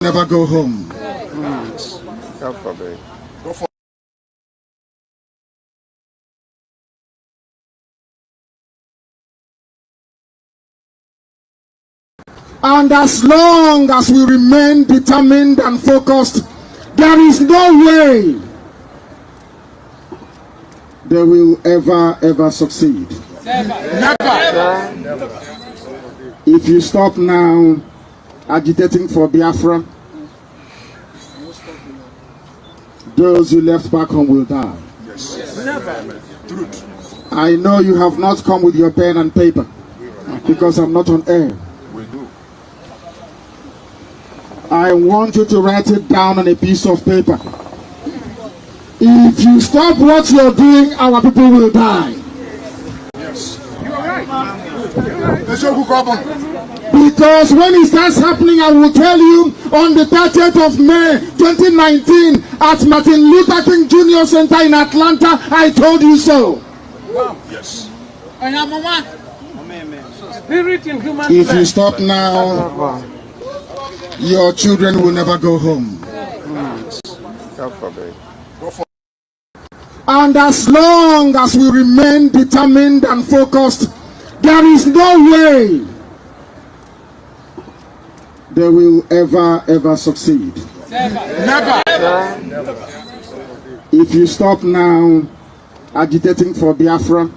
Never go home. God forbid. And as long as we remain determined and focused, there is no way they will ever succeed. Never. If you stop now agitating for Biafra, those who left back home will die. Never. Truth. I know you have not come with your pen and paper because I'm not on air. We do. I want you to write it down on a piece of paper. If you stop what you're doing, our people will die. Yes. You are right. You're right. Because when it starts happening, I will tell you, on the 30th of May 2019 at Martin Luther King Jr. Center in Atlanta, I told you so. Wow. Yes. Spirit in human If you stop now, your children will never go home. God forbid. And as long as we remain determined and focused, there is no way they will ever succeed. Never. If you stop now agitating for Biafra,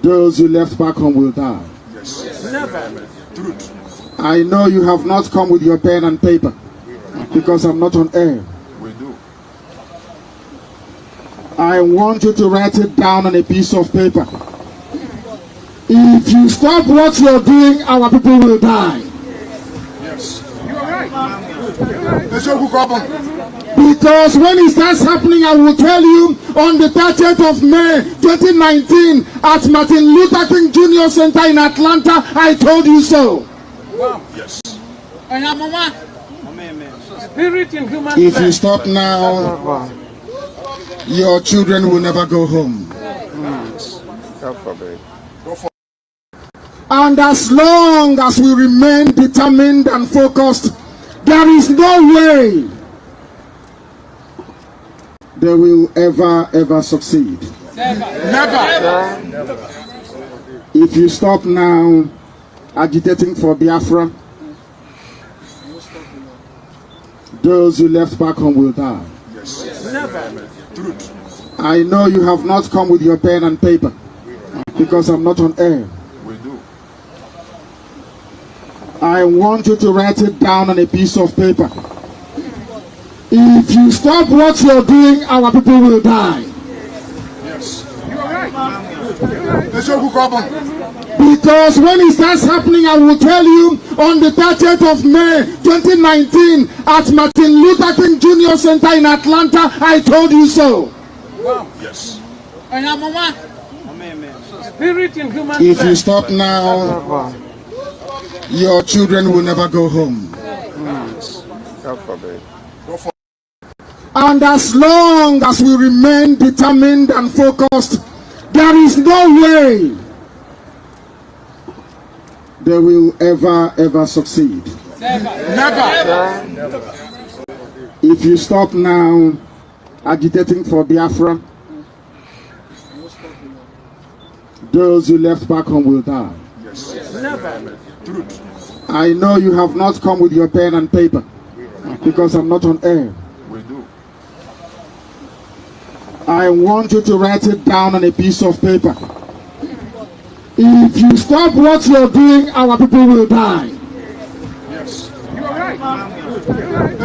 those who left back home will die. Yes. Never. Truth. I know you have not come with your pen and paper because I'm not on air. We do. I want you to write it down on a piece of paper. If you stop what you're doing, our people will die. Yes. You are right. You're right. Because when it starts happening, I will tell you, on the 30th of May 2019 at Martin Luther King Jr. Center in Atlanta, I told you so. Wow. Yes. Spirit in human If you stop now, your children will never go home. God forbid. And as long as we remain determined and focused, there is no way they will ever succeed. Never. If you stop now agitating for Biafra, those who left back home will die. Yes. Never. Truth. I know you have not come with your pen and paper because I'm not on air. We do. I want you to write it down on a piece of paper. If you stop what you're doing, our people will die. Yes. You are right. You're right. Because when it starts happening, I will tell you, on the 30th of May 2019 at Martin Luther King Jr. Center in Atlanta, I told you so. Wow. Yes. Spirit in human If you stop now, your children will never go home. God forbid. And as long as we remain determined and focused, there is no way they will ever succeed. Never. If you stop now agitating for Biafra, those who left back home will die. Yes. Never. Truth. I know you have not come with your pen and paper because I'm not on air. We do. I want you to write it down on a piece of paper. If you stop what you're doing, our people will die. Yes. You are right. You're right.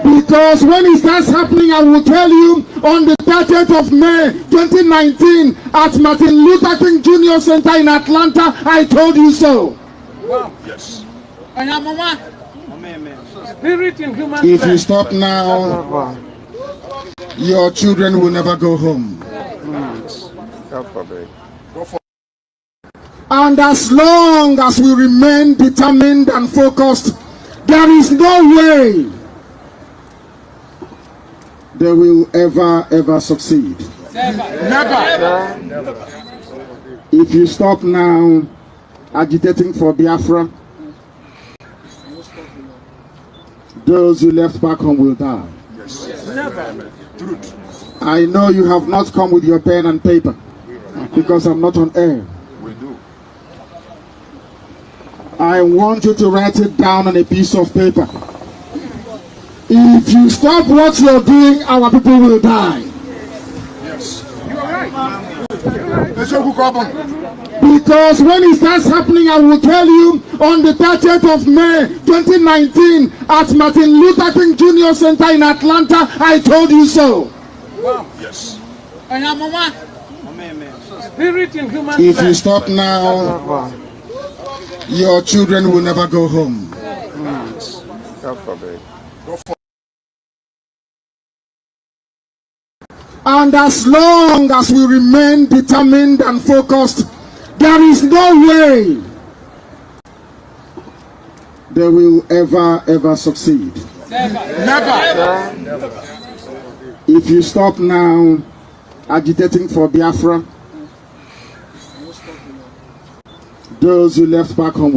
Because when it starts happening, I will tell you, on the 30th of May 2019 at Martin Luther King Jr. Center in Atlanta, I told you so. Wow. Yes. Spirit in human If you stop now, your children will never go home. God forbid. And as long as we remain determined and focused, there is no way they will ever succeed. Never. If you stop now agitating for Biafra, Those you left back home will die. Yes. Never. Truth. I know you have not come with your pen and paper because I'm not on air. We do. I want you to write it down on a piece of paper. If you stop what you're doing, our people will die. Yes. You are right. Because when it starts happening, I will tell you on the 30th of May 2019 at Martin Luther King Jr. Center in Atlanta, I told you so. Wow. Yes. Spirit in human If you flesh. stop now, your children will never go home. God forbid. And as long as we remain determined and focused, there is no way they will ever succeed. Never. If you stop now agitating for Biafra, those who left back home.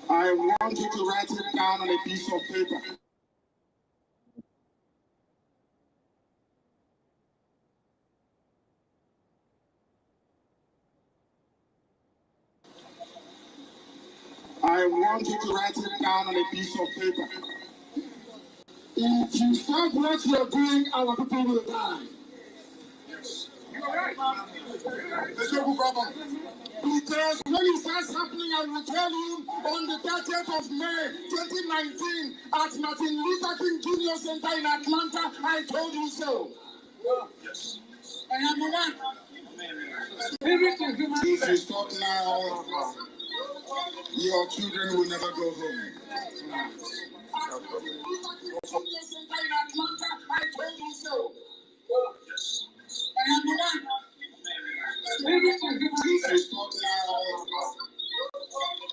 I want you to write it down on a piece of paper. I want you to write it down on a piece of paper. If you stop what you're doing, our people will die. Yes. Because when it starts happening, I will tell you on the 30th of May 2019 at Martin Luther King Jr. Center in Atlanta, I told you so. Yes. Spirit in human If you flesh. stop now, your children will never go home. God forbid. I told you so. Yes. Spirit in human If you flesh. stop now,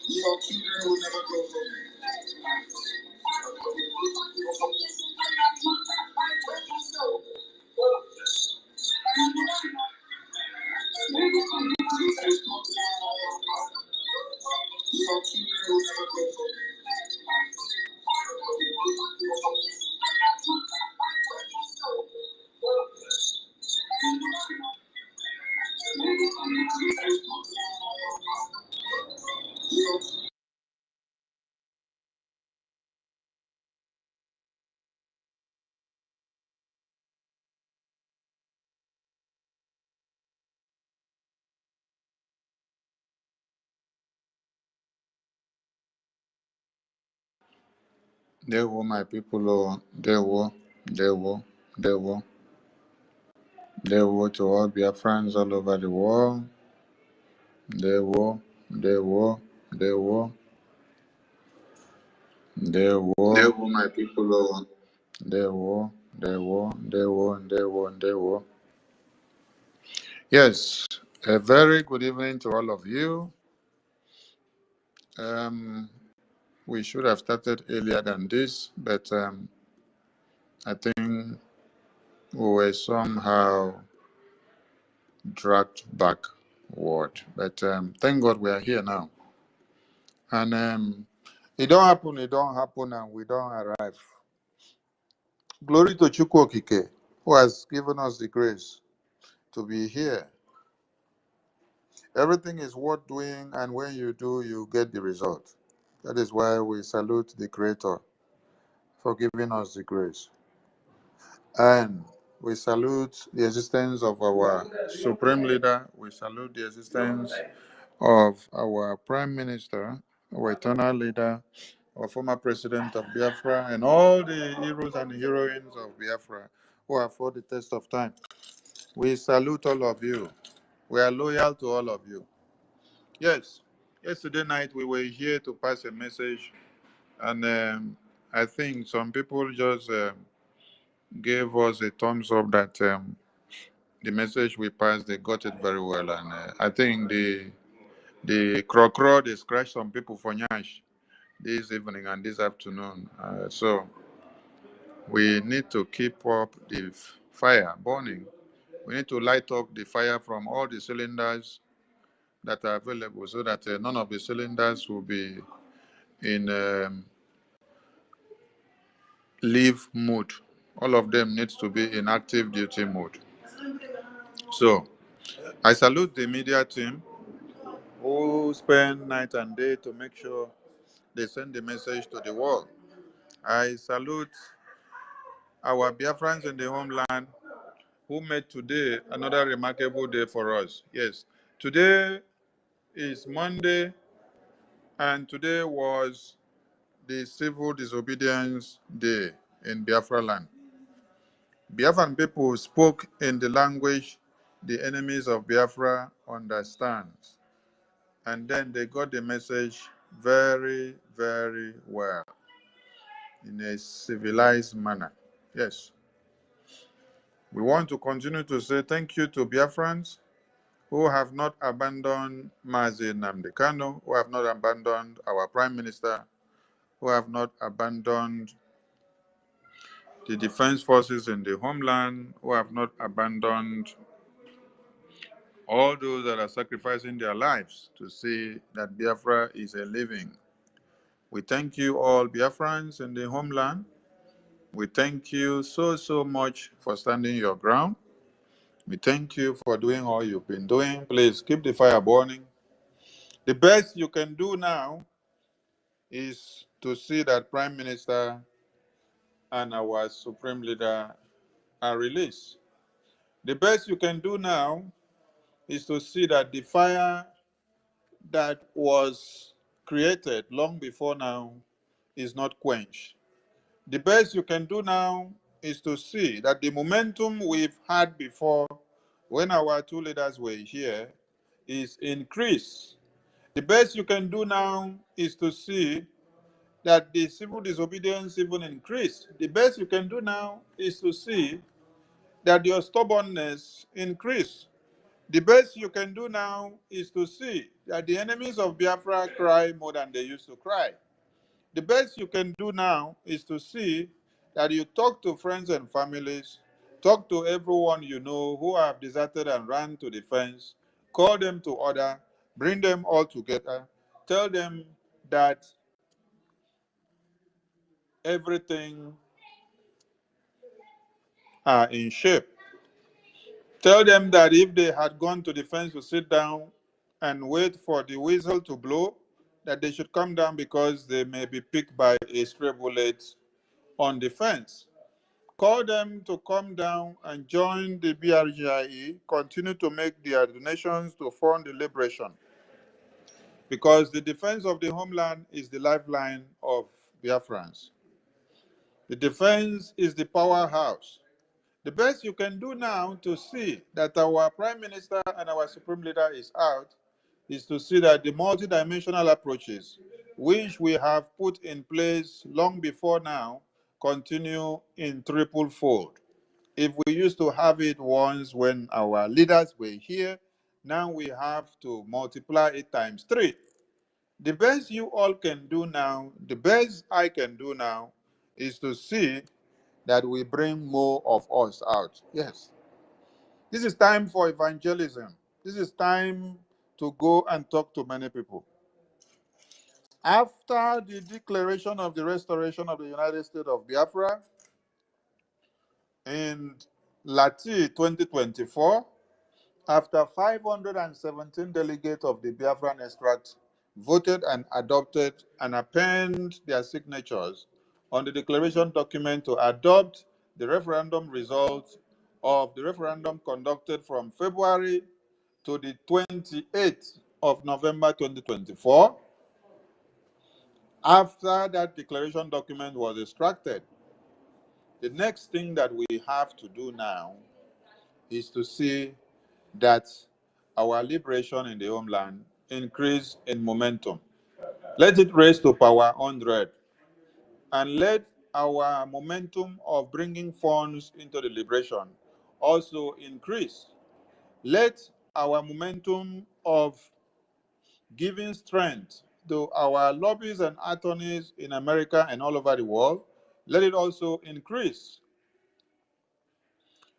your children will never go home. I told you so. Yes. Spirit in human If you stop now, your children will never go home. They were my people, oh, they were, they were, they were, they were to all Biafrans all over the world. They were, they were, they were, they were my people, oh, they were, they were, they were, they were, they were. Yes, a very good evening to all of you. We should have started earlier than this, but I think we were somehow dragged backward. But thank God we are here now. And it don't happen, and we don't arrive. Glory to Chukwu Okike, who has given us the grace to be here. Everything is worth doing, and when you do, you get the result. That is why we salute the Creator for giving us the grace. And we salute the existence of our Supreme Leader. We salute the existence of our Prime Minister, our eternal leader, our former President of Biafra, and all the heroes and heroines of Biafra who have fought the test of time. We salute all of you. We are loyal to all of you. Yes, yesterday night we were here to pass a message, and I think some people just gave us a thumbs up that the message we passed, they got it very well. And I think the crow, they scratched some people for Nyash this evening and this afternoon. So we need to keep up the fire burning We need to light up the fire from all the cylinders that are available so that none of the cylinders will be in leave mode. All of them needs to be in active duty mode. So I salute the media team who spend night and day to make sure they send the message to the world. I salute our Biafrans in the homeland who made today another remarkable day for us. Yes, today is Monday, and today was the Civil Disobedience Day in Biafra land. Biafran people spoke in the language the enemies of Biafra understand, and then they got the message very, very well in a civilized manner. Yes, we want to continue to say thank you to Biafrans who have not abandoned Mazi Nnamdi Kanu, who have not abandoned our Prime Minister, who have not abandoned the defense forces in the homeland, who have not abandoned all those that are sacrificing their lives to see that Biafra is a living. We thank you all, Biafrans in the homeland. We thank you so, so much for standing your ground. We thank you for doing all you've been doing. Please keep the fire burning. The best you can do now is to see that Prime Minister and our Supreme Leader are released. The best you can do now is to see that the fire that was created long before now is not quenched. The best you can do now is to see that the momentum we've had before when our two leaders were here is increased. The best you can do now is to see that the civil disobedience even increased. The best you can do now is to see that your stubbornness increased. The best you can do now is to see that the enemies of Biafra cry more than they used to cry. The best you can do now is to see that you talk to friends and families, talk to everyone you know who have deserted and ran to the fence, call them to order, bring them all together, tell them that everything are in shape. Tell them that if they had gone to the fence to sit down and wait for the whistle to blow, that they should come down because they may be picked by a stray bullet on the fence. Call them to come down and join the BRGIE, continue to make their donations to fund the liberation, because the defense of the homeland is the lifeline of Biafrans. The defense is the powerhouse. The best you can do now to see that our Prime Minister and our Supreme Leader is out is to see that the multidimensional approaches which we have put in place long before now continue in triple fold. If we used to have it once when our leaders were here, now we have to multiply it times 3. The best you all can do now, the best I can do now, is to see that we bring more of us out. Yes. This is time for evangelism. This is time to go and talk to many people. After the declaration of the restoration of the United States of Biafra in Lati 2024, after 517 delegates of the Biafran extract voted and adopted and append their signatures on the declaration document to adopt the referendum results of the referendum conducted from February to the 28th of November 2024, after that declaration document was extracted, the next thing that we have to do now is to see that our liberation in the homeland increase in momentum. Let it raise to power 100, and let our momentum of bringing funds into the liberation also increase. Let our momentum of giving strength to our lobbies and attorneys in America and all over the world, let it also increase.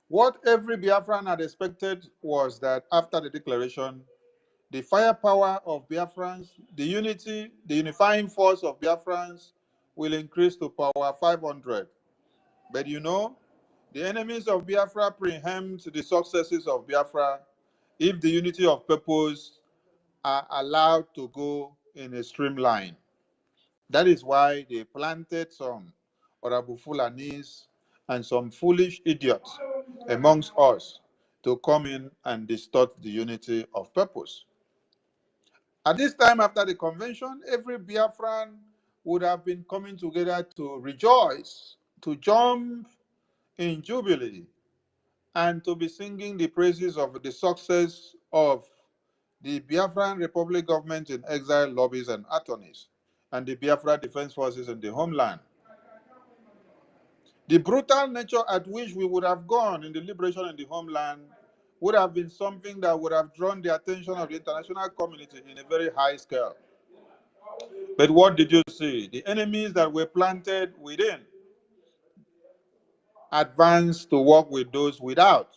What every Biafran had expected was that after the declaration, the firepower of Biafrans, the unifying force of Biafrans will increase to power 500. But you know, the enemies of Biafra preempt the successes of Biafra if the unity of purpose are allowed to go in a streamline. That is why they planted some Orabu Fulanis and some foolish idiots amongst us to come in and distort the unity of purpose. At this time after the convention, every Biafran would have been coming together to rejoice, to jump in jubilee, and to be singing the praises of the success of the Biafran Republic government in exile lobbies and attorneys, and the Biafra Defense Forces in the homeland. The brutal nature at which we would have gone in the liberation in the homeland would have been something that would have drawn the attention of the international community in a very high scale. But what did you see? The enemies that were planted within advanced to work with those without.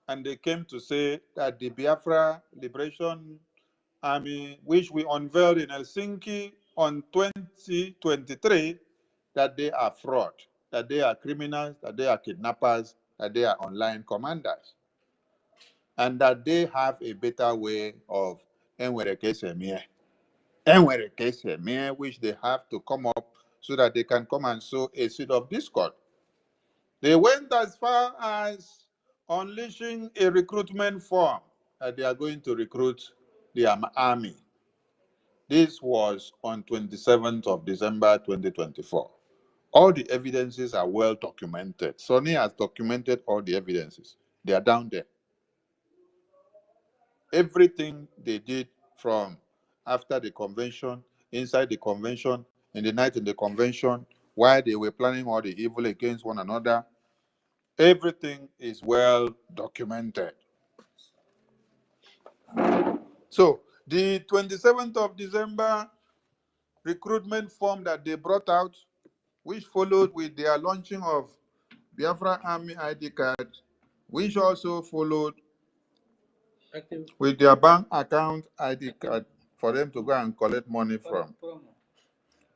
And they came to say that the Biafra Liberation Army, which we unveiled in Helsinki on 2023, that they are fraud, that they are criminals, that they are kidnappers, that they are online commanders, and that they have a better way of which they have to come up so that they can come and sow a seed of discord. They went as far as unleashing a recruitment form that they are going to recruit the army. This was on 27th of December 2024. All the evidences are well documented. Sonny has documented all the evidences. They are down there. Everything they did from after the convention, inside the convention, in the night in the convention, while they were planning all the evil against one another, everything is well documented. So, the 27th of December recruitment form that they brought out, which followed with their launching of Biafra Army ID card, which also followed with their bank account ID card for them to go and collect money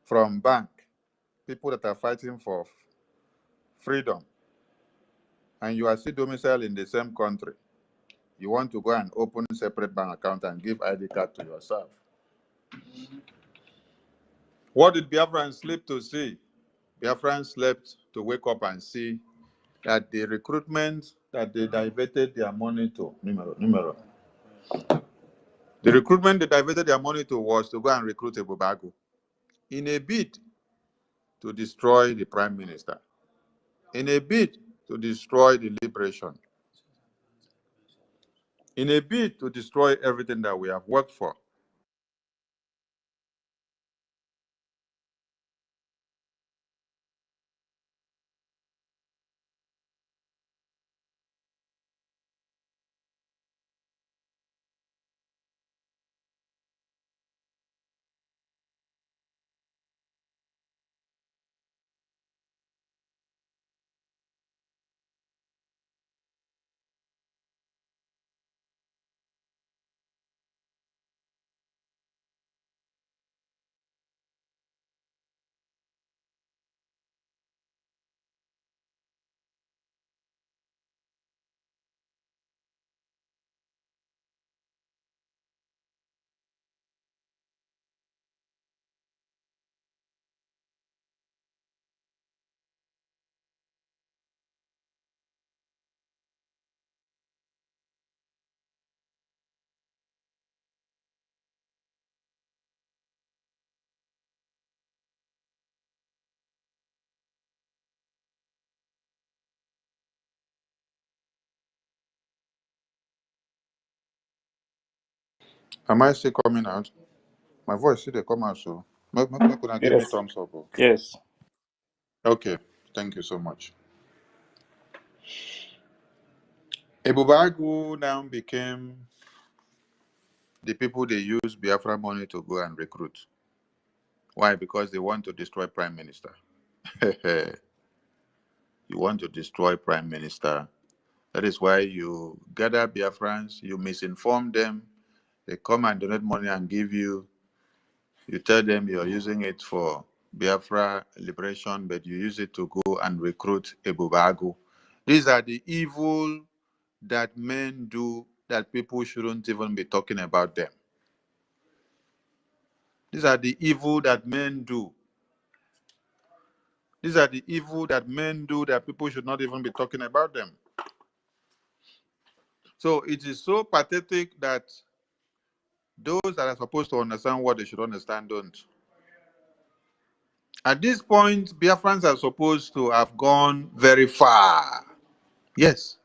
from bank, people that are fighting for freedom, and you are still domiciled in the same country. You want to go and open a separate bank account and give ID card to yourself. What did Biafrans sleep to see? Biafrans slept to wake up and see that the recruitment that they diverted their money to, the recruitment they diverted their money to was to go and recruit a Bubagu in a bid to destroy the prime minister, in a bid to destroy the liberation, in a bid to destroy everything that we have worked for. Am I still coming out? My voice still dey come out, so make una give me Yes. thumbs up. Yes. Okay, thank you so much. Ebubagu now became the people they use Biafra money to go and recruit. Why? Because they want to destroy prime minister. You want to destroy Prime Minister. That is why you gather Biafrans, you misinform them, they come and donate money and give you. You tell them you're using it for Biafra liberation, but you use it to go and recruit Ebubagu. These are the evil that men do that people shouldn't even be talking about them. These are the evil that men do. These are the evil that men do that people should not even be talking about them. So it is so pathetic that those that are supposed to understand what they should understand don't. At this point, Biafrans are supposed to have gone very far. Yes.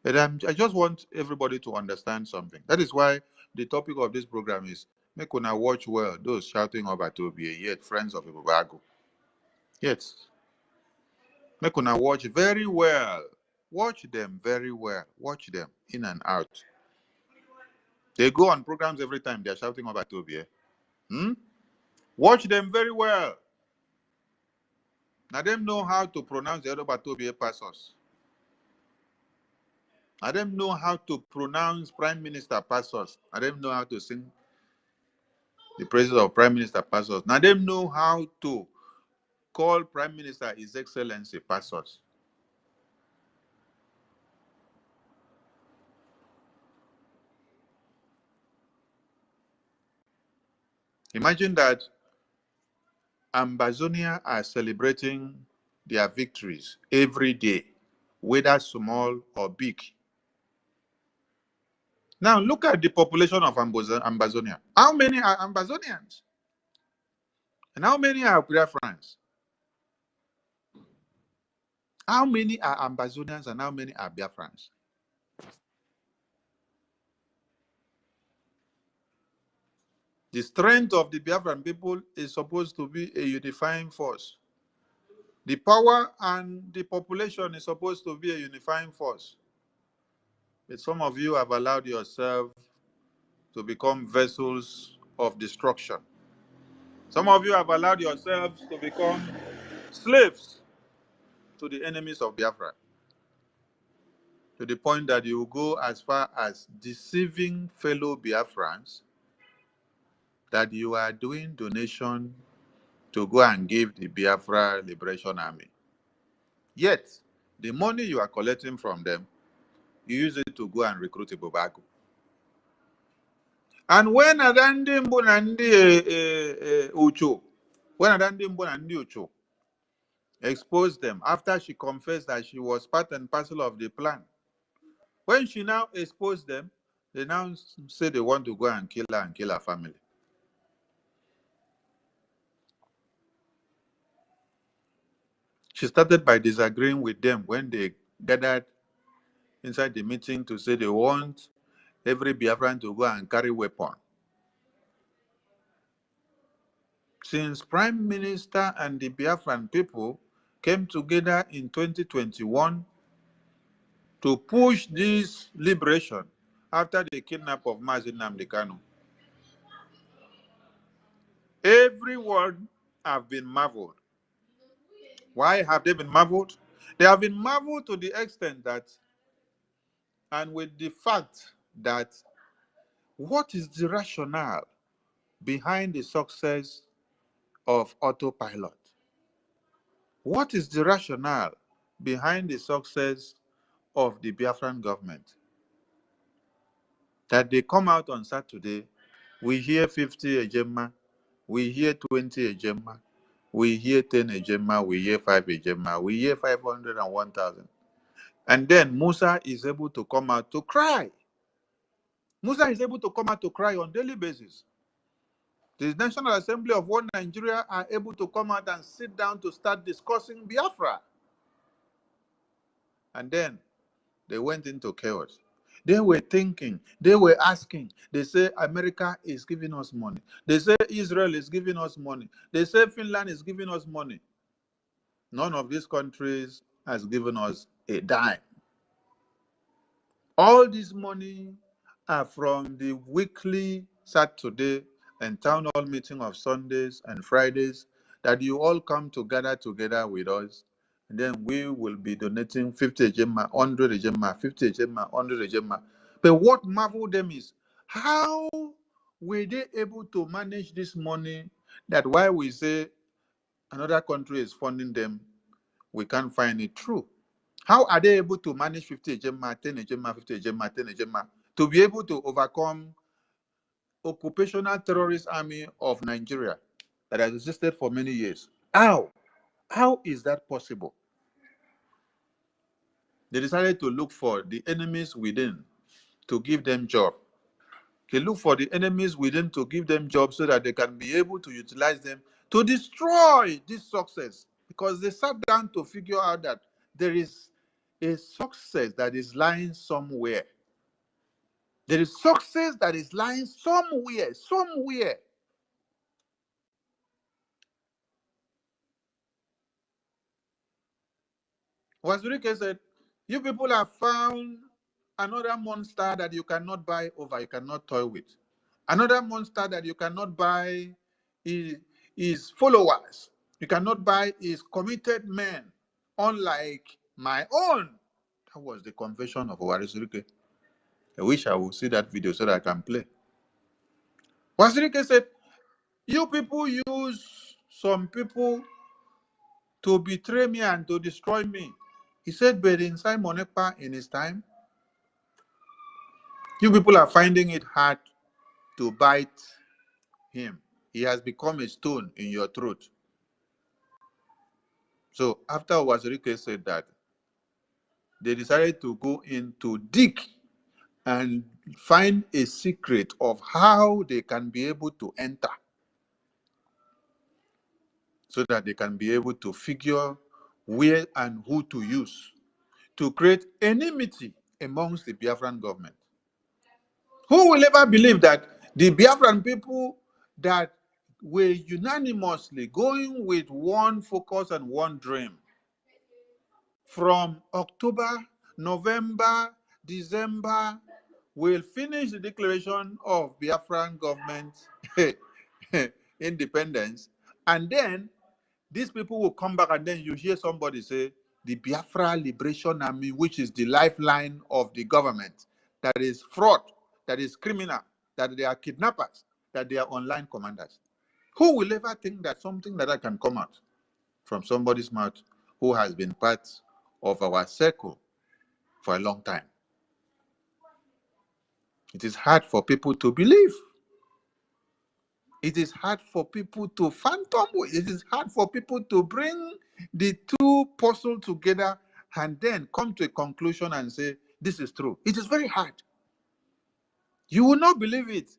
But I just want everybody to understand something. That is why the topic of this program is make una watch well those shouting over Toby, yet friends of Ibubago. Yes. Make una watch very well. Watch them very well. Watch them in and out. They go on programs every time they're shouting over Toby. Watch them very well. Now them know how to pronounce the other Toby pastors. Now them know how to pronounce Prime Minister pastors. Now them know how to sing the praises of Prime Minister pastors. Now them know how to call Prime Minister His Excellency pastors. Imagine that Ambazonia are celebrating their victories every day, whether small or big. Now look at the population of Ambazonia. How many are Ambazonians? And how many are Biafrans? How many are Ambazonians and how many are Biafrans? The strength of the Biafran people is supposed to be a unifying force. The power and the population is supposed to be a unifying force. But some of you have allowed yourself to become vessels of destruction. Some of you have allowed yourselves to become slaves to the enemies of Biafra, to the point that you go as far as deceiving fellow Biafrans that you are doing donation to go and give the Biafra Liberation Army. Yet, the money you are collecting from them, you use it to go and recruit a Bobago. And when Adandi Mbunandi Ucho, when Adandi Mbunandi Ucho exposed them after she confessed that she was part and parcel of the plan, when she now exposed them, they now say they want to go and kill her and kill her family. She started by disagreeing with them when they gathered inside the meeting to say they want every Biafran to go and carry weapon. Since Prime Minister and the Biafran people came together in 2021 to push this liberation after the kidnap of Mazi Nnamdi Kanu, everyone have been marveled. Why have they been marveled? They have been marveled to the extent that, and with the fact that, what is the rationale behind the success of autopilot? What is the rationale behind the success of the Biafran government? That they come out on Saturday, we hear 50 Ejema, we hear 20 Ejema, we hear 10 Ejema, we hear 5 Ejema, we hear 500 and 1,000. And then Musa is able to come out to cry. Musa is able to come out to cry on a daily basis. The National Assembly of One Nigeria are able to come out and sit down to start discussing Biafra. And then they went into chaos. They were thinking, they were asking. They say America is giving us money. They say Israel is giving us money. They say Finland is giving us money. None of these countries has given us a dime. All this money are from the weekly Saturday and town hall meeting of Sundays and Fridays that you all come to gather together with us And then we will be donating 50 ejema, 100 ejema, 50 ejema, 100 ejema. But what marveled them is how were they able to manage this money that while we say another country is funding them, we can't find it true. How are they able to manage 50 ejema, 10 ejema, 50 ejema, 10 ejema to be able to overcome occupational terrorist army of Nigeria that has existed for many years? How? How is that possible? They decided to look for the enemies within to give them job. They look for the enemies within to give them jobs so that they can be able to utilize them to destroy this success. Because they sat down to figure out that there is a success that is lying somewhere. There is success that is lying somewhere, somewhere. Wazirike said, you people have found another monster that you cannot buy over, you cannot toy with. Another monster that you cannot buy is followers. You cannot buy is committed men, unlike my own. That was the confession of Wazirike. I wish I would see that video so that I can play. Wazirike said, you people use some people to betray me and to destroy me. He said, but inside Monepa in his time, you people are finding it hard to bite him. He has become a stone in your throat. So after Wazirike said that, they decided to go in to dig and find a secret of how they can be able to enter so that they can be able to figure where and who to use to create enmity amongst the Biafran government. Who will ever believe that the Biafran people that were unanimously going with one focus and one dream from October, November, December will finish the declaration of Biafran government independence, and then these people will come back, and then you hear somebody say the Biafra Liberation Army, which is the lifeline of the government, that is fraud, that is criminal, that they are kidnappers, that they are online commanders. Who will ever think that something like that can come out from somebody's mouth who has been part of our circle for a long time? It is hard for people to believe. It is hard for people to fathom. It is hard for people to bring the two puzzle together and then come to a conclusion and say, this is true. It is very hard. You will not believe it.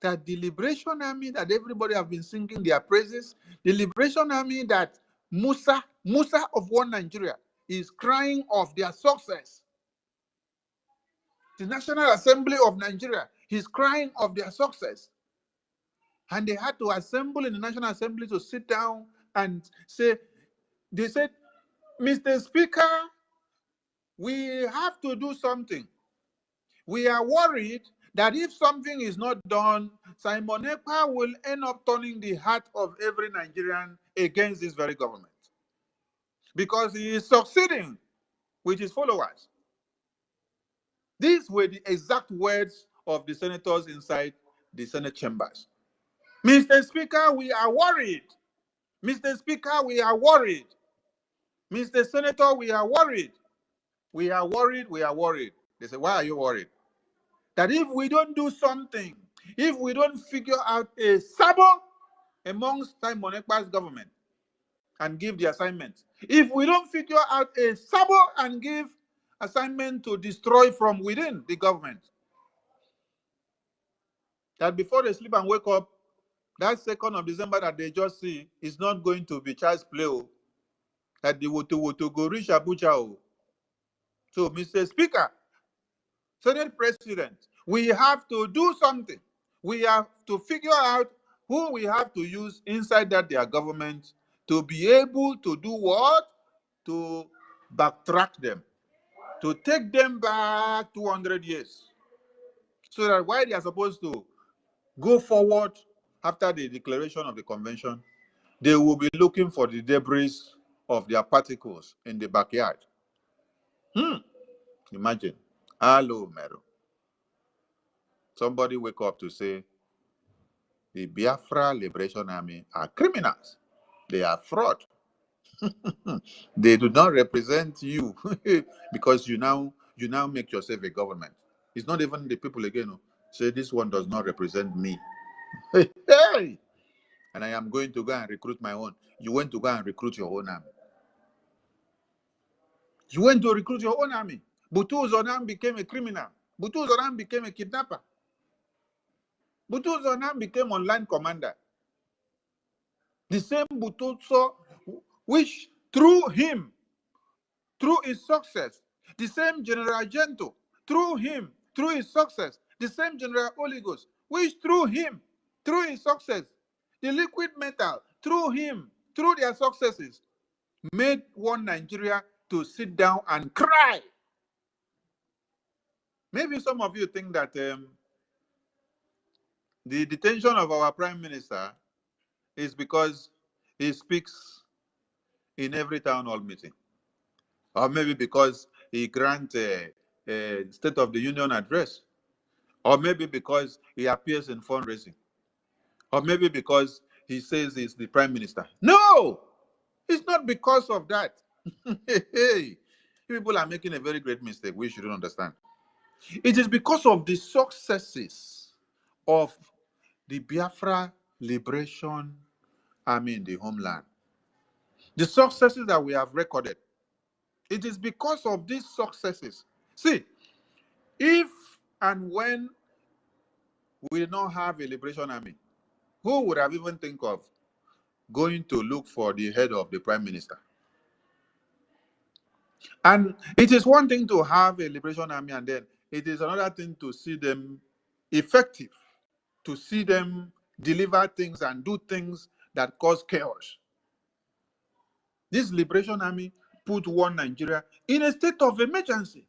That the Liberation Army that everybody have been singing their praises, the Liberation Army that Musa of one Nigeria is crying of their success. The National Assembly of Nigeria is crying of their success. And they had to assemble in the National Assembly to sit down and say, they said, Mr. Speaker, we have to do something. We are worried that if something is not done, Simon Ekpa will end up turning the heart of every Nigerian against this very government. Because he is succeeding with his followers. These were the exact words of the senators inside the Senate chambers. Mr. Speaker, we are worried. Mr. Speaker, we are worried. Mr. Senator, we are worried. We are worried, we are worried. They say, why are you worried? That if we don't do something, if we don't figure out a sabo amongst Simon Ekpa's government and give the assignment, if we don't figure out a sabo and give assignment to destroy from within the government, that before they sleep and wake up, that 2nd of December that they just see is not going to be child's play, that the woto go reach Abuja. So, Mr. Speaker, Senate President, we have to do something. We have to figure out who we have to use inside their government to be able to do what? To backtrack them, to take them back 200 years. So that while they are supposed to go forward after the declaration of the convention, they will be looking for the debris of their particles in the backyard. Imagine. Hello, Mero. Somebody wake up to say, the Biafra Liberation Army are criminals. They are fraud. They do not represent you because you now make yourself a government. It's not even the people again who say this one does not represent me. Hey! And I am going to go and recruit my own. You went to go and recruit your own army. You went to recruit your own army. Butu Zonam became a criminal. Butu Zonam became a kidnapper. Butu Zonam became online commander. The same Butu which through him, through his success, the same General Gento, through him, through his success, the same General Oligos, which through him, through his success, the liquid metal, through him, through their successes, made one Nigeria to sit down and cry. Maybe some of you think that the detention of our prime minister is because he speaks in every town hall meeting, or maybe because he grants a State of the Union address, or maybe because he appears in fundraising, or maybe because he says he's the prime minister. No, it's not because of that. Hey, people are making a very great mistake. We shouldn't understand. It is because of the successes of the Biafra Liberation Army in the homeland. The successes that we have recorded. It is because of these successes. See, if and when we did not have a liberation army, who would have even think of going to look for the head of the prime minister? And it is one thing to have a liberation army, and then it is another thing to see them effective, to see them deliver things and do things that cause chaos. This liberation army put one Nigeria in a state of emergency.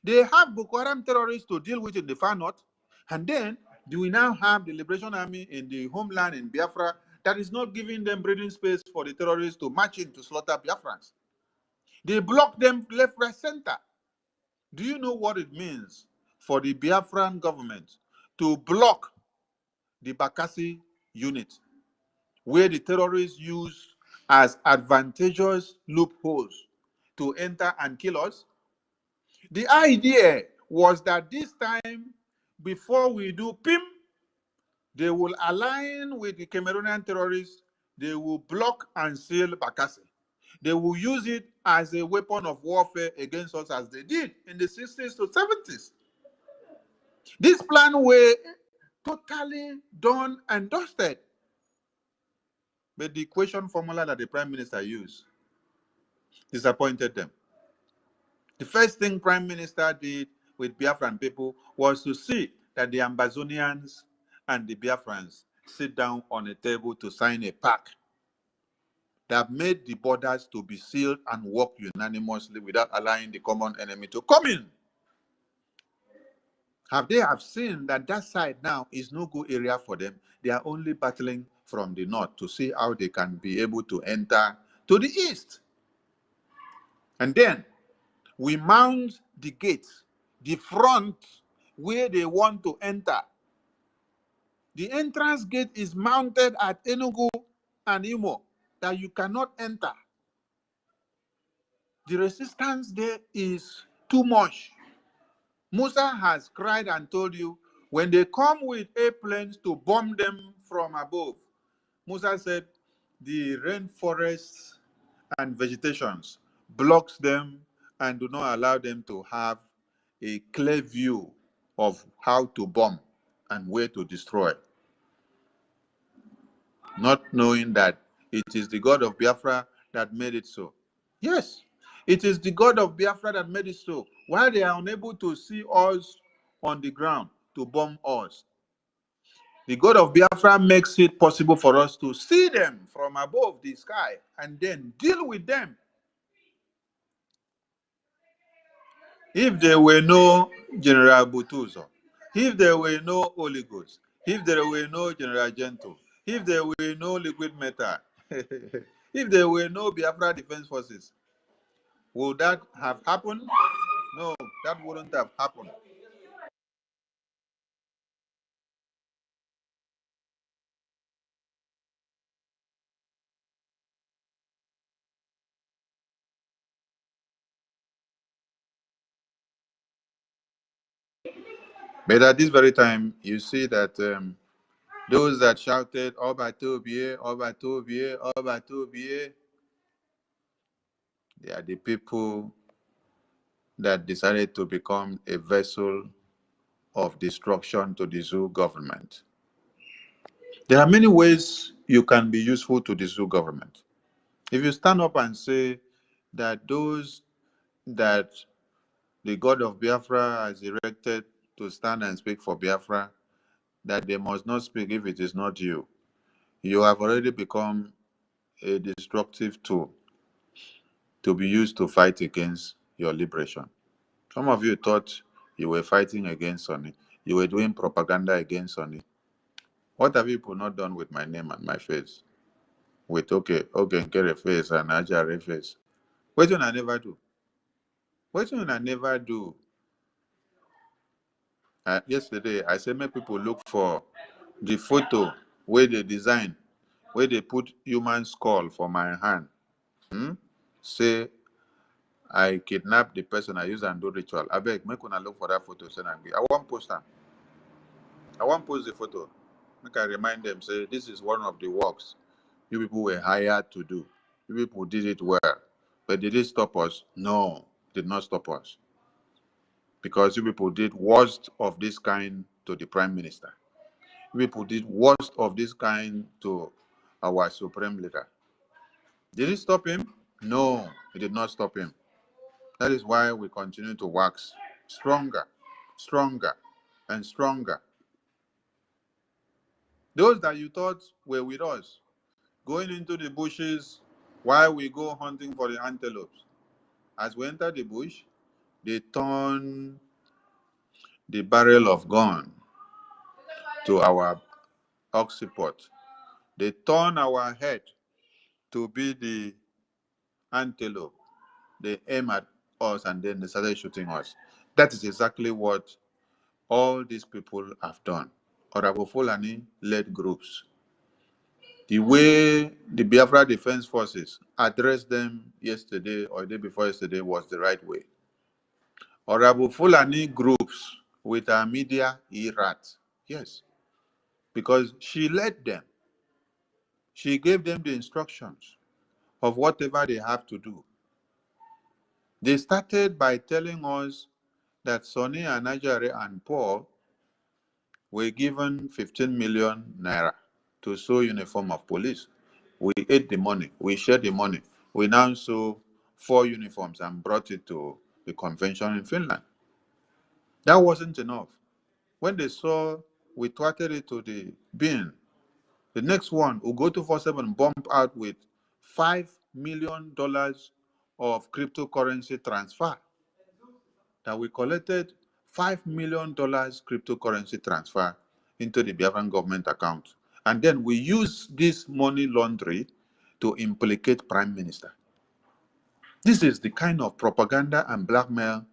They have Boko Haram terrorists to deal with in the far north, and then we now have the liberation army in the homeland in Biafra that is not giving them breathing space for the terrorists to march in to slaughter Biafrans. They block them left, right, center. Do you know what it means for the Biafran government to block the Bakassi unit, where the terrorists use as advantageous loopholes to enter and kill us? The idea was that this time, before we do PIM, they will align with the Cameroonian terrorists. They will block and seal Bakassi. They will use it as a weapon of warfare against us, as they did in the 60s to 70s. This plan was totally done and dusted. But the equation formula that the prime minister used disappointed them. The first thing prime minister did with Biafran people was to see that the Ambazonians and the Biafrans sit down on a table to sign a pact that made the borders to be sealed and work unanimously without allowing the common enemy to come in. They have seen that that side now is no good area for them. They are only battling from the north to see how they can be able to enter to the east. And then we mount the gates, the front where they want to enter. The entrance gate is mounted at Enugu and Imo, that you cannot enter. The resistance there is too much. Musa has cried and told you, when they come with airplanes to bomb them from above, Musa said the rainforests and vegetations blocks them and do not allow them to have a clear view of how to bomb and where to destroy. Not knowing that it is the God of Biafra that made it so. Yes, it is the God of Biafra that made it so. While they are unable to see us on the ground to bomb us, the God of Biafra makes it possible for us to see them from above the sky and then deal with them. If there were no General Butuzo, if there were no Holy Ghost, if there were no General Gento, if there were no liquid metal, If there were no Biafra Defense Forces, would that have happened? No, that wouldn't have happened. But at this very time, you see that those that shouted, Oba Tobie, Oba Tobie, Oba Tobie, they are the people that decided to become a vessel of destruction to the zoo government. There are many ways you can be useful to the zoo government. If you stand up and say that those that the God of Biafra has erected to stand and speak for Biafra, that they must not speak if it is not you, you have already become a destructive tool to be used to fight against your liberation. Some of you thought you were fighting against Sonny. You were doing propaganda against Sonny. What have people not done with my name and my face? With okay, get a face and Ajare face. What I never do? What I never do? Yesterday, I said make people look for the photo where they design, where they put human skull for my hand. Say I kidnap the person I use and do ritual. I beg, make una look for that photo. Send am. I want post am. I want post the photo. Make I remind them, say this is one of the works you people were hired to do. You people did it well. But did it stop us? No, did not stop us. Because you people did worst of this kind to the Prime Minister. You people did worst of this kind to our Supreme Leader. Did it stop him? No, it did not stop him. That is why we continue to wax stronger, stronger, and stronger. Those that you thought were with us, going into the bushes while we go hunting for the antelopes. As we enter the bush, they turn the barrel of gun to our occiput. They turn our head to be the antelope. They aim at us and then they started shooting us. That is exactly what all these people have done. Orabo Fulani led groups. The way the Biafra Defense Forces addressed them yesterday or the day before yesterday was the right way. Orabo Fulani groups with our media Irat. Yes, because she led them. She gave them the instructions of whatever they have to do. They started by telling us that Sonny and Ajare and Paul were given 15 million naira to sew uniform of police. We ate the money. We shared the money. We now sew 4 uniforms and brought it to the convention in Finland. That wasn't enough. When they saw we twatted it to the bin, the next one will go to 47 bump out with $5 million of cryptocurrency transfer. That we collected $5 million cryptocurrency transfer into the Biafran government account. And then we use this money laundry to implicate Prime Minister. This is the kind of propaganda and blackmail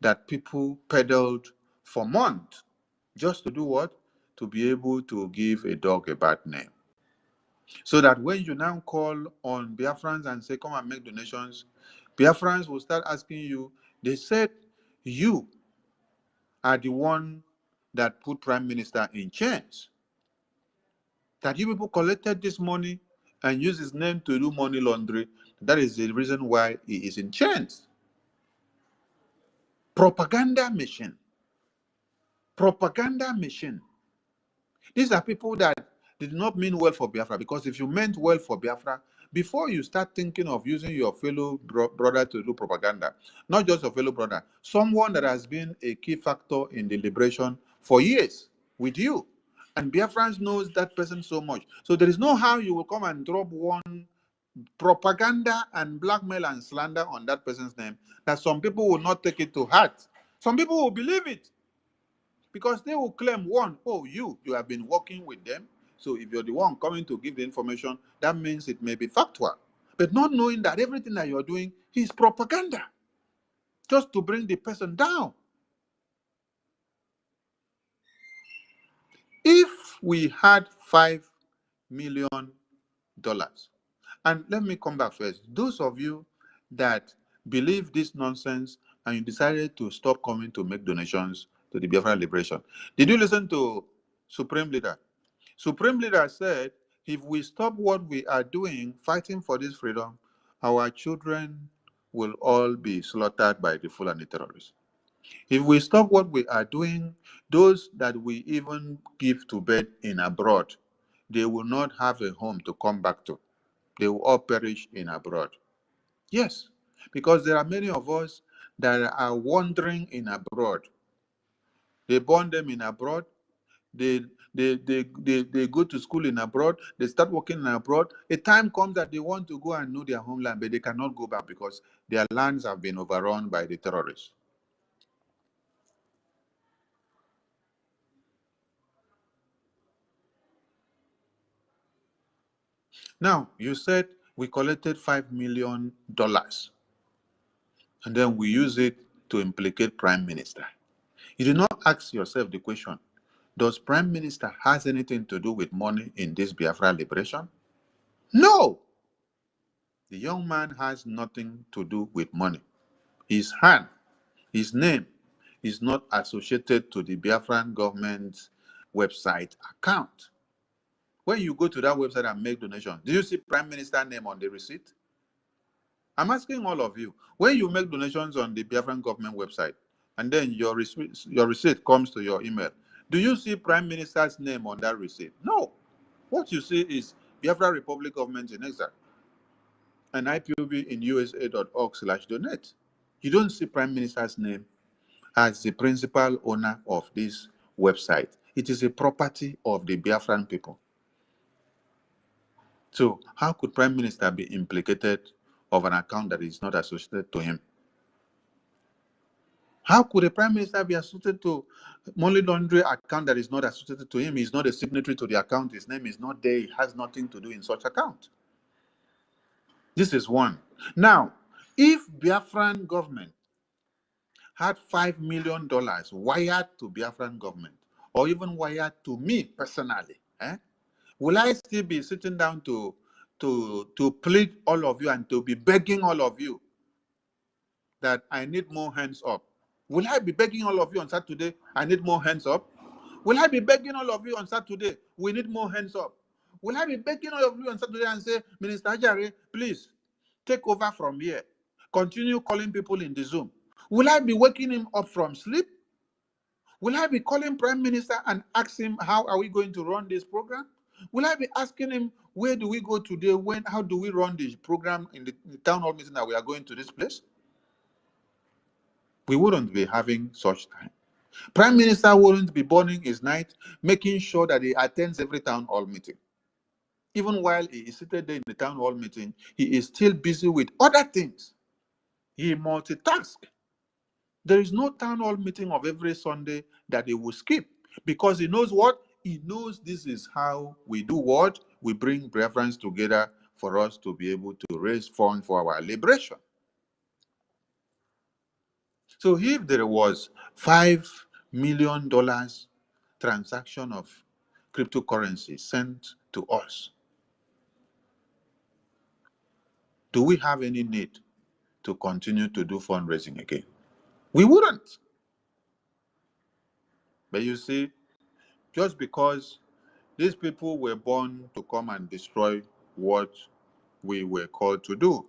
that people peddled for months. Just to do what? To be able to give a dog a bad name. So that when you now call on Biafrans and say, come and make donations, Biafrans will start asking you, they said you are the one that put Prime Minister in chains. That you people collected this money and used his name to do money laundering. That is the reason why he is in chains. Propaganda machine. Propaganda machine. These are people that did not mean well for Biafra, because if you meant well for Biafra, before you start thinking of using your fellow brother to do propaganda, not just your fellow brother, someone that has been a key factor in the liberation for years with you, and Biafrans knows that person so much. So there is no how you will come and drop one propaganda and blackmail and slander on that person's name that some people will not take it to heart. Some people will believe it. Because they will claim, one, oh, you have been working with them. So if you're the one coming to give the information, that means it may be factual. But not knowing that everything that you're doing is propaganda, just to bring the person down. If we had $5 million, and let me come back first. Those of you that believe this nonsense and you decided to stop coming to make donations to the Biafra liberation, did you listen to Supreme Leader? Supreme Leader said, if we stop what we are doing, fighting for this freedom, our children will all be slaughtered by the Fulani terrorists. If we stop what we are doing, those that we even give to bed in abroad, they will not have a home to come back to. They will all perish in abroad. Yes, because there are many of us that are wandering in abroad. They born them in abroad. They go to school in abroad. They start working in abroad. A time comes that they want to go and know their homeland, but they cannot go back because their lands have been overrun by the terrorists. Now, you said we collected $5 million and then we use it to implicate Prime Minister. You do not ask yourself the question, does Prime Minister has anything to do with money in this Biafra liberation? No! The young man has nothing to do with money. His hand, his name is not associated to the Biafran government's website account. When you go to that website and make donations, do you see Prime Minister name on the receipt? I'm asking all of you, when you make donations on the Biafran government website, and then your receipt comes to your email, do you see Prime Minister's name on that receipt? No. What you see is Biafra Republic Government in Exile and IPOB in USA.org/donate. You don't see Prime Minister's name as the principal owner of this website. It is a property of the Biafran people. So how could Prime Minister be implicated of an account that is not associated to him? How could a Prime Minister be associated to money laundering account that is not associated to him? He's not a signatory to the account. His name is not there. He has nothing to do in such account. This is one. Now, if Biafran government had $5 million wired to Biafran government, or even wired to me personally, will I still be sitting down to plead all of you and to be begging all of you that I need more hands up? Will I be begging all of you on Saturday, I need more hands up? Will I be begging all of you on Saturday, we need more hands up? Will I be begging all of you on Saturday and say, Minister Ajare, please take over from here. Continue calling people in the Zoom. Will I be waking him up from sleep? Will I be calling Prime Minister and ask him, how are we going to run this program? Will I be asking him, where do we go today? How do we run this program in the town hall meeting that we are going to this place? We wouldn't be having such time. Prime Minister wouldn't be burning his night, making sure that he attends every town hall meeting. Even while he is seated there in the town hall meeting, he is still busy with other things. He multitasks. There is no town hall meeting of every Sunday that he will skip, because he knows what? He knows this is how we do what? We bring Biafrans together for us to be able to raise funds for our liberation. So if there was $5 million transaction of cryptocurrency sent to us, do we have any need to continue to do fundraising again? We wouldn't. But you see, just because these people were born to come and destroy what we were called to do,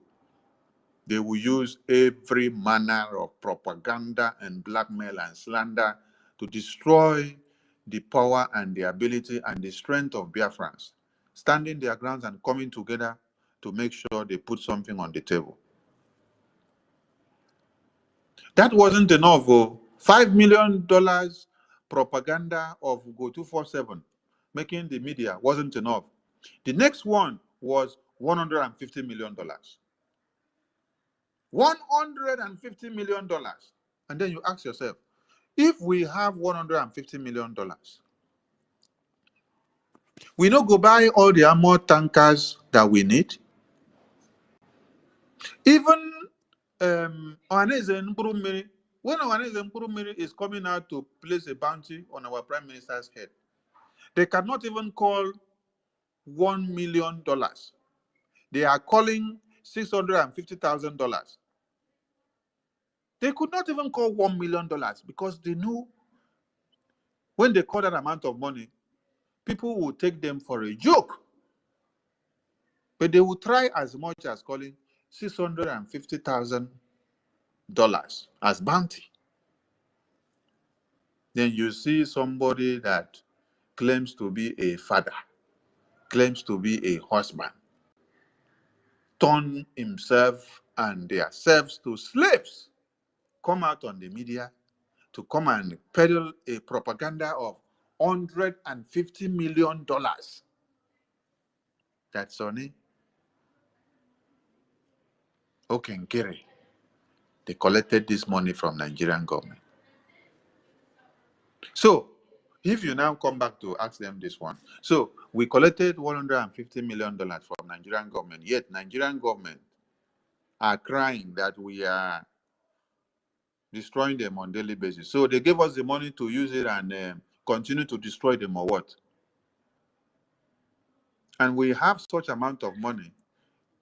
they will use every manner of propaganda and blackmail and slander to destroy the power and the ability and the strength of Biafrans, standing their grounds and coming together to make sure they put something on the table. That wasn't enough. $5 million propaganda of Go 247, making the media, wasn't enough. The next one was $150 million. $150 million. And then you ask yourself, if we have $150 million, We no go buy all the armor tankers that we need. Even Ohaneze Nkrumah, when Ohaneze Nkrumah is coming out to place a bounty on our prime minister's head, they cannot even call $1 million. They are calling $650,000. They could not even call $1 million because they knew when they call that amount of money, people will take them for a joke. But they will try as much as calling $650,000 as bounty. Then you see somebody that claims to be a father, claims to be a husband, turn himself and their selves to slaves, come out on the media to come and peddle a propaganda of $150 million. That Sonny Okenkere, they collected this money from Nigerian government. So, if you now come back to ask them this one, so we collected $150 million from Nigerian government, yet Nigerian government are crying that we are destroying them on a daily basis. So they gave us the money to use it and continue to destroy them or what? And we have such amount of money,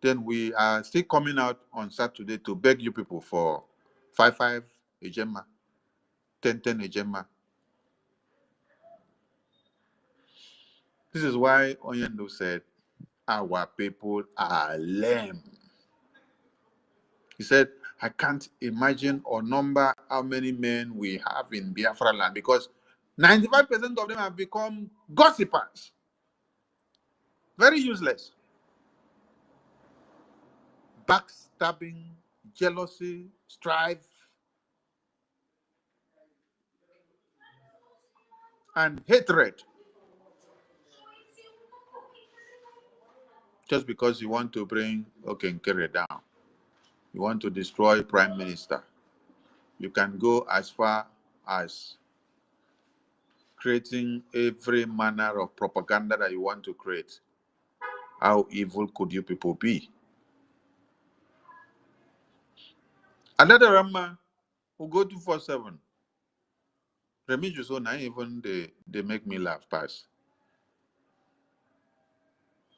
then we are still coming out on Saturday to beg you people for 5 ejema, 10 ejema. This is why Onyendo said, our people are lame. He said, I can't imagine or number how many men we have in Biafra land because 95% of them have become gossipers. Very useless. Backstabbing, jealousy, strife, and hatred. Just because you want to bring Okenkere down. You want to destroy Prime Minister. You can go as far as creating every manner of propaganda that you want to create. How evil could you people be? Another Rama will go 247. Remedios, so now even they make me laugh past.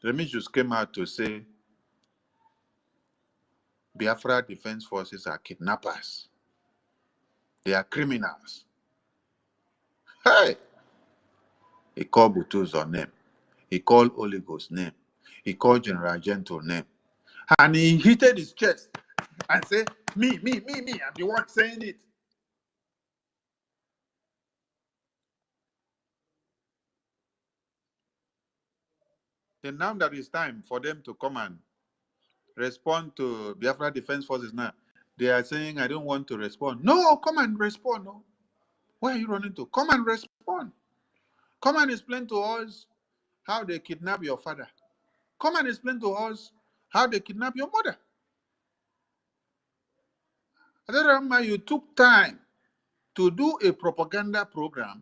Remedios came out to say Biafra Defense Forces are kidnappers. They are criminals. Hey! He called Butuzo's name. He called Oligo's name. He called General Gentle name. And he hit his chest and said, me, I'm the one saying it. Then now that it's time for them to come and respond to Biafra Defense Forces now, they are saying, I don't want to respond. No, come and respond. No. Where are you running to? Come and respond. Come and explain to us how they kidnap your father. Come and explain to us how they kidnap your mother. I don't remember you took time to do a propaganda program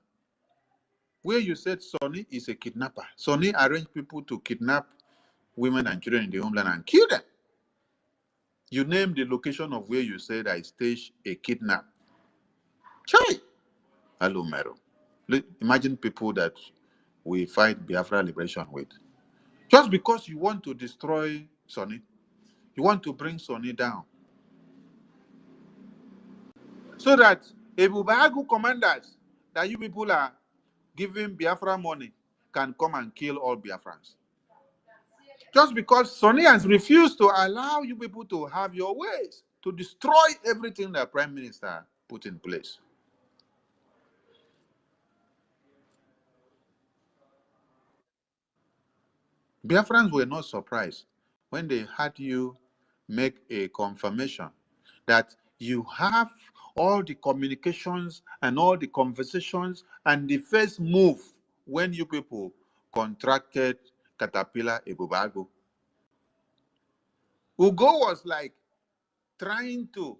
where you said Sonny is a kidnapper. Sonny arranged people to kidnap women and children in the homeland and kill them. You named the location of where you said I staged a kidnap. Chai! Hello, Mero. Imagine people that we fight Biafra liberation with. Just because you want to destroy Sonny, you want to bring Sonny down. So that Ebubahagu commanders that you people are giving Biafra money can come and kill all Biafrans. Just because Sonny has refused to allow you people to have your ways, to destroy everything that Prime Minister put in place. Biafrans were not surprised when they had you make a confirmation that you have all the communications and all the conversations and the first move when you people contracted Caterpillar Ebubago. Ugo was like trying to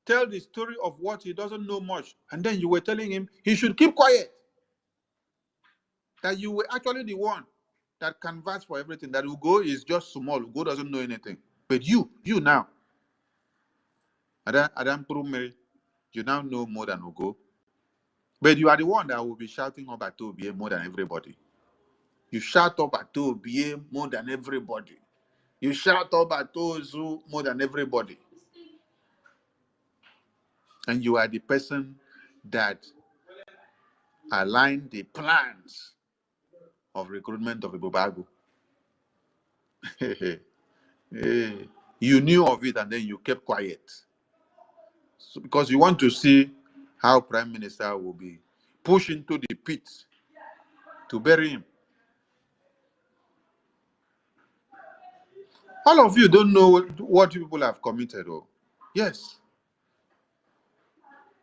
tell the story of what he doesn't know much, and then you were telling him he should keep quiet. that you were actually the one that canvass for everything. That Ugo is just small. Ugo doesn't know anything. But you now, Adam Mary, you now know more than Ugo. But you are the one that will be shouting up at Tobiye more than everybody. You shout up at Tobiye more than everybody. You shout up at Tozu more than everybody. And you are the person that aligned the plans of recruitment of Ibubagu. You knew of it and then you kept quiet. So, because you want to see how Prime Minister will be pushed into the pit to bury him. All of you don't know what people have committed. Oh, yes.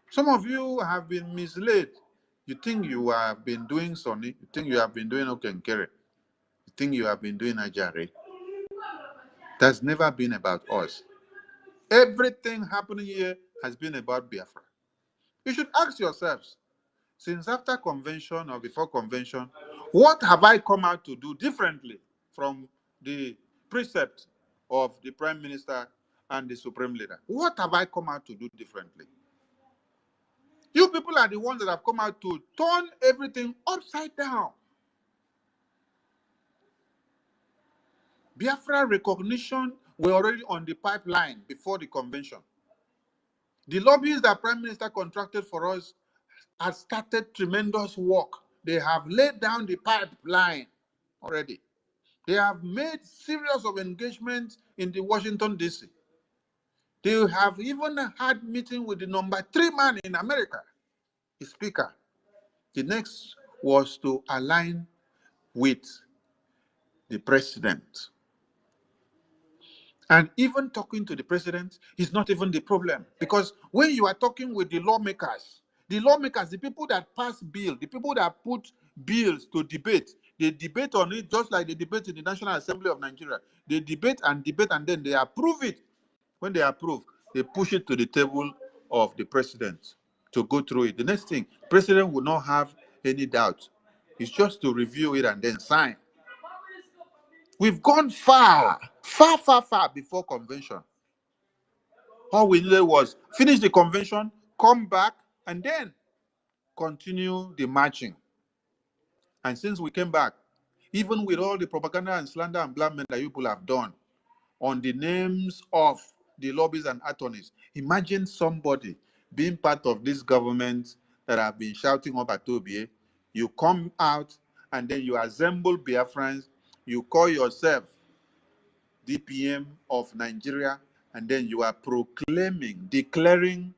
Some of you have been misled. You think you have been doing Sonny. You think you have been doing Okenkere. You think you have been doing Ajare. That's never been about us. Everything happening here has been about Biafra. You should ask yourselves, since after convention or before convention, what have I come out to do differently from the precept of the Prime Minister and the Supreme Leader? What have I come out to do differently? You people are the ones that have come out to turn everything upside down. Biafra recognition were already on the pipeline before the convention. The lobbies that Prime Minister contracted for us had started tremendous work. They have laid down the pipeline already. They have made series of engagements in the Washington, D.C. They have even had meeting with the number 3 man in America, the speaker. The next was to align with the president. And even talking to the president is not even the problem. Because when you are talking with the lawmakers, the people that pass bill, the people that put bills to debate, they debate on it just like they debate in the National Assembly of Nigeria. They debate, and then they approve it. When they approve, they push it to the table of the president to go through it. The next thing, president will not have any doubt. It's just to review it and then sign. We've gone far before convention. All we needed was finish the convention, come back, and then continue the marching. And since we came back, even with all the propaganda and slander and blackmail that people have done on the names of the lobbies and attorneys, imagine somebody being part of this government that have been shouting up at Tobiye. You come out and then you assemble Biafrans, you call yourself DPM of Nigeria, and then you are declaring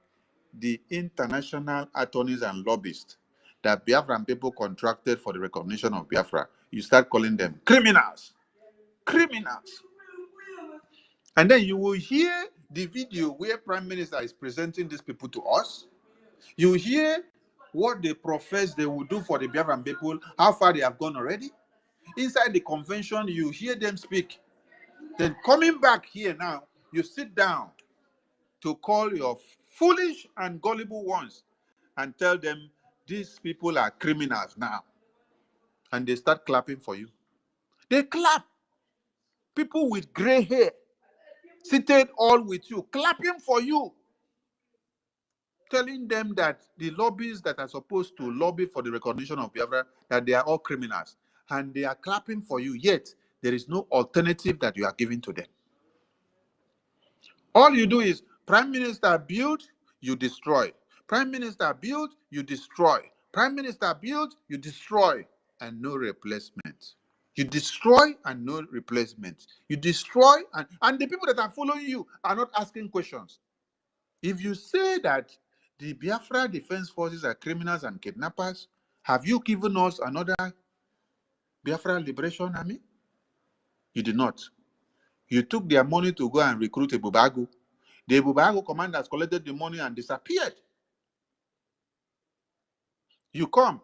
the international attorneys and lobbyists that Biafran people contracted for the recognition of Biafra. You start calling them criminals. Criminals. And then you will hear the video where Prime Minister is presenting these people to us. You hear what they profess they will do for the Biafran people, how far they have gone already. Inside the convention, you hear them speak. Then coming back here now, you sit down to call your foolish and gullible ones and tell them these people are criminals now. And they start clapping for you. They clap. People with gray hair, seated all with you, clapping for you. Telling them that the lobbies that are supposed to lobby for the recognition of Biafra, that they are all criminals. And they are clapping for you, yet there is no alternative that you are giving to them. All you do is, Prime Minister build, you destroy. Prime Minister build, you destroy. Prime Minister build, you destroy, and no replacement. You destroy and no replacement. You destroy, and the people that are following you are not asking questions. If you say that the Biafra Defense Forces are criminals and kidnappers, have you given us another Biafra Liberation Army? You did not. You took their money to go and recruit a Bubagu. The Bubagu commanders collected the money and disappeared. You come,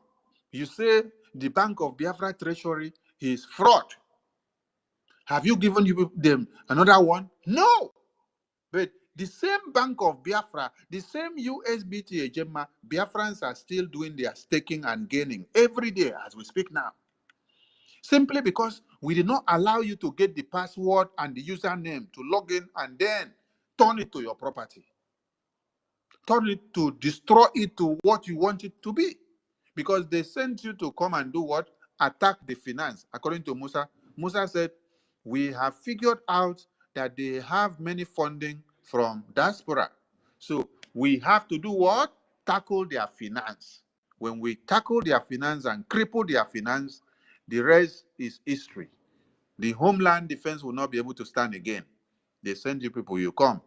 you say the Bank of Biafra Treasury is fraud. Have you given them another one? No. But the same Bank of Biafra, the same USBT Ejema, Biafrans are still doing their staking and gaining every day as we speak now. Simply because we did not allow you to get the password and the username to log in and then turn it to your property. Turn it to destroy it to what you want it to be. Because they sent you to come and do what? Attack the finance. According to Musa, Musa said, we have figured out that they have many funding from diaspora. So we have to do what? Tackle their finance. When we tackle their finance and cripple their finance, the rest is history. The homeland defense will not be able to stand again. They send you people, you come.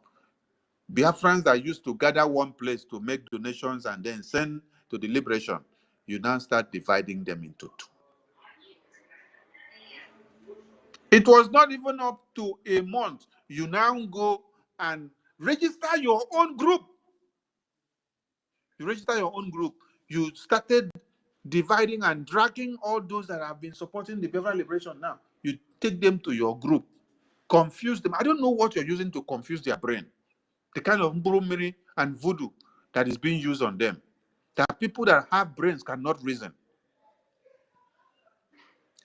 Biafrans that used to gather one place to make donations and then send to the liberation, you now start dividing them into two. It was not even up to a month. You now go and register your own group. You register your own group. You started dividing and dragging all those that have been supporting the Biafra liberation now. You take them to your group, confuse them. I don't know what you're using to confuse their brain. The kind of mburumiri and voodoo that is being used on them. That people that have brains cannot reason.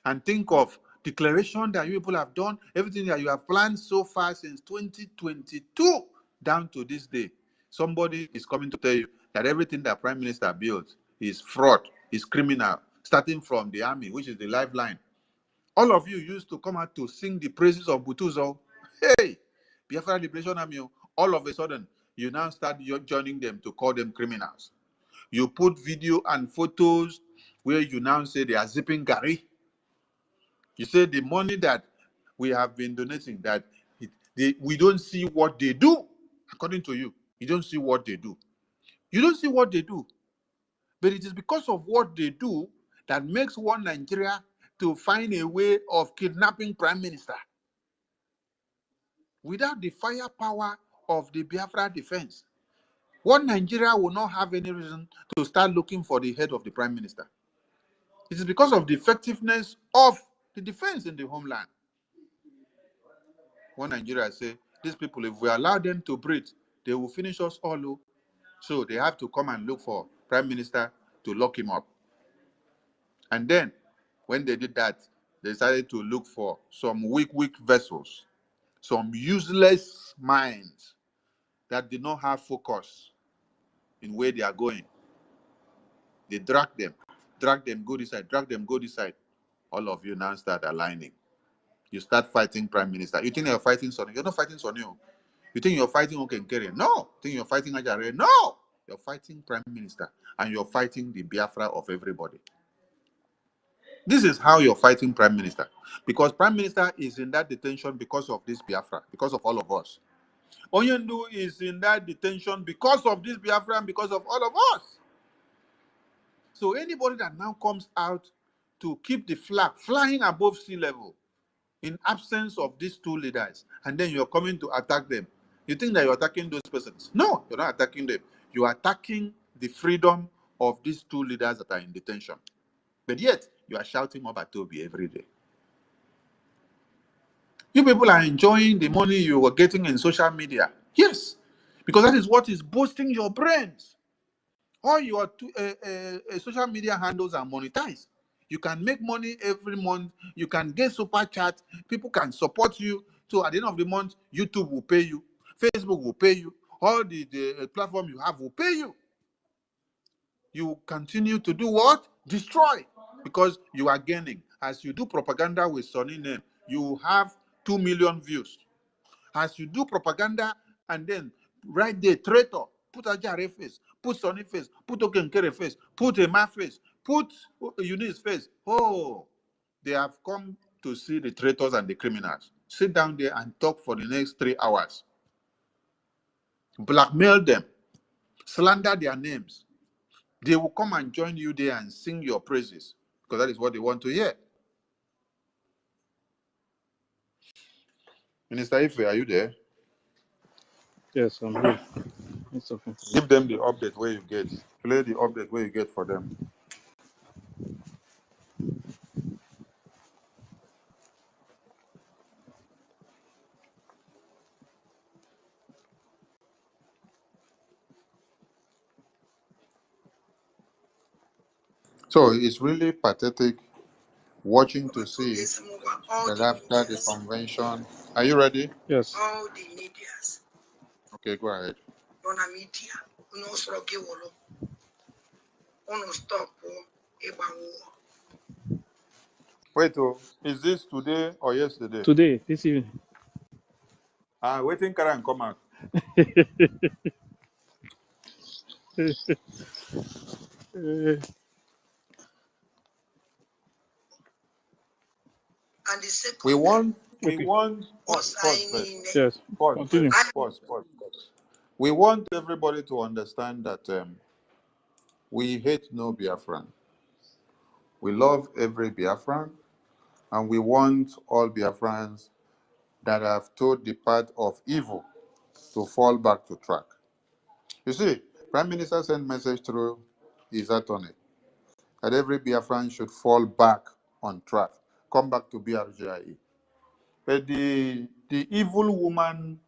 And think of declaration that you people have done, everything that you have planned so far since 2022 down to this day. Somebody is coming to tell you that everything that Prime Minister built is fraud, is criminal, starting from the army, which is the lifeline. All of you used to come out to sing the praises of Butuzo. Hey, Biafra Liberation Army, all of a sudden, you now start joining them to call them criminals. You put video and photos where you now say they are zipping Gary. You say the money that we have been donating, that we don't see what they do. According to you, you don't see what they do. You don't see what they do. But it is because of what they do that makes one Nigeria to find a way of kidnapping Prime Minister. Without the firepower of the Biafra defense, one Nigeria will not have any reason to start looking for the head of the Prime Minister. It is because of the effectiveness of the defense in the homeland. One Nigeria say, these people, if we allow them to breathe, they will finish us all. So they have to come and look for Prime Minister to lock him up. And then, when they did that, they decided to look for some weak vessels, some useless minds that did not have focus in where they are going. They drag them, go this side, drag them, go this side. All of you now start aligning. You start fighting Prime Minister. You think you're fighting Sonny? You're not fighting Sonny. You think you're fighting Okenkere? No. You think you're fighting Ajare? No. You're fighting Prime Minister, and you're fighting the Biafra of everybody. This is how you're fighting Prime Minister. Because Prime Minister is in that detention because of this Biafra, because of all of us. Onyendu is in that detention because of this Biafra and because of all of us. So anybody that now comes out to keep the flag flying above sea level in absence of these two leaders, and then you're coming to attack them, you think that you're attacking those persons? No, you're not attacking them. You are attacking the freedom of these two leaders that are in detention. But yet, you are shouting Obatobi every day. You people are enjoying the money you were getting in social media. Yes, because that is what is boosting your brains. All your social media handles are monetized. You can make money every month. You can get super chat. People can support you. So at the end of the month, YouTube will pay you. Facebook will pay you. All the platform you have will pay you. You continue to do what? Destroy. Because you are gaining. As you do propaganda with Sonny name, you have 2 million views. As you do propaganda and then write the traitor, put Ajare face, put Sonny face, put Okenkere face, put Emma face, put Eunice face. Oh, they have come to see the traitors and the criminals. Sit down there and talk for the next 3 hours. Blackmail them, slander their names. They will come and join you there and sing your praises because that is what they want to hear. Minister Ife, are you there? Yes, I'm here. It's okay. Give them the update where you get. Play the update where you get for them. So it's really pathetic watching to see that after the convention. Are you ready? Yes. All the medias. Okay, go ahead. On a media. No stroke. On stop. Wait, oh, is this today or yesterday? Today, this evening. Waiting can come out. And the second, We want, Okay. pause first. Yes. Pause Continue. first. Pause. We want everybody to understand that we hate no Biafran. We love every Biafran, and we want all Biafrans that have told the path of evil to fall back to track. You see, Prime Minister sent message through his attorney that every Biafran should fall back on track, come back to BRGIE. But the evil woman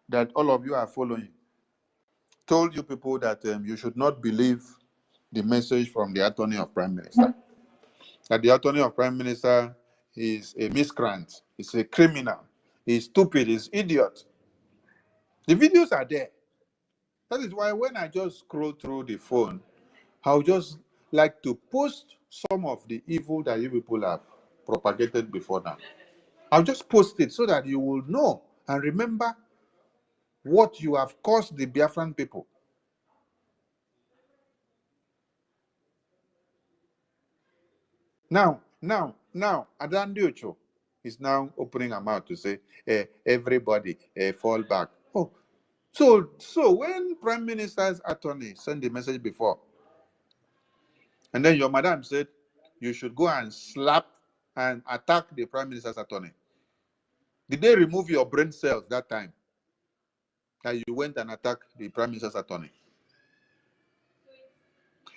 that all of you are following told you people that you should not believe the message from the attorney of Prime Minister. That the attorney of Prime Minister is a miscreant, is a criminal, he's stupid, he's idiot. The videos are there. That is why when I just scroll through the phone, I'll just like to post some of the evil that you people have propagated before now. I'll just post it so that you will know and remember what you have caused the Biafran people. Now, Adandi Ocho is now opening her mouth to say, everybody fall back. Oh, so when Prime Minister's attorney sent the message before, and then your madam said you should go and slap and attack the Prime Minister's attorney, did they remove your brain cells that time that you went and attacked the Prime Minister's attorney?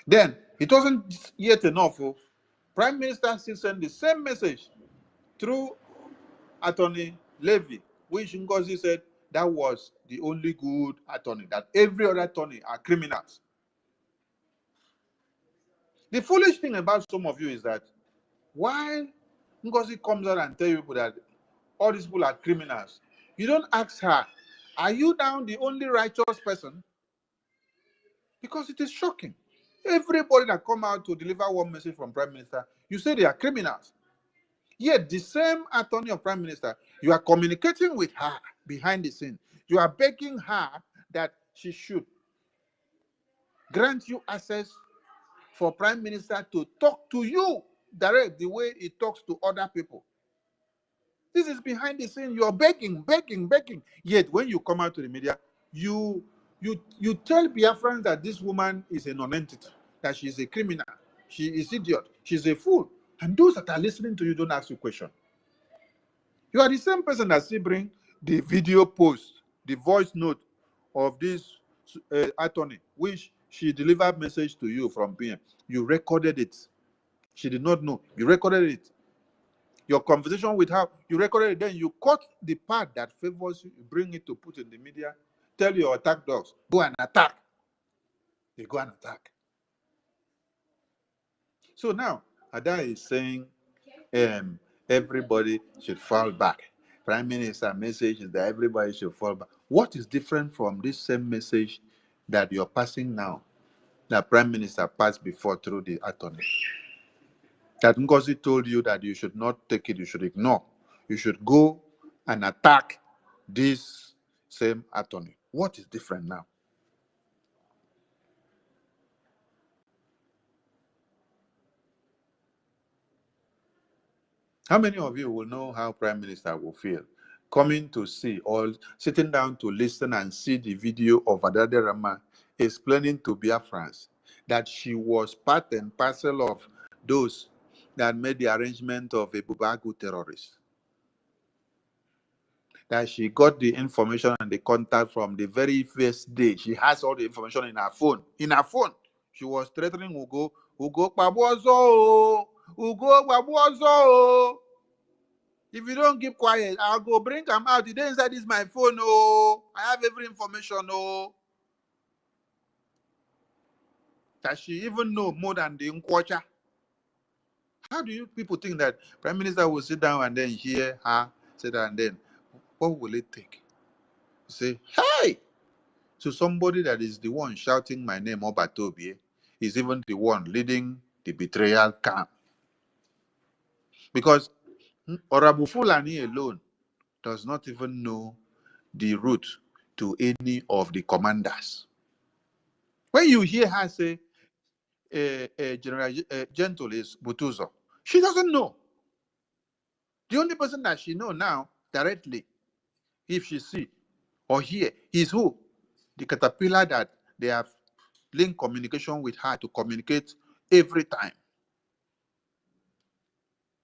Then it wasn't yet enough. Prime Minister still sent the same message through Attorney Levy, which Ngozi said that was the only good attorney, that every other attorney are criminals. The foolish thing about some of you is that while Ngozi comes out and tells you people that all these people are criminals, you don't ask her, are you now the only righteous person? Because it is shocking. Everybody that come out to deliver one message from Prime Minister, you say they are criminals. Yet the same attorney of Prime Minister, you are communicating with her behind the scene. You are begging her that she should grant you access for Prime Minister to talk to you direct the way he talks to other people. This is behind the scene. You are begging. Yet when you come out to the media, you tell Biafrans that this woman is a non-entity, that she is a criminal, she is idiot, she's a fool. And those that are listening to you don't ask you question. You are the same person that still bring the video post, the voice note of this attorney, which she delivered message to you from PM. You recorded it. She did not know. You recorded it. Your conversation with her, you recorded it. Then you cut the part that favors you, bring it to put in the media. Tell your attack dogs, go and attack. They go and attack. So now, Ada is saying everybody should fall back. Prime Minister message is that everybody should fall back. What is different from this same message that you're passing now, that Prime Minister passed before through the attorney? That Ngozi told you that you should not take it, you should ignore. You should go and attack this same attorney. What is different now? How many of you will know how Prime Minister will feel coming to see or sitting down to listen and see the video of Adade Rama explaining to Biafrans that she was part and parcel of those that made the arrangement of a Bubagu terrorist? That she got the information and the contact from the very first day. She has all the information in her phone. In her phone, she was threatening Ugo Babuozo, Ugo Babuozo. If you don't keep quiet, I'll go bring them out. The day inside is my phone. Oh, I have every information. Oh, that she even know more than the Nkwocha. How do you people think that Prime Minister will sit down and then hear her say that, and then what will it take? Say, hey! So somebody that is the one shouting my name, Obatobie, is even the one leading the betrayal camp. Because Orabu Fulani alone does not even know the route to any of the commanders. When you hear her say, General Gentle is Butuzo, she doesn't know. The only person that she know now directly, if she see or hear, is who? The caterpillar that they have linked communication with her to communicate every time.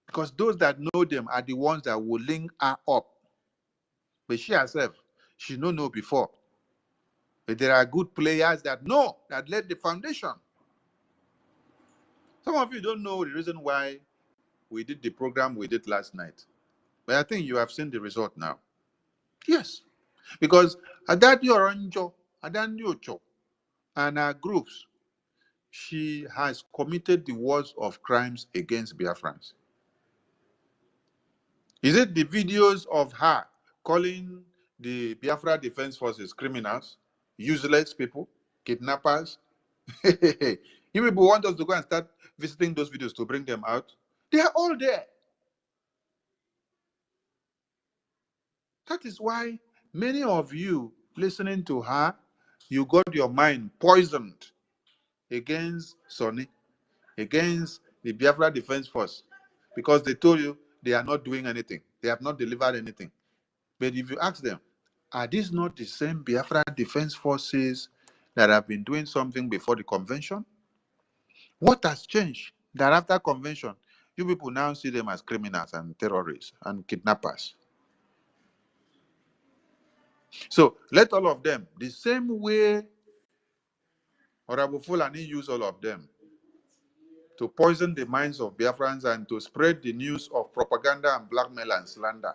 Because those that know them are the ones that will link her up. But she herself, she don't know before. But there are good players that know, that laid the foundation. Some of you don't know the reason why we did the program we did last night. But I think you have seen the result now. Yes. Because Adadi Oranjo, Adani Ocho, and her groups, she has committed the worst of crimes against Biafrans. Is it the videos of her calling the Biafra Defense Forces criminals, useless people, kidnappers? You people want us to go and start visiting those videos to bring them out? They are all there. That is why many of you listening to her, you got your mind poisoned against Sonny, against the Biafra Defense Force, because they told you they are not doing anything. They have not delivered anything. But if you ask them, are these not the same Biafra Defense Forces that have been doing something before the convention? What has changed? That after convention, you people now see them as criminals and terrorists and kidnappers. So let all of them, the same way Honorable Fulani used all of them to poison the minds of Biafrans and to spread the news of propaganda and blackmail and slander,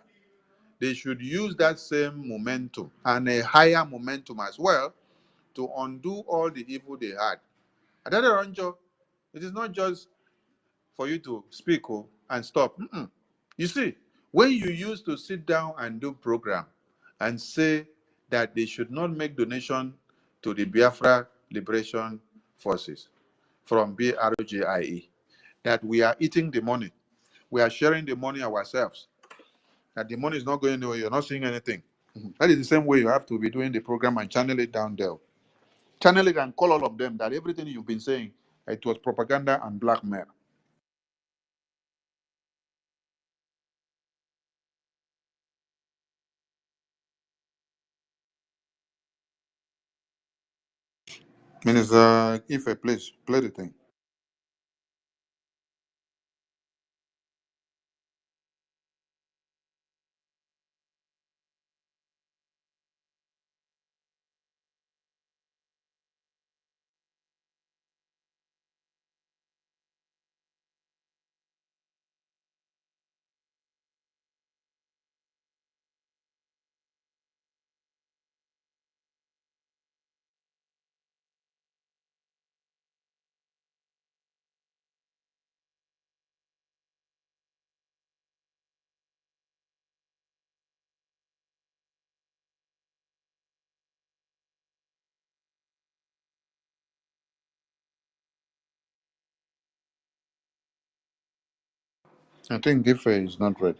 they should use that same momentum and a higher momentum as well to undo all the evil they had. Adada Ranjo, it is not just for you to speak and stop. You see, when you used to sit down and do program and say that they should not make donation to the Biafra Liberation Forces from BRGIE, that we are eating the money, we are sharing the money ourselves, that the money is not going anywhere, you're not seeing anything. That is the same way you have to be doing the program and channel it down there. Channel it and call all of them that everything you've been saying, it was propaganda and blackmail. Minister Ife, please play the thing. I think Ife is not ready.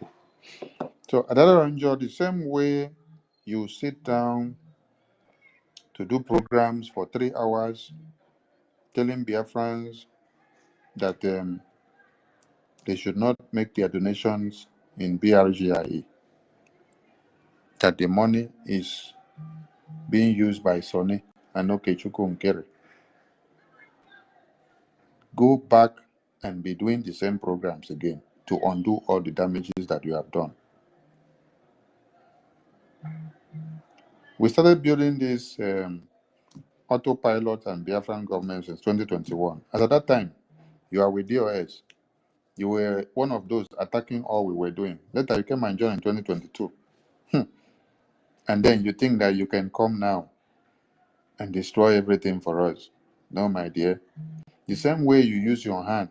So Adara Ranjo, the same way you sit down to do programs for 3 hours, telling Biafrans that they should not make their donations in BRGIE, that the money is being used by Sony and Okechukwu Nkere. Go back and be doing the same programs again to undo all the damages that you have done. We started building this autopilot and Biafran government since 2021. As at that time, you are with DOS. You were one of those attacking all we were doing. Later, you came and joined in 2022. And then you think that you can come now and destroy everything for us. No, my dear. The same way you use your hand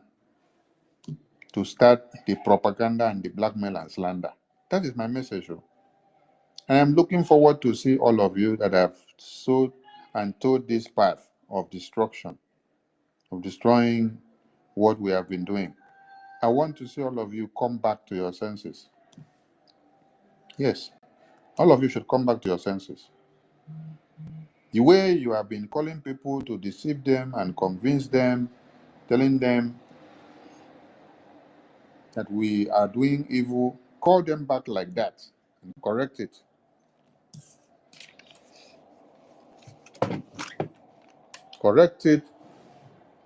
to start the propaganda and the blackmail and slander. That is my message. Oh. And I'm looking forward to see all of you that have sowed and told this path of destruction, of destroying what we have been doing. I want to see all of you come back to your senses. Yes, all of you should come back to your senses. The way you have been calling people to deceive them and convince them, telling them that we are doing evil, call them back like that and correct it. Correct it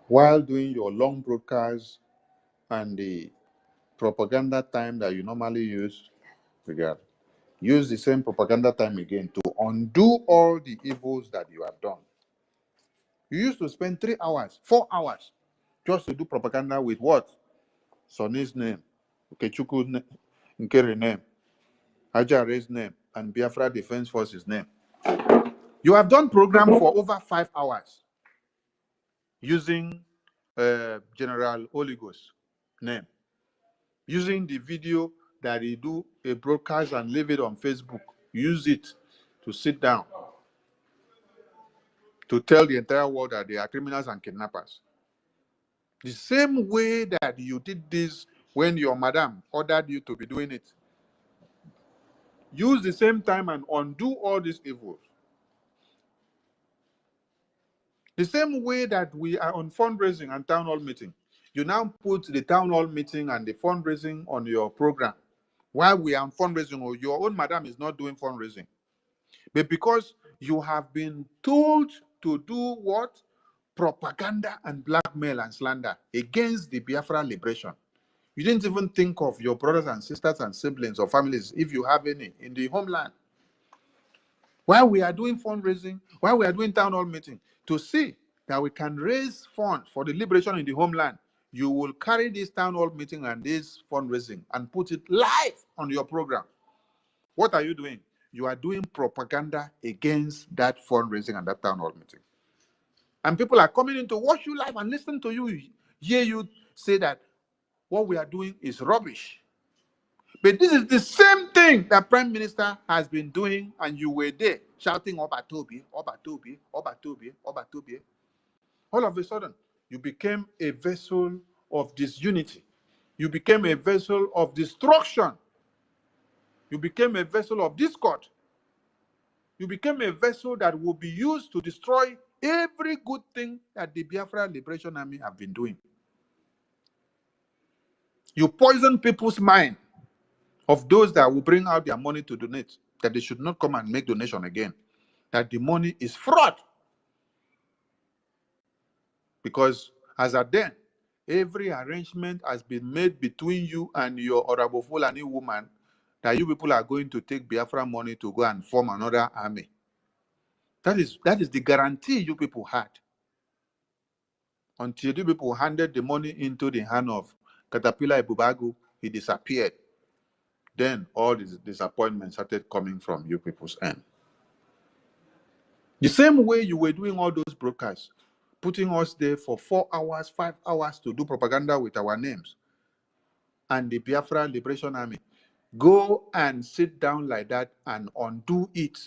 while doing your long broadcasts and the propaganda time that you normally use. Regard. Use the same propaganda time again to undo all the evils that you have done. You used to spend 3 hours, 4 hours just to do propaganda with what? Sonny's name, Okechukwu Nkere name, Ajare's name, and Biafra Defense Forces name. You have done program for over 5 hours using General Oligos name, using the video that he do a broadcast and leave it on Facebook. Use it to sit down to tell the entire world that they are criminals and kidnappers. The same way that you did this when your madam ordered you to be doing it. Use the same time and undo all these evils. The same way that we are on fundraising and town hall meeting. You now put the town hall meeting and the fundraising on your program. While we are on fundraising, or your own madam is not doing fundraising. But because you have been told to do what? Propaganda and blackmail and slander against the Biafra liberation. You didn't even think of your brothers and sisters and siblings or families, if you have any, in the homeland. While we are doing fundraising, while we are doing town hall meeting, to see that we can raise funds for the liberation in the homeland, you will carry this town hall meeting and this fundraising and put it live on your program. What are you doing? You are doing propaganda against that fundraising and that town hall meeting. And people are coming in to watch you live and listen to you, hear you say that what we are doing is rubbish. But this is the same thing that Prime Minister has been doing, and you were there shouting, Obatobi, Obatobi, Obatobi, Obatobi. All of a sudden, you became a vessel of disunity. You became a vessel of destruction. You became a vessel of discord. You became a vessel that will be used to destroy every good thing that the Biafra Liberation Army have been doing. You poison people's mind of those that will bring out their money to donate, that they should not come and make donation again, that the money is fraud. Because as at then, every arrangement has been made between you and your Honorable Fulani woman that you people are going to take Biafra money to go and form another army. That is the guarantee you people had. Until you people handed the money into the hand of Caterpillar Ibubagu, he disappeared. Then all these disappointments started coming from you people's end. The same way you were doing all those broadcasts, putting us there for 4 hours, 5 hours to do propaganda with our names and the Biafra Liberation Army. Go and sit down like that and undo it.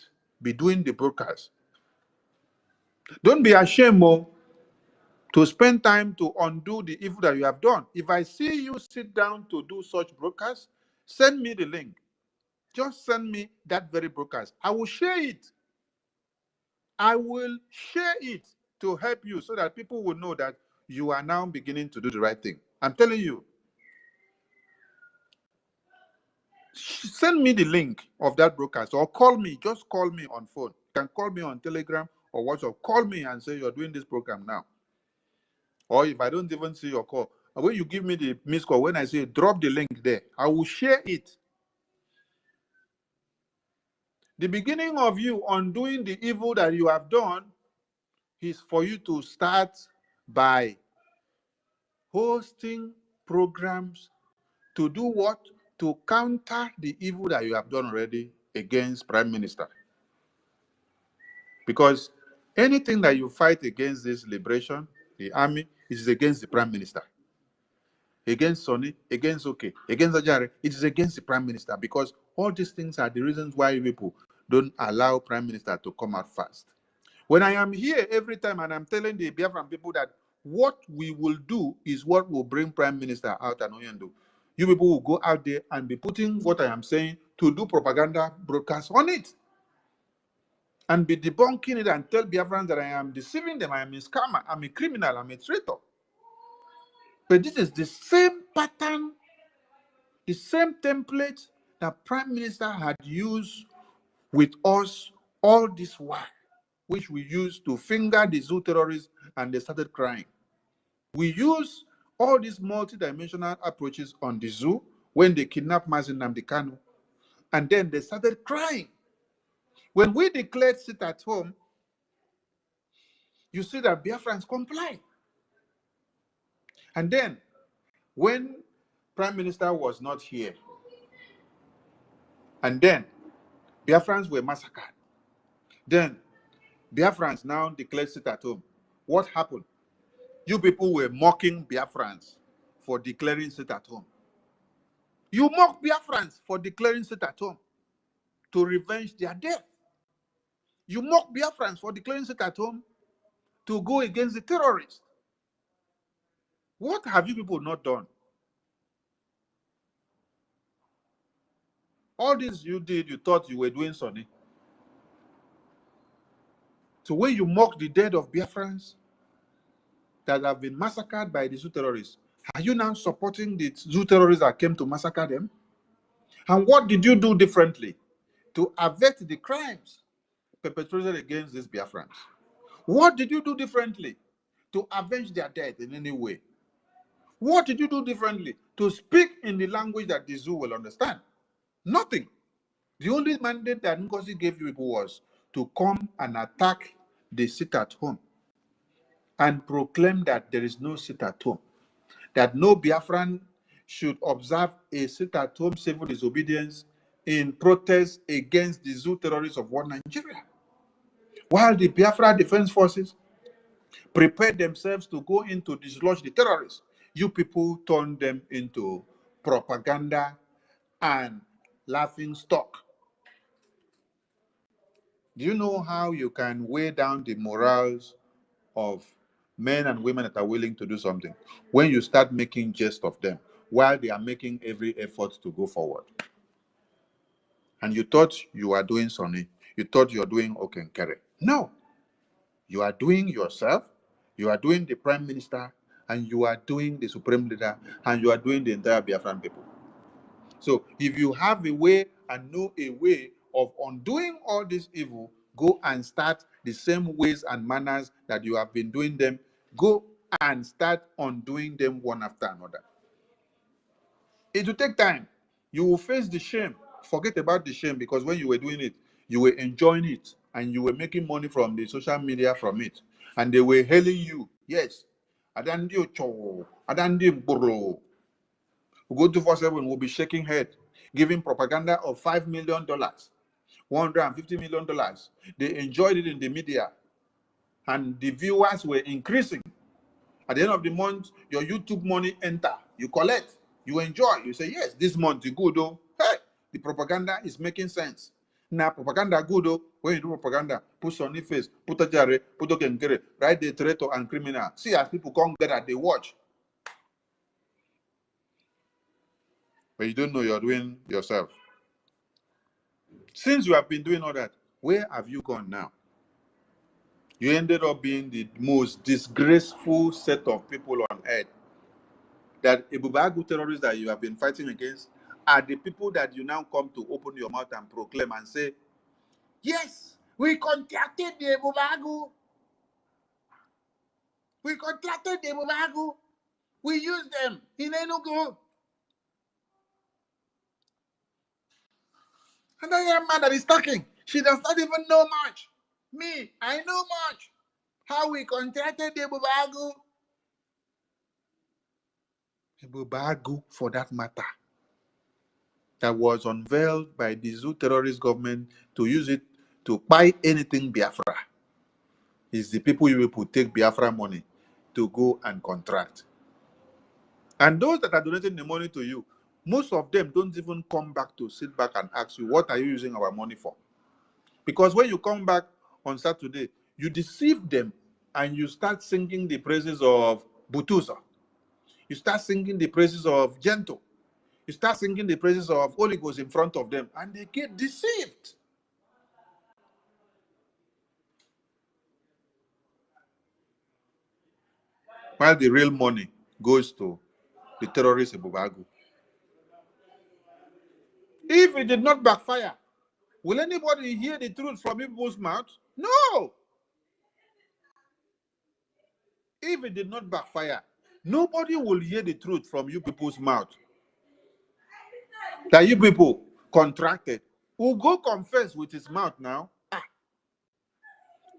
Be doing the broadcast. Don't be ashamed to spend time to undo the evil that you have done. If I see you sit down to do such broadcasts, send me the link. Just send me that very broadcast. I will share it. I will share it to help you so that people will know that you are now beginning to do the right thing. I'm telling you. Send me the link of that broadcast or call me. Just call me on phone. You can call me on Telegram or WhatsApp. Call me and say you're doing this program now. Or if I don't even see your call, when you give me the missed call, when I say drop the link there, I will share it. The beginning of you undoing the evil that you have done is for you to start by hosting programs to do what? To counter the evil that you have done already against Prime Minister. Because anything that you fight against this liberation, the army, is against the Prime Minister. against Sonny, against OK, against Ajare. It is against the Prime Minister, because all these things are the reasons why people don't allow Prime Minister to come out fast. When I am here every time and I'm telling the Biafran people that what we will do is what will bring Prime Minister out and Oyendo, you people will go out there and be putting what I am saying to do propaganda broadcast on it and be debunking it and tell Biafrans that I am deceiving them, I am a scammer, I'm a criminal, I'm a traitor. But this is the same pattern, the same template that Prime Minister had used with us all this while, which we used to finger the zoo terrorists and they started crying. We use all these multidimensional approaches on the zoo when they kidnapped Mazi Nnamdi Kanu, and then they started crying. When we declared sit at home, you see that Biafrans comply. And then when Prime Minister was not here, and then Biafrans were massacred, then Biafrans now declared sit at home. What happened? You people were mocking Biafrans for declaring sit at home. You mock Biafrans for declaring sit at home to revenge their death. You mock Biafrans for declaring sit at home to go against the terrorists. What have you people not done? All this you did, you thought you were doing Sonny. So when you mock the dead of Biafrans that have been massacred by the zoo terrorists, are you now supporting the zoo terrorists that came to massacre them? And what did you do differently to avert the crimes perpetrated against these Biafrans? What did you do differently to avenge their death in any way? What did you do differently to speak in the language that the zoo will understand? Nothing. The only mandate that Ngozi gave you people was to come and attack the sit at home and proclaim that there is no sit at home, that no Biafran should observe a sit at home civil disobedience in protest against the zoo terrorists of one Nigeria. While the Biafra Defense Forces prepared themselves to go in to dislodge the terrorists, you people turned them into propaganda and laughing stock. Do you know how you can weigh down the morals of men and women that are willing to do something? When you start making jest of them while they are making every effort to go forward. And you thought you are doing Sonny, you thought you are doing Okenkere. No, you are doing yourself, you are doing the Prime Minister, and you are doing the Supreme Leader, and you are doing the entire Biafran people. So if you have a way and know a way of undoing all this evil, go and start the same ways and manners that you have been doing them. Go and start undoing them one after another. It will take time. You will face the shame. Forget about the shame, because when you were doing it, you were enjoying it and you were making money from the social media from it. And they were hailing you. Yes. Adandi Ocho, Adandi Mboro. Go 247 will be shaking head, giving propaganda of $5 million, $150 million. They enjoyed it in the media, and the viewers were increasing. At the end of the month, your YouTube money enter. You collect, you enjoy. You say, yes, this month is good, though. Hey, the propaganda is making sense. Now, propaganda good, though. When you do propaganda, put Sonny face, put a jare, put a kengere, write the traitor and criminal. See, as people come together, they watch. But you don't know you're doing yourself. Since you have been doing all that, where have you gone now? You ended up being the most disgraceful set of people on earth. That Ebubagu terrorists that you have been fighting against are the people that you now come to open your mouth and proclaim and say, yes, we contracted the Ebubagu. We contracted the Ebubagu. We used them in Enugu. And then your man that is talking, she does not even know much. Me, I know much. How we contracted the Ebubagu. Ebubagu, for that matter, that was unveiled by the zoo terrorist government to use it to buy anything Biafra, is the people you will take Biafra money to go and contract. And those that are donating the money to you, most of them don't even come back to sit back and ask you, what are you using our money for? Because when you come back on Saturday, you deceive them and you start singing the praises of Butusa. You start singing the praises of Gento. You start singing the praises of Holy Ghost in front of them, and they get deceived. While the real money goes to the terrorist Ebubagu. If it did not backfire, will anybody hear the truth from people's mouth? No. If it did not backfire, nobody will hear the truth from you people's mouth. That you people contracted. Will go confess with his mouth now.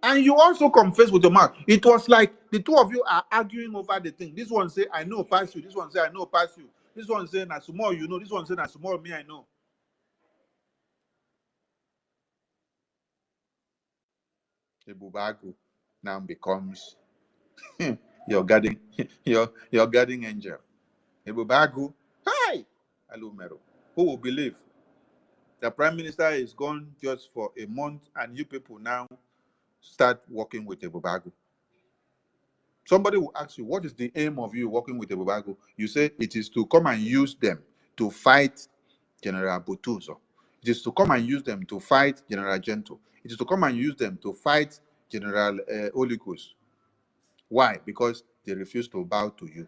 And you also confess with your mouth. It was like the two of you are arguing over the thing. This one say, I know past you. This one say, I know past you. This one say, na small you know. This one say, na small me I know. The Bubagu now becomes your guardian, your guardian angel. The Bubagu, hi, Alumero. Who will believe? The prime minister is gone just for a month, and you people now start working with the Bubagu. Somebody will ask you, what is the aim of you working with the Bubagu? You say it is to come and use them to fight General Butuzo. It is to come and use them to fight General Gento. It is to come and use them to fight General Olikus. Why? Because they refuse to bow to you.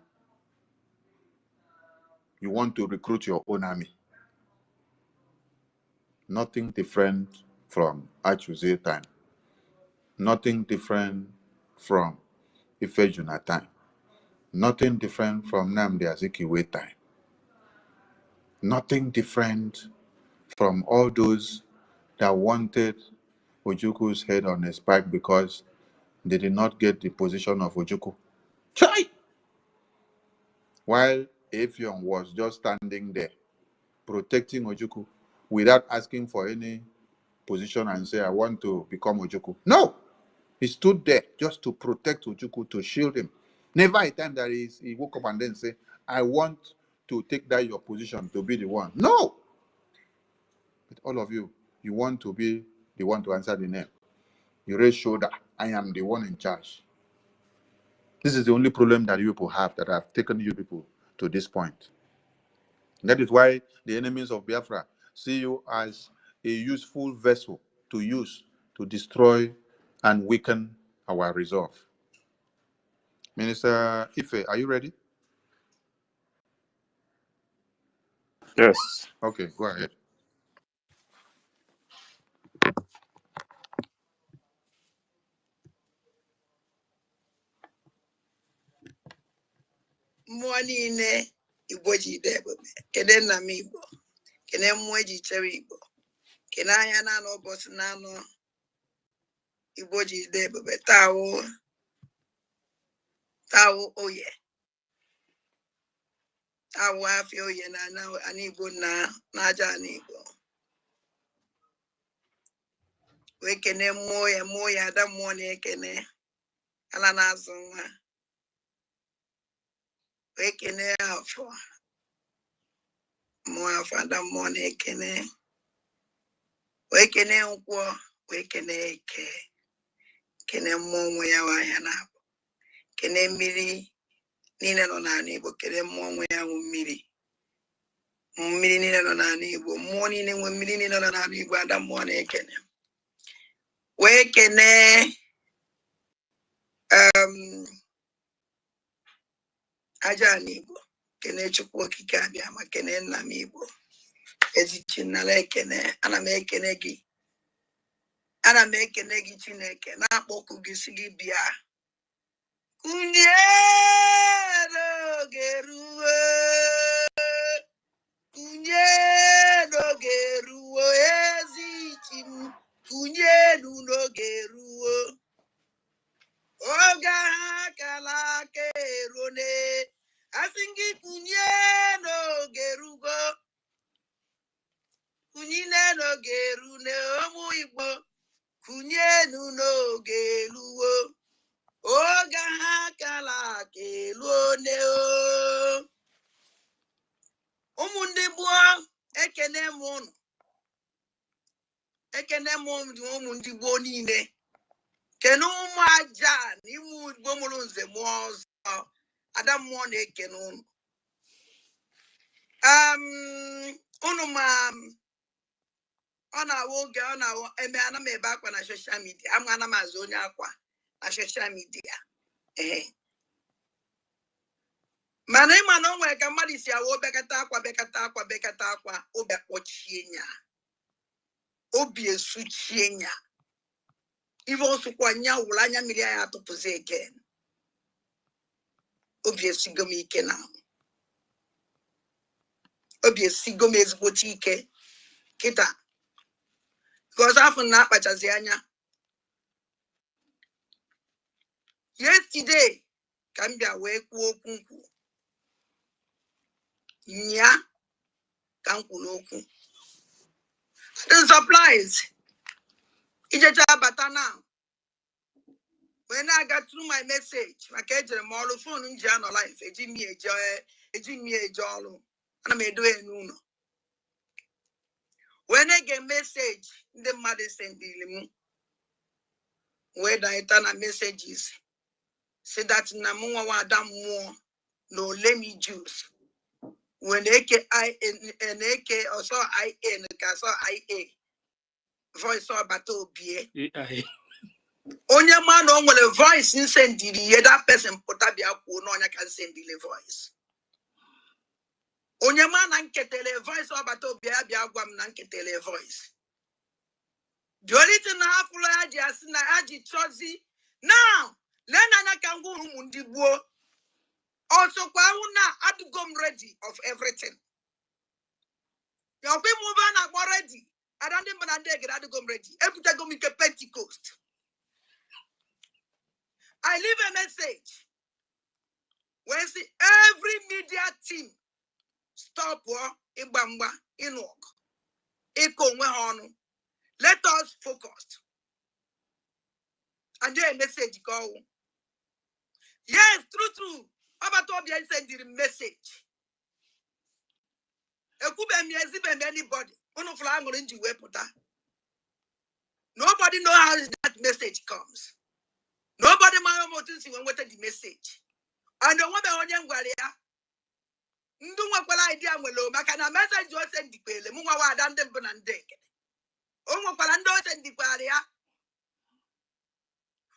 You want to recruit your own army. Nothing different from Achuze time. Nothing different from Ifejuna time. Nothing different from Nnamdi Azikiwe time. Nothing different from all those that wanted Ojuku's head on a spike because they did not get the position of Ojuku. Chai! While Effiong was just standing there, protecting Ojuku without asking for any position and say, I want to become Ojuku. No! He stood there just to protect Ojuku, to shield him. Never a time that he woke up and then say, I want to take that your position to be the one. No! But all of you, you want to be the one to answer the name. You raise shoulder. I am the one in charge. This is the only problem that you people have, that have taken you people to this point. That is why the enemies of Biafra see you as a useful vessel to use to destroy and weaken our resolve. Minister Ife, are you ready? Yes. Okay, go ahead. Mmụọ niile Igbo ji dee ebube, kene nna m Igbo, kene mmụọ eji chere Igbo, kene anya na-anọ ụbọchị na-anọ Igbo ji dee ebube, tawo oye, tawo afia oye na ana Igbo na n'aja ana Igbo. Wee kene mmụọ ya ada mmụọ na-ekene ala na-azụ nwa. Wee kene afọ mmụọ afọ ada mmụọ na-ekene. Wee kene nkwọ, wee kene eke, kene mmụọ nwe ya wahịa na-abụ, kene mmiri niile nọ n'ala Igbo, kene mmụọ nwe ya nwe mmiri niile nọ n'ala Igbo, mmụọ niile nwe mmiri niile nọ n'ala Igbo, ada mmụọ na-ekene. Wee kene aja ala Igbo, kene Chukwu okike abịa ma kene nna m Igbo ezichi nnara ekene. Ana m ekene gị Chineke, na-akpọku gị si gị bịa kunye n'oge ruo, kunye n'oge ruo, ezichi m kunye n'oge ruo, oge ha kala aka erone, asị gị kunye n'oge rugo, kunyine n'oge rune, ụmụ Igbo kunye n'oge ruo, oge ha kala aka eruone o. Umundibwa ekenemon. Ekenemon umundibwo nine. Kenu maja ni mu bomulunze mwozo. Adam one ekenun. Unuma ona woge ona wo eme ana me ba kwa na social media. Am ana mazonya akwa na social media. Mana ịma na o nwere ka mmadụ si awo bekata akwa obi akpọchie nya obi esuchie nya ife osukwa nya wụrụ anya mmiri ya atụpụzi again obi esigo m ike na obi esigo m ezigbote ike kịta because afọ na akpachazi anya yesterday ka m bịa wee kwuo okwu nkwu nya ka m kwuru okwu the supplies ijecha bata now. When I got through my message, my kids are all phone in Jano life, a Jimmy a jollo, and I may do it no. When I get message, the mother send the where I turn a messages, say that Namua Adam more, no let me juice. When AK or saw I N, saw I A voice or battle be. Only man on a voice in send the that person put up your no can send the voice. Onye man anketele voice obato bia gwam na nketele voice. The only thing I have for aji asina aji chozi. Now, lena na kanguru mundibuo. Also kwa una adugom ready of everything. Your people move on ready. I don't even get adugom ready. Every time go make a Pentecost. I leave a message. When see every media team stop war in Bamba in work. Eko we on. Let us focus. And then message go. Yes, true. About to be send the message. Anybody. Nobody knows how that message comes. Nobody knows when we the message. And the woman on young Guaria. Idea will makana message you send the pele. Muwa done them and deck. Omo Palando send the Guaria.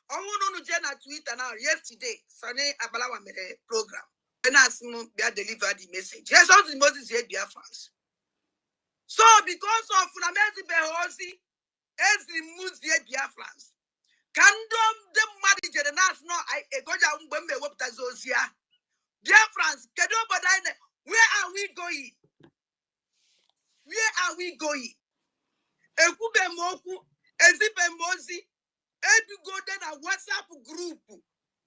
Omo no Jenna Twitter now yesterday. Sunday Abalawa made a program. And as they delivered the message. Yes, all the Moses here Biafra. So because of Namezi Behosi, as the Muzie Biafrans, Kandom the Madi Jerenas no I goja Umbembe Woptazozia. Biafrans, Kedobadine, where are we going? Where are we going? Ekube Moku, Ezipe Mozi, Edu go then a WhatsApp group.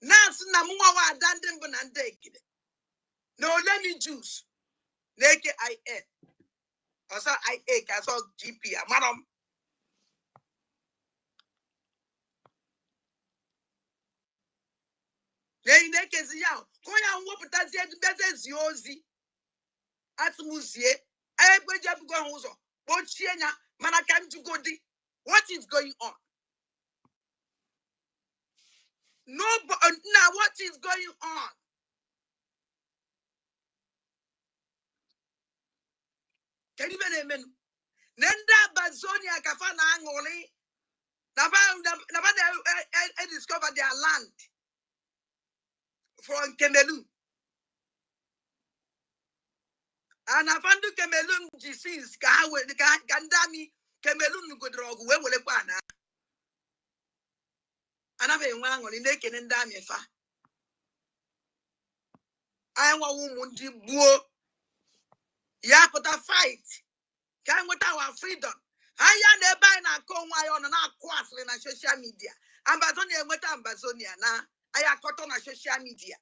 Nas Namuwa Dandem Bonandek. No, let me choose. Neke I saw I saw GP, madam. They is young. Koya whoop that's the best yozi. At Musie, I will just go home. What Chiena, Manakam to go di. What is going on? No, now what is going on? Can you even Nenda Bazonia Kafana Angoli? Nabada discovered their land from Cameroon. And I found the Cameroon disease, Gandami, Cameroon good rogue, where will it go? And I've been one on the naked and damn if I want woman to bow. Yeah, but a fight. Can with our freedom. I am the banner come on our quass in social media. Ambazonia with Ambazonia now. I are caught on social media.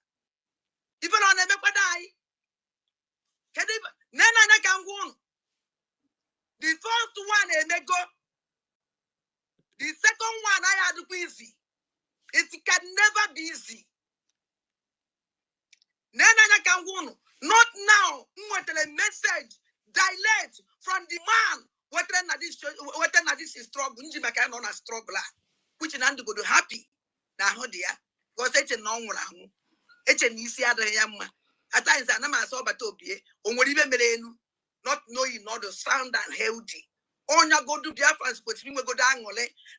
Even on a die. Can you Nana can go? The first one a go. The second one I had to easy. It can never be easy. Nana can go. Not now. What a message. she struggle, nji maka no na struggle, which Nandu go happy. Na ho dia, because it's a non one. It's an easy other yamma. At times, I never saw Batopie, or what even merenu, not knowing not the sound and healthy. On your go to Biafra, but we will go down.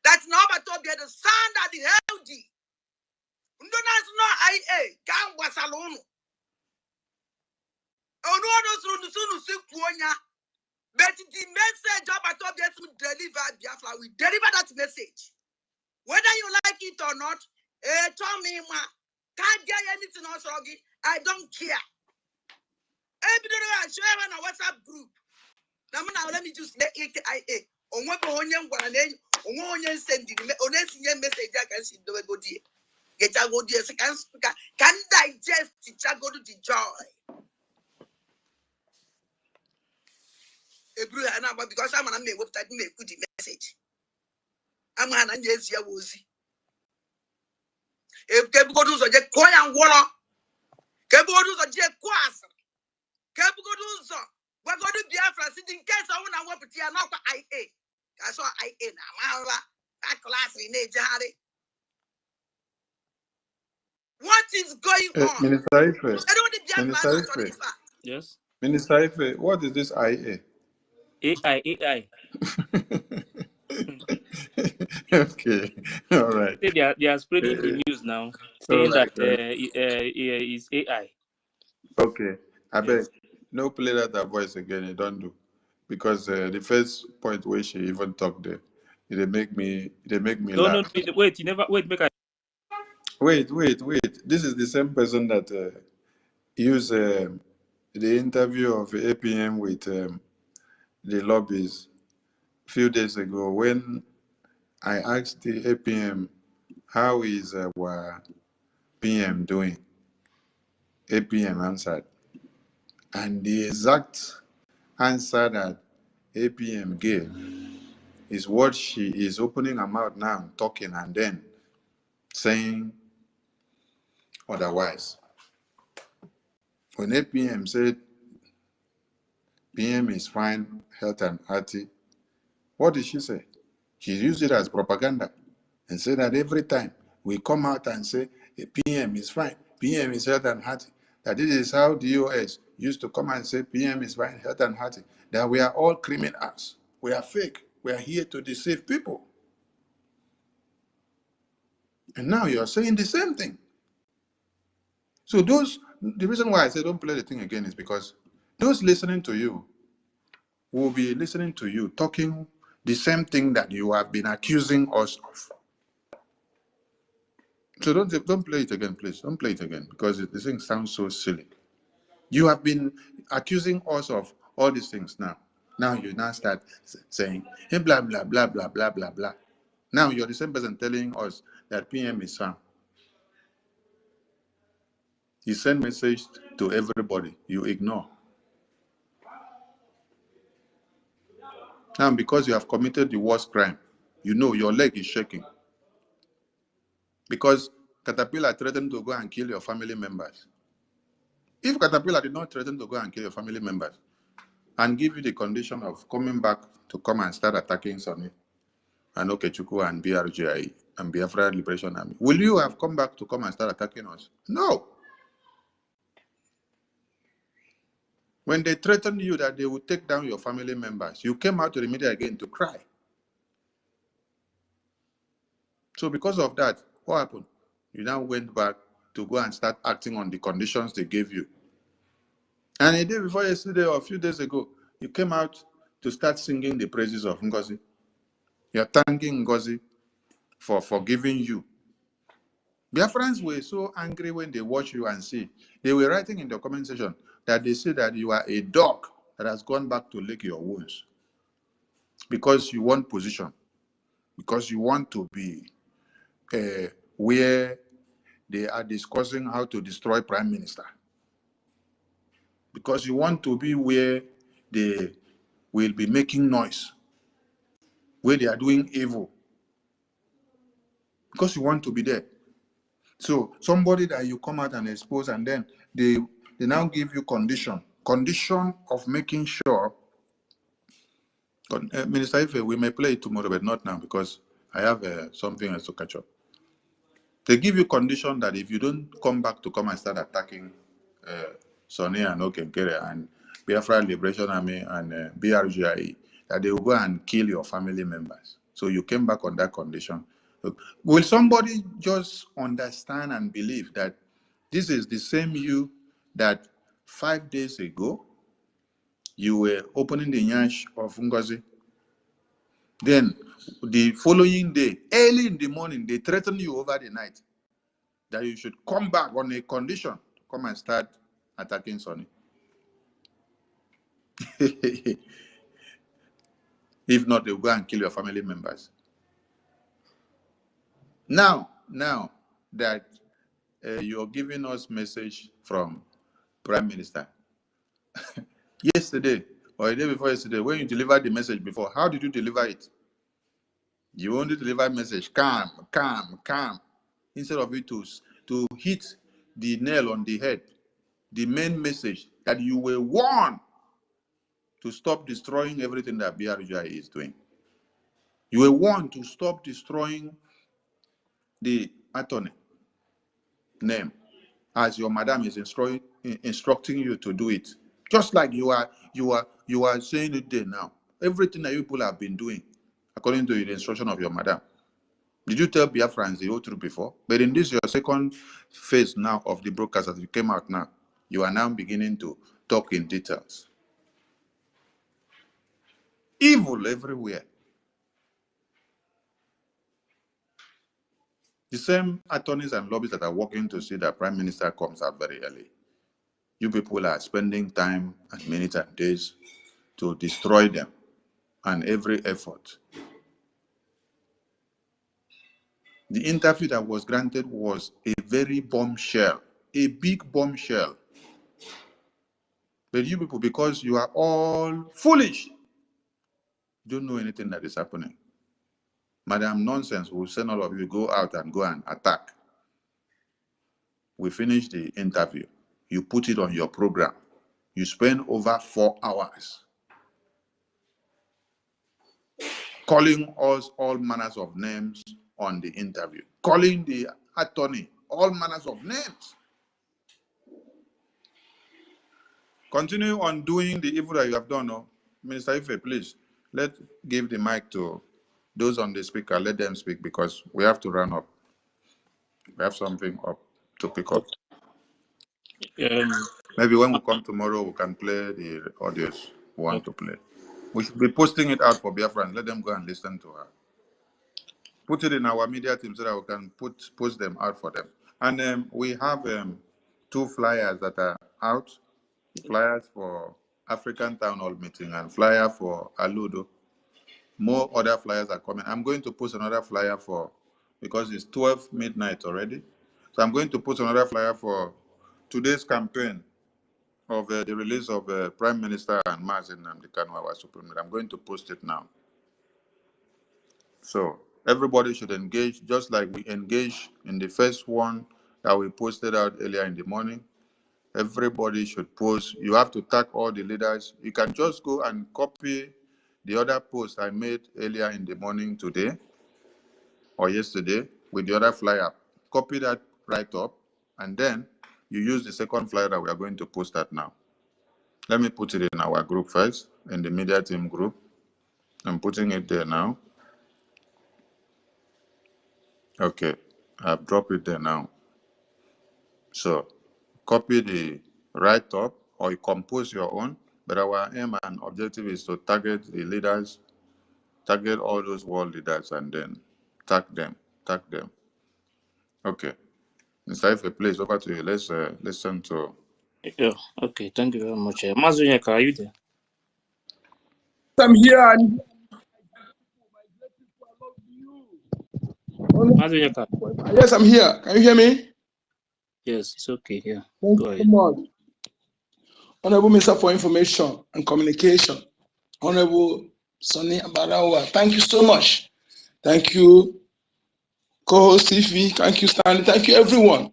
That's not Batopia, the sound and the healthy. Ndona's no IA, Gam was alone. Oh, no, those soon see Puonia. But the message of Batopia to deliver Biafra, we deliver that message. Whether you like it or not, tell me, ma, can't get anything else, I don't care. Every day I share on a WhatsApp group. Now, let me just let it IA. On what onion, one name, on onion sending message, I can see the go dear. Get a go dear, can digest it, go to the joy. Because I'm an amiable that may put the message. I'm an Angesia Woozy. If Kebugodus are just quiet and water, Kebugodus are just quiet. Kebugodus are. We're going to Biafra sitting case I want to put here now. IA. I saw IA now. That class in Ejari. What is going on? Minister Ife. I don't need Minister Biafra. Ife. Yes. Minister Ife, what is this IA? AI. Okay, all right. They are spreading the news now, All saying that right. it's AI. Okay, I Yes. beg, no play that voice again. You don't do, because the first point where she even talked there, they make me No. laugh. Wait, you never wait. Make I. Wait. This is the same person that used the interview of APM with the lobbies a few days ago when I asked the APM how is our PM doing. APM answered, and the exact answer that APM gave is what she is opening her mouth now, talking, and then saying otherwise. When APM said PM is fine, health and hearty, what did she say? She used it as propaganda and said that every time we come out and say PM is fine, PM is health and hearty, that this is how DOS used to come and say PM is fine, health and hearty, that we are all criminals, we are fake, we are here to deceive people. And now you're saying the same thing. So the reason why I say don't play the thing again is because those listening to you will be listening to you talking the same thing that you have been accusing us of. So don't play it again, please. Don't play it again because the thing sounds so silly. You have been accusing us of all these things now. Now you now start saying, hey, blah, blah, blah, blah, blah, blah, blah. Now you're the same person telling us that PM is fine. You send message to everybody, you ignore. Now, because you have committed the worst crime, you know your leg is shaking. Because Caterpillar threatened to go and kill your family members. If Caterpillar did not threaten to go and kill your family members and give you the condition of coming back to come and start attacking Sonny and Okechukwu and BRGI and Biafra Liberation Army, will you have come back to come and start attacking us? No. When they threatened you that they would take down your family members, you came out to the media again to cry. So because of that, what happened? You now went back to go and start acting on the conditions they gave you. And a day before yesterday or a few days ago, you came out to start singing the praises of Ngozi. You're thanking Ngozi for forgiving you. Biafrans were so angry when they watched you and see. They were writing in the comment section that they say that you are a dog that has gone back to lick your wounds. Because you want position. Because you want to be where they are discussing how to destroy Prime Minister. Because you want to be where they will be making noise, where they are doing evil. Because you want to be there. So somebody that you come out and expose, and then they now give you condition of making sure Minister Ife, we may play it tomorrow, but not now because I have something else to catch up. They give you condition that if you don't come back to come and start attacking Sonny and Okenkere and Biafra Liberation Army and BRGIE, that they will go and kill your family members. So you came back on that condition. Will somebody just understand and believe that this is the same you that 5 days ago you were opening the nyash of Ngozi? Then the following day, early in the morning, they threatened you over the night that you should come back on a condition to come and start attacking Sonny. If not, they'll go and kill your family members. Now that you're giving us message from Prime Minister, yesterday or the day before yesterday, when you delivered the message before, how did you deliver it? You only deliver message, calm, calm, calm, instead of it to hit the nail on the head, the main message that you were warned to stop destroying everything that BRGI is doing. You were warned to stop destroying the attorney name as your madam is instructing you to do it. Just like you are saying it there now. Everything that you people have been doing according to the instruction of your madam. Did you tell Biafrans the whole truth before? But in this your second phase now of the broadcast as you came out now, you are now beginning to talk in details. Evil everywhere. The same attorneys and lobbyists that are working to see that Prime Minister comes out very early. You people are spending time and minutes and days to destroy them and every effort. The interview that was granted was a very bombshell, a big bombshell. But you people, because you are all foolish, don't know anything that is happening. Madam Nonsense will send all of you go out and go and attack. We finished the interview. You put it on your program. You spend over 4 hours calling us all manners of names on the interview, calling the attorney all manners of names. Continue on doing the evil that you have done. No? Minister Ife, please, give the mic to those on the speaker. Let them speak because we have to run up. We have something up to pick up. Maybe when we come tomorrow, we can play the audios we want to play. We should be posting it out for Biafra. Let them go and listen to her. Put it in our media team so that we can post them out for them. And we have 2 flyers that are out. Flyers for African Town Hall meeting and flyer for Aludo. More other flyers are coming. I'm going to post another flyer because it's 12 midnight already. So I'm going to post another flyer for today's campaign of the release of Prime Minister and Mazin Nnamdi our Supreme Leader. I'm going to post it now. So everybody should engage, just like we engaged in the first one that we posted out earlier in the morning. Everybody should post. You have to tag all the leaders. You can just go and copy the other post I made earlier in the morning today or yesterday with the other flyer. Copy that right up, and then you use the second flyer that we are going to post that now. Let me put it in our group first, in the media team group. I'm putting it there now. Okay, I've dropped it there now. So copy the write-up or you compose your own, but our aim and objective is to target the leaders, target all those world leaders, and then tag them. Okay. Mr. Ife, please, over to you. Let's listen to... Yeah, okay, thank you very much. Mazunyeka, are you there? I'm here. Mazunyeka. Yes, I'm here. Can you hear me? Yes, it's okay. Yeah. Thank Go you ahead. so much. Honorable Minister for Information and Communication, Honorable Sonny Abarawa, thank you so much. Thank you, co-host TV. Thank you, Stanley. Thank you, everyone.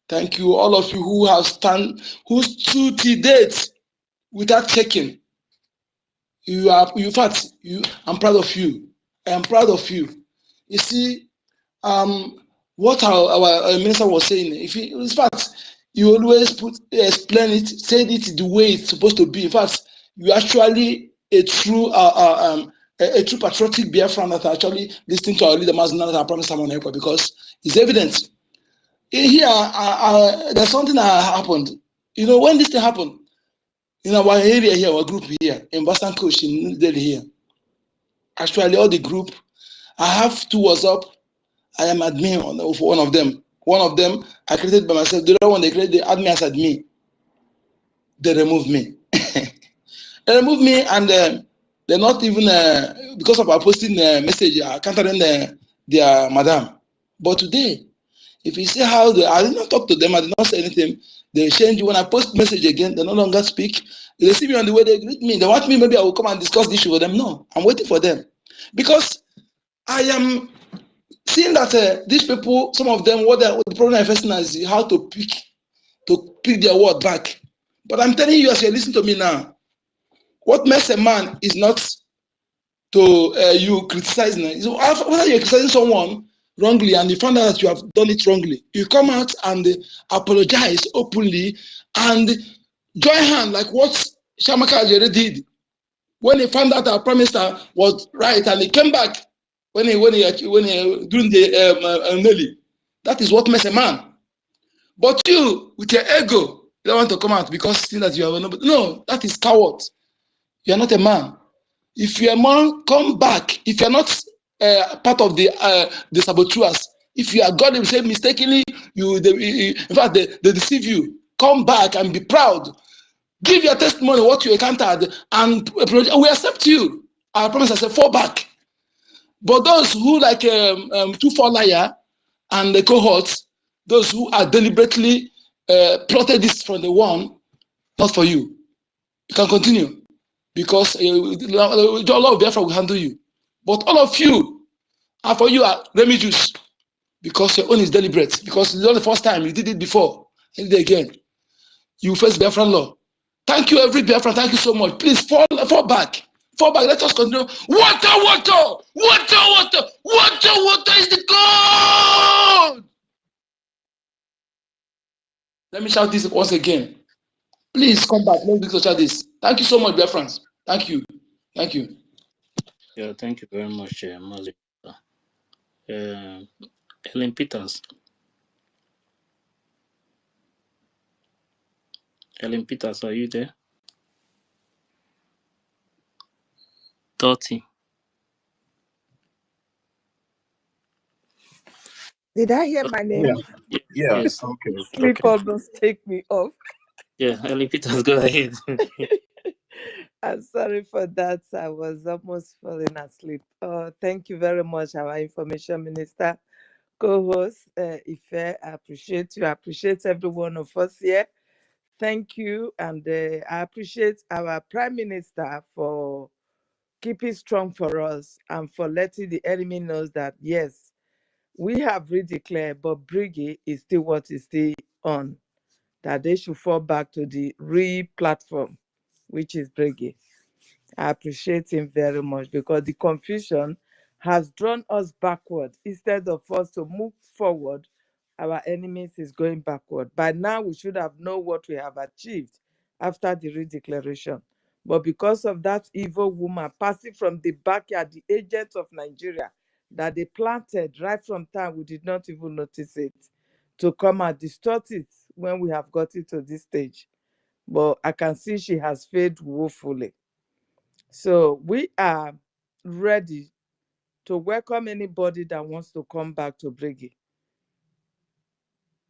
Thank you, all of you who stood to date without checking. in fact, I'm proud of you. I am proud of you. You see, what our minister was saying, in fact, you always explain it, said it the way it's supposed to be. In fact, you actually a true a true patriotic Biafran that actually listening to our leader Mazina that I promised someone help because it's evident. Here, there's something that happened. You know, when this thing happened, in our area here, our group here, in Boston Coach in Delhi here, actually all the group, I have two WhatsApp. I am admin for one of them. One of them I created by myself. The other one they created, they add me as admin. They removed me. They removed me, and they're not even because of our posting message countering their madam. But today, if you see how I did not talk to them, I did not say anything. They change when I post message again. They no longer speak. They see me on the way. They greet me. They want me. Maybe I will come and discuss the issue with them. No, I'm waiting for them because I am seeing that these people, some of them, what the problem I'm facing is how to pick their word back. But I'm telling you, as you listen to me now, what makes a man is not to you criticizing. So whether you're criticizing someone wrongly and you find out that you have done it wrongly, you come out and apologize openly and join hand like what Shamaka Ajere did when he found out our prime minister was right and he came back when he during the Nelly. That is what makes a man. But you, with your ego, you don't want to come out because you think that you are no, that is coward. You are not a man. If you're a man, come back. If you're not part of the saboteurs, if you are God himself mistakenly, in fact, they deceive you. Come back and be proud. Give your testimony, what you encountered, and we accept you. I promise I said, fall back. But those who like 2-4 liar and the cohorts, those who are deliberately plotted this from the one, not for you. You can continue because all of Biafra will handle you. But all of you, and for you are remigious because your own is deliberate. Because it's not the first time you did it before, you did it again. You face Biafran law. Thank you, every Biafran. Thank you so much. Please fall back. Fall back. Let us continue. Water is the gold. Let me shout this once again. Please come back. Let's shout this. Thank you so much, Biafrans. Thank you. Thank you. Yeah, thank you very much, Mazi. Ellen Peters. Ellen Peters, are you there? 30. Did I hear my name? Yeah. Yes. Okay. Sleep Okay. almost take me off. Yeah, Ellen Peters, go ahead. I'm sorry for that. I was almost falling asleep. Thank you very much, our information minister, co-host Ife. I appreciate you. I appreciate every one of us here. Thank you, and I appreciate our prime minister for keeping strong for us and for letting the enemy know that yes, we have redeclared, but Briggy is still what is still on. That they should fall back to the real platform, which is Briggy. I appreciate him very much because the confusion has drawn us backward. Instead of us to move forward, our enemies is going backward. By now, we should have known what we have achieved after the redeclaration. But because of that evil woman passing from the backyard, the agent of Nigeria, that they planted right from time, we did not even notice it, to come and distort it when we have got it to this stage. But I can see she has failed woefully. So we are ready to welcome anybody that wants to come back to Briggy.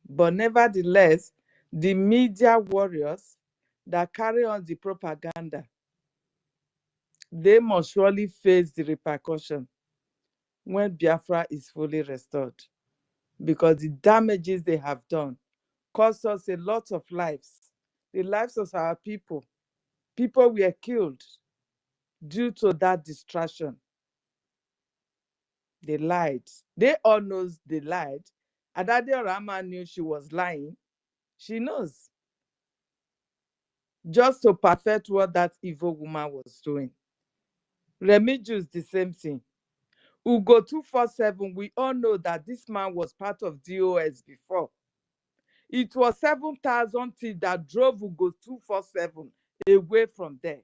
But nevertheless, the media warriors that carry on the propaganda, they must surely face the repercussion when Biafra is fully restored. Because the damages they have done cost us a lot of lives. The lives of our people. People were killed due to that distraction. They lied. They all knows they lied. Adade Rama knew she was lying. She knows. Just to perfect what that evil woman was doing. Remigius, the same thing. Ugo 247, we all know that this man was part of DOS before. It was 7,000 thieves that drove Ugo 247 away from there.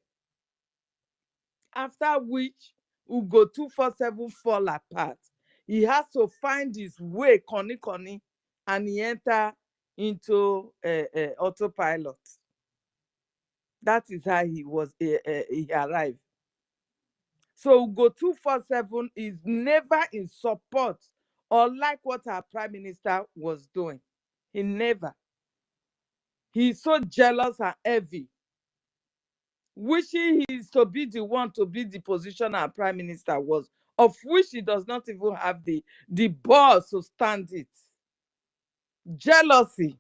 After which, Ugo 247 fall apart. He has to find his way, Connie, and he enter into autopilot. That is how he arrived. So Ugo 247 is never in support or like what our prime minister was doing. He never. He's so jealous and heavy, wishing he is to be the one to be the position our prime minister was, of which he does not even have the balls to stand it. Jealousy,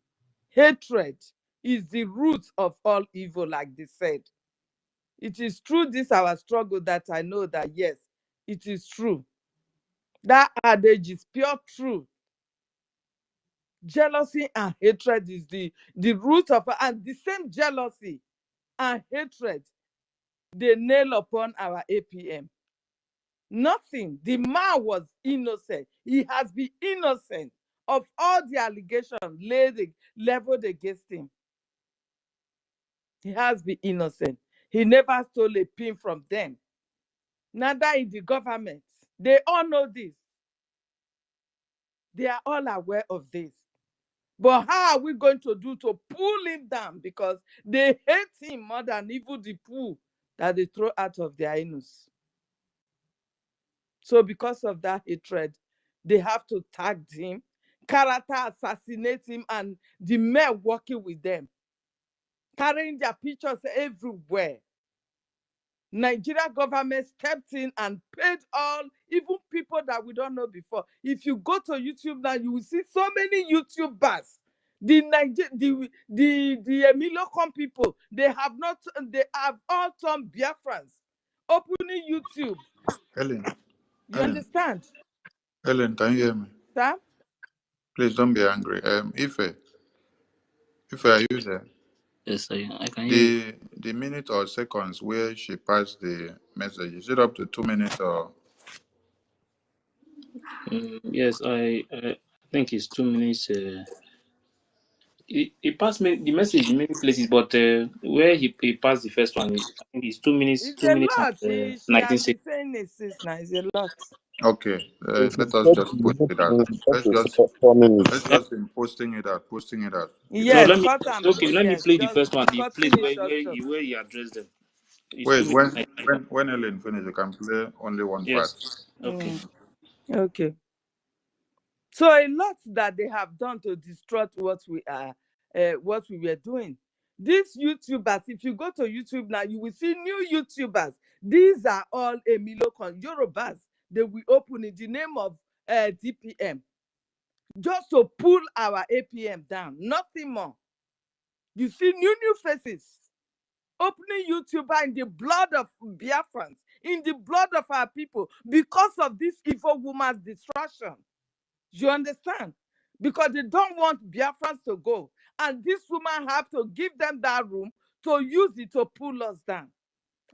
hatred is the root of all evil, like they said. It is through this our struggle that I know that yes, it is true. That adage is pure truth. Jealousy and hatred is the root of, and the same jealousy and hatred they nail upon our APM. Nothing. The man was innocent. He has been innocent of all the allegations leveled against him. He has been innocent. He never stole a pin from them. Neither in the government. They all know this. They are all aware of this. But how are we going to do to pull him down? Because they hate him more than even the poo that they throw out of their anus. So because of that hatred, they have to tag him, character assassinate him, and the men working with them, carrying their pictures everywhere. Nigeria government stepped in and paid all, even people that we don't know before. If you go to YouTube now, you will see so many YouTubers. The Emilocom people, they have all turned Biafrans, opening YouTube. Ellen, You understand? Ellen, can you hear me? Sir? Please don't be angry. If I use it, Yes, I can hear you. the minute or seconds where she passed the message, is it up to 2 minutes or? Yes, I think it's 2 minutes. He passed me the message in many places, but where he passed the first one, I think it's 2 minutes, It's 2 a minutes and lot. She 19 has seconds. been saying it since now. It's a lot. Okay, It let is us up just post it out. Let's to just 4 minutes. be posting it out, So Yes, let me cut It's them. much. let me Yes, play the just first one, the place cutting it short, short. where he addressed them. It's 2 Wait, minutes. 19 seconds. when Ellen finish, you can play only one part. Yes. Okay. Okay. So a lot that they have done to destroy what we were doing. These YouTubers, if you go to YouTube now, you will see new YouTubers. These are all Emilocon Yorubas. They will open in the name of DPM, just to pull our APM down, nothing more. You see new faces opening YouTuber in the blood of Biafrans, in the blood of our people, because of this evil woman's destruction. You understand? Because they don't want Biafrans to go. And this woman have to give them that room to use it to pull us down.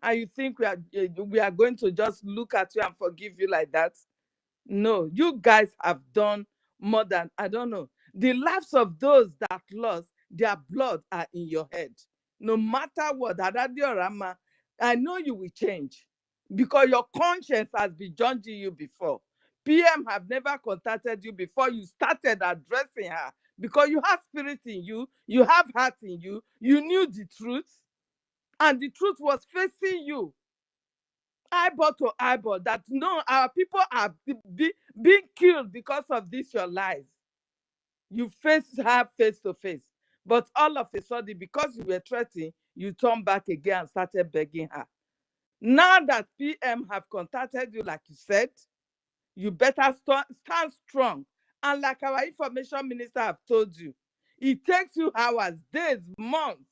And you think we are going to just look at you and forgive you like that? No, you guys have done more than, I don't know. The lives of those that lost, their blood are in your head. No matter what, Adadiorama, I know you will change because your conscience has been judging you before. PM have never contacted you before you started addressing her because you have spirit in you, you have heart in you, you knew the truth, and the truth was facing you eyeball to eyeball, that no, our people are being killed because of this, your lies. You faced her face to face. But all of a sudden, because you were threatening, you turned back again and started begging her. Now that PM have contacted you, like you said, you better stand strong. And like our information minister have told you, it takes you hours, days, months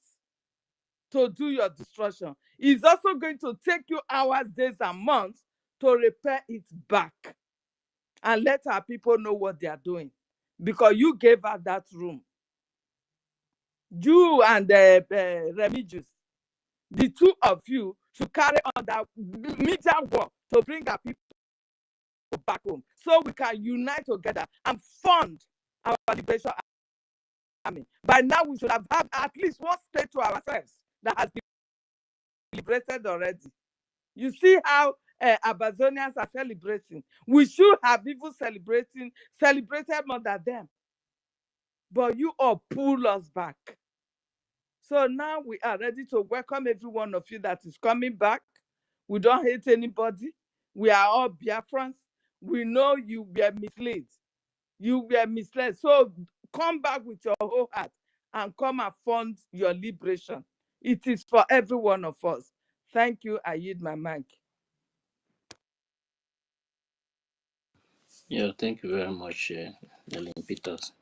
to do your destruction. It's also going to take you hours, days, and months to repair it back and let our people know what they are doing, because you gave her that room. You and Remigius, the two of you to carry on that media war to bring our people back home, so we can unite together and fund our liberation army. By now, we should have at least one state to ourselves that has been liberated already. You see how Amazonians are celebrating. We should have even celebrated more than them. But you all pull us back. So now we are ready to welcome every one of you that is coming back. We don't hate anybody. We are all Biafrans. We know you were misled. You were misled. So come back with your whole heart and come and fund your liberation. It is for every one of us. Thank you. I yield my mic. Yeah, thank you very much, Ellen Peters.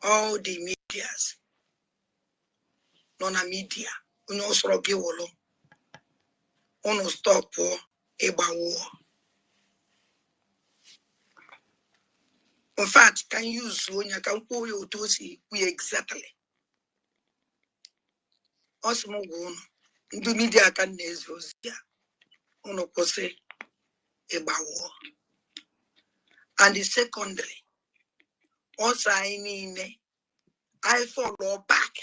All the medias, non-a media, uno stroke wolo, uno stop eba war. In fact, can use when you can call you to see we exactly. Osmo gun, the media can news ya, uno pose eba war. And the secondary, also I mean, I follow back.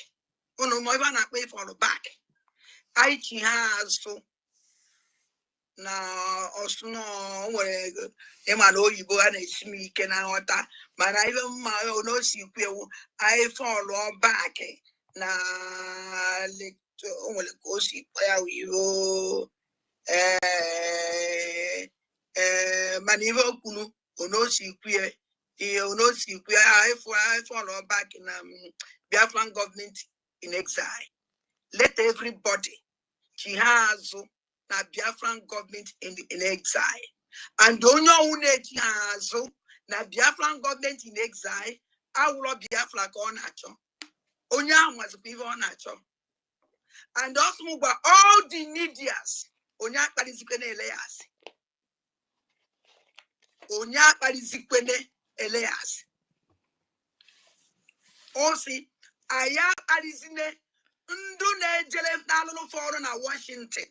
Uno more than I follow back. I has so. Na ọsụnọ nwere ịma na oyibo a na-esimi ike na nghọta mana ibe mma n'osi kwewu anyị fọlụ back na o nwere ka o si kpọ ya wivo mana ibe okwunu onosi kwe anyị fọlụ back na Biafran government in exile. Let everybody Chihazu na Biafran government in exile. And onye one Chihazu na Biafran government in exile, awulo Biafra ka ọ na-achọ. Onye ahụ nwazikwa ibe ọ na-achọ. And also all the medias, onye akparizikwe na-ele ya asị. Onye akparizikwe na-ele ya asị. Osi, aya akparizine ndu na-ejele n'alụlụ fọrọ na Washington.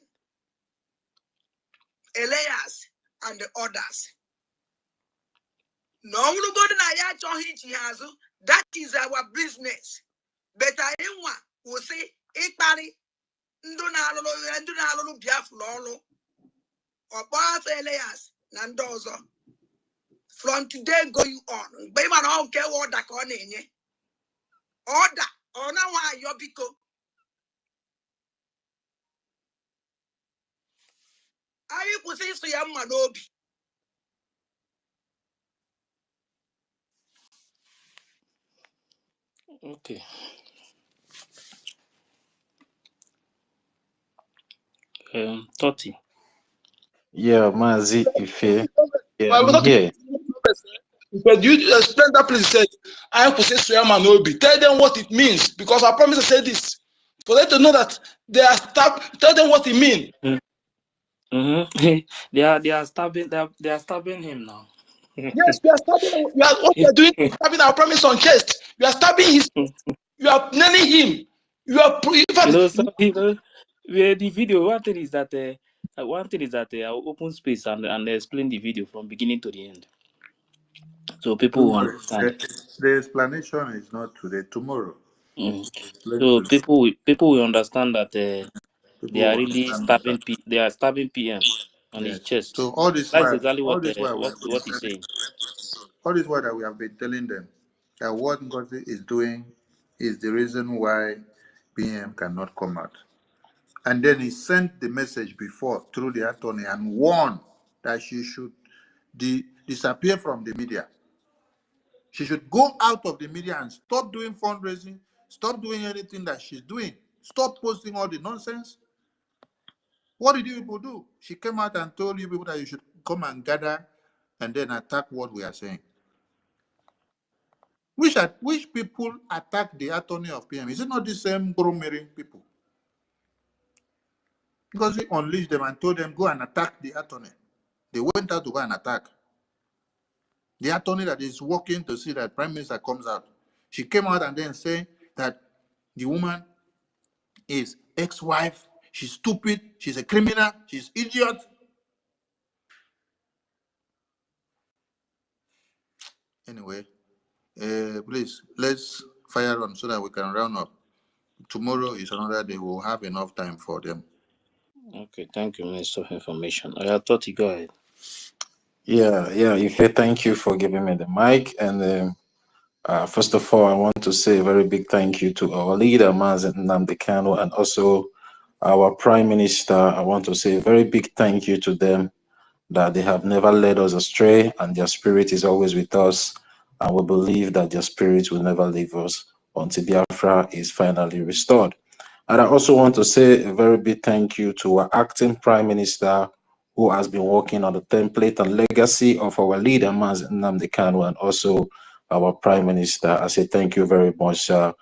Elias and the others. No, that is our business. But I didn't want to say, Ikpari, Ndunalo Biaflolo, or Bath Elias, Nandozo. From today going on, Baby, I don't care what that on in ye. Order, or now why Yobiko. I possess the Yamanobi. Okay. Toti. Yeah, Mazi Ife. Yeah, Well, I'm here. But you explain that please. Said I possess Manobi. Tell them what it means because I promise to say this for them to know that they are tell them what it means. Mm-hmm. they are stabbing him now. Yes, we are stabbing. What we are doing is stabbing our promise on chest. You are stabbing his. You are nailing him. You are. The video. One thing is that I'll open space and explain the video from beginning to the end, so people will understand. The explanation is not today, tomorrow. So people will understand that they are will really understand stabbing. They are stabbing PM on his Yes. chest. So all this That's while, exactly all this while what he's saying. all this while that we have been telling them that what Ngozi is doing is the reason why PM cannot come out. And then he sent the message before through the attorney and warned that she should disappear from the media. She should go out of the media and stop doing fundraising, stop doing anything that she's doing, stop posting all the nonsense. What did you people do? She came out and told you people that you should come and gather and then attack what we are saying. Which people attack the attorney of PM? Is it not the same Gromeri people? Because he unleashed them and told them, go and attack the attorney. went out to go and attack. The attorney that is working to see that Prime Minister comes out, she came out and then said that the woman is ex-wife, she's stupid, she's a criminal, she's idiot. Anyway, please, let's fire on so that we can round up. Tomorrow is another day. We'll have enough time for them. Okay, thank you, Minister of Information. I thought you go ahead. Yeah, Ife, thank you for giving me the mic. And first of all, I want to say a very big thank you to our leader, Mazen Nnamdi Kanu, and also our Prime Minister. I want to say a very big thank you to them that they have never led us astray and their spirit is always with us. And we believe that their spirit will never leave us until Biafra is finally restored. And I also want to say a very big thank you to our acting Prime Minister who has been working on the template and legacy of our leader, Mazen Nnamdi Kanu, and also our Prime Minister. I say thank you very much, our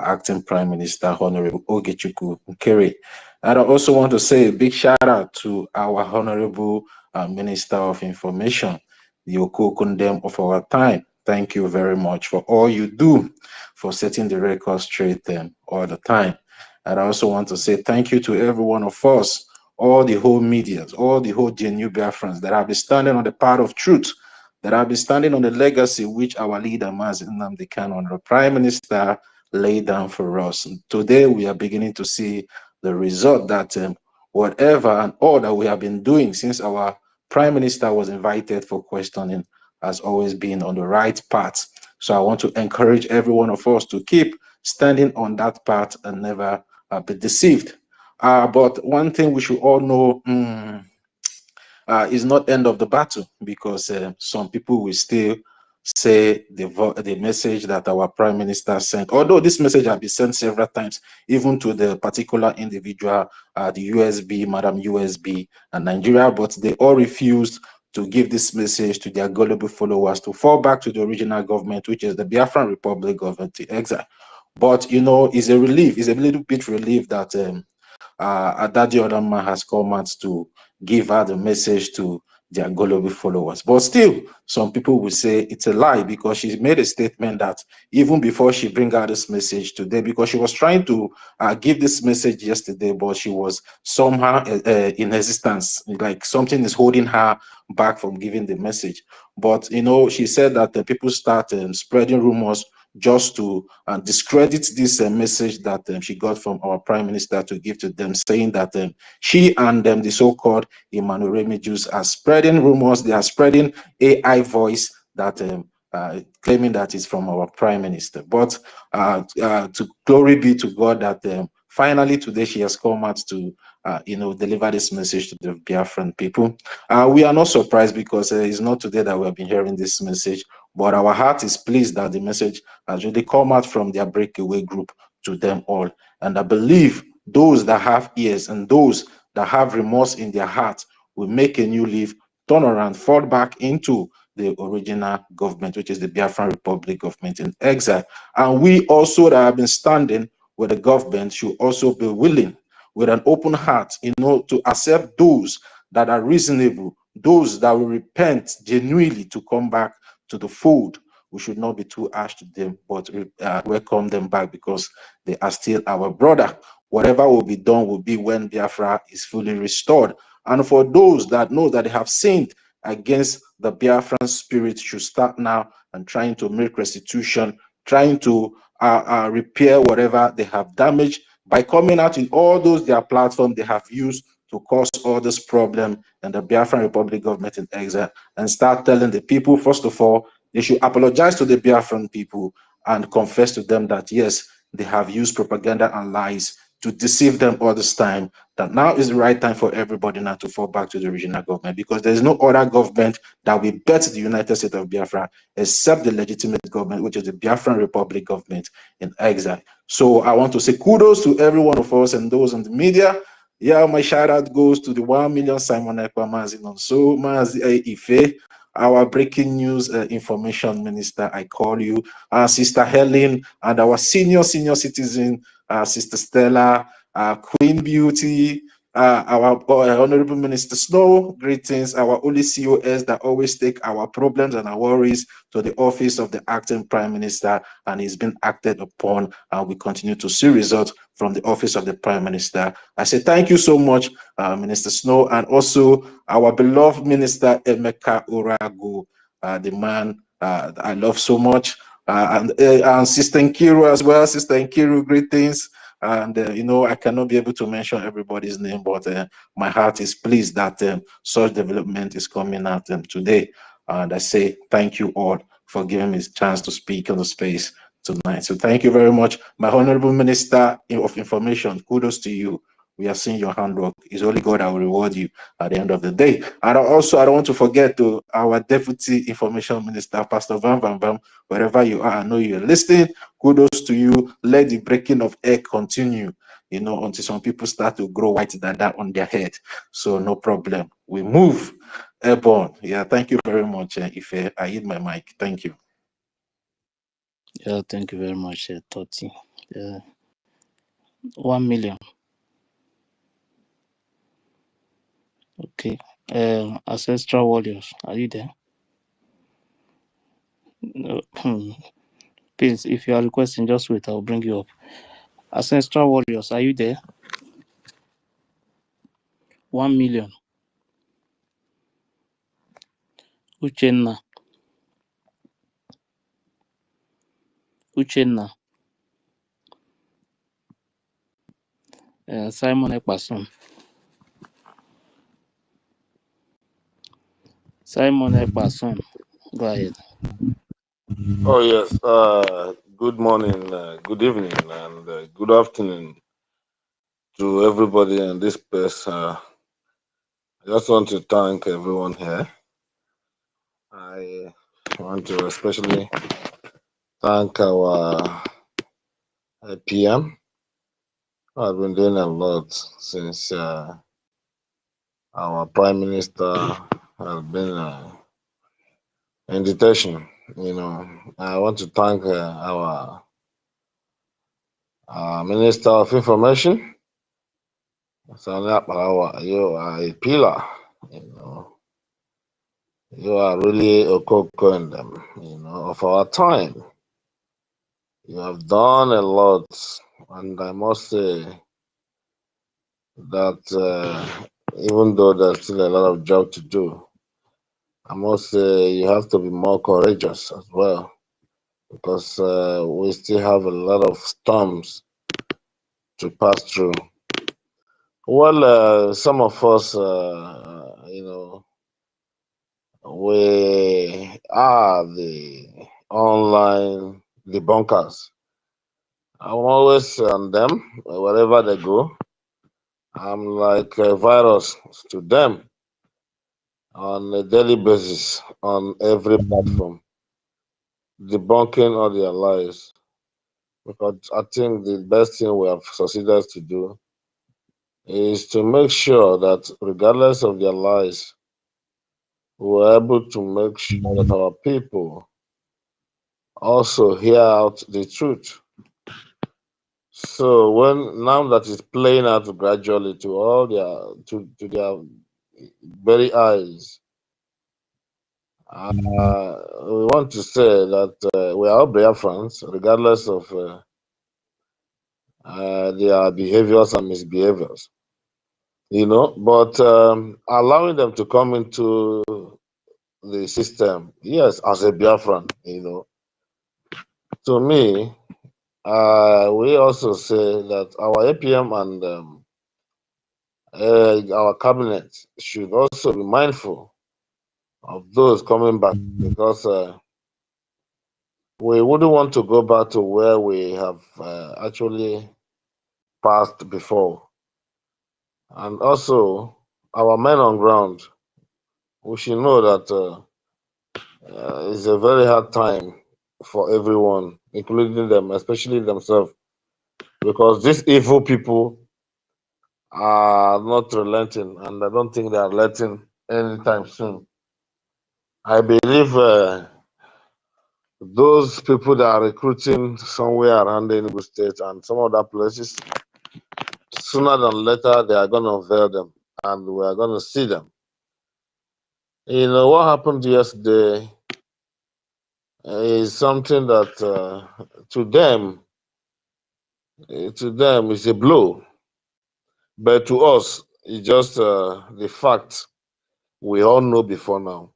acting Prime Minister, Honorable Ogechukwu Nkere. And I also want to say a big shout out to our Honorable Minister of Information, the Okokundem of our time. Thank you very much for all you do for setting the record straight all the time. And I also want to say thank you to every one of us, all the whole medias, all the whole genuine Biafrans that have been standing on the path of truth, that have been standing on the legacy which our leader, Mazen Nnamdi Kanu, the Prime Minister, laid down for us. And today we are beginning to see the result that whatever and all that we have been doing since our Prime Minister was invited for questioning has always been on the right path. So I want to encourage every one of us to keep standing on that path and never be deceived. But one thing we should all know is not end of the battle, because some people will still say the message that our Prime Minister sent, although this message has been sent several times, even to the particular individual, the USB, Madam USB and Nigeria, but they all refused to give this message to their gullible followers to fall back to the original government, which is the Biafran Republic government, the exile. But you know, it's a relief, it's a little bit relief that Adadi Odama has come out to give her the message to their gullible followers. But still, some people will say it's a lie, because she made a statement that even before she bring out this message today, because she was trying to give this message yesterday, but she was somehow in resistance, like something is holding her back from giving the message. But you know, she said that the people start spreading rumors just to discredit this message that she got from our Prime Minister to give to them, saying that she and the so-called Emmanuel Remedios are spreading rumors. They are spreading AI voice that claiming that it's from our Prime Minister. But to glory be to God that finally today she has come out to deliver this message to the Biafran people. We are not surprised, because it's not today that we have been hearing this message, but our heart is pleased that the message has really come out from their breakaway group to them all. And I believe those that have ears and those that have remorse in their heart will make a new leaf, turn around, fall back into the original government, which is the Biafran Republic government in exile. And we also that have been standing with the government should also be willing, with an open heart, to accept those that are reasonable, those that will repent genuinely to come back to the fold. We should not be too harsh to them, but welcome them back, because they are still our brother. Whatever will be done will be when Biafra is fully restored. And for those that know that they have sinned against the Biafran spirit, should start now and trying to make restitution, trying to repair whatever they have damaged by coming out in all those their platforms they have used to cause all this problem and the Biafran Republic government in exile, and start telling the people, first of all, they should apologize to the Biafran people and confess to them that yes, they have used propaganda and lies to deceive them all this time, that now is the right time for everybody now to fall back to the regional government, because there is no other government that will bet the United States of Biafra except the legitimate government, which is the Biafran Republic government in exile. So I want to say kudos to every one of us and those in the media. Yeah, my shout out goes to the 1 million Simon Ekpa Mazinon. So Mazi Ife, our breaking news information minister, I call you, Sister Helen, and our senior citizen, Sister Stella, Queen Beauty, our Honorable Minister Snow, greetings, our only COS that always take our problems and our worries to the office of the acting Prime Minister, and it's been acted upon, and we continue to see results from the office of the Prime Minister. I say thank you so much, Minister Snow, and also our beloved Minister Emeka Oragu, the man I love so much, and Sister Nkiru as well. Sister Nkiru, greetings. And I cannot be able to mention everybody's name, but my heart is pleased that such development is coming out today. And I say thank you all for giving me a chance to speak on the space tonight. So thank you very much, my Honorable Minister of Information. Kudos to you. We have seen your handwork. It's only God that will reward you at the end of the day. And also, I don't want to forget to our Deputy Information Minister, Pastor Van Van Bam, wherever you are, I know you're listening. Kudos to you. Let the breaking of egg continue, until some people start to grow white dada on their head. So no problem. We move airborne. Yeah, thank you very much, Ife. I hit my mic. Thank you. Yeah, thank you very much, Toti. 1 million. Okay. Ancestral Warriors, are you there? No. Please, if you are requesting, just wait. I'll bring you up. Ancestral Warriors, are you there? 1 million. Uchenna. Simon Ekpason. Go ahead. Oh, yes. Good morning, good evening, and good afternoon to everybody in this place. I just want to thank everyone here. I want to especially thank our PM, who has been doing a lot since our Prime Minister has been in detention. I want to thank our Minister of Information. Sani Akparawa, you are a pillar. You are really a coco in them, of our time. You have done a lot, and I must say that even though there's still a lot of job to do, I must say you have to be more courageous as well, because we still have a lot of storms to pass through. Well, some of us, we are the online debunkers. I'm always on them wherever they go. I'm like a virus to them on a daily basis on every platform, debunking all their lies. Because I think the best thing we have succeeded to do is to make sure that regardless of their lies, we're able to make sure that our people also hear out the truth. So now that it's playing out gradually to all to their very eyes, we want to say that we are all Biafrans, regardless of their behaviors and misbehaviors. But allowing them to come into the system, yes, as a Biafran, to me, we also say that our APM and our cabinet should also be mindful of those coming back, because we wouldn't want to go back to where we have actually passed before. And also, our men on ground, we should know that it's a very hard time for everyone, including them, especially themselves, because these evil people are not relenting, and I don't think they are relenting anytime soon. I believe those people that are recruiting somewhere around the Enugu State and some other places, Sooner than later, they are going to unveil them and we are going to see them. You know, what happened yesterday is something that to them is a blow. But to us, it's just the fact we all know before now.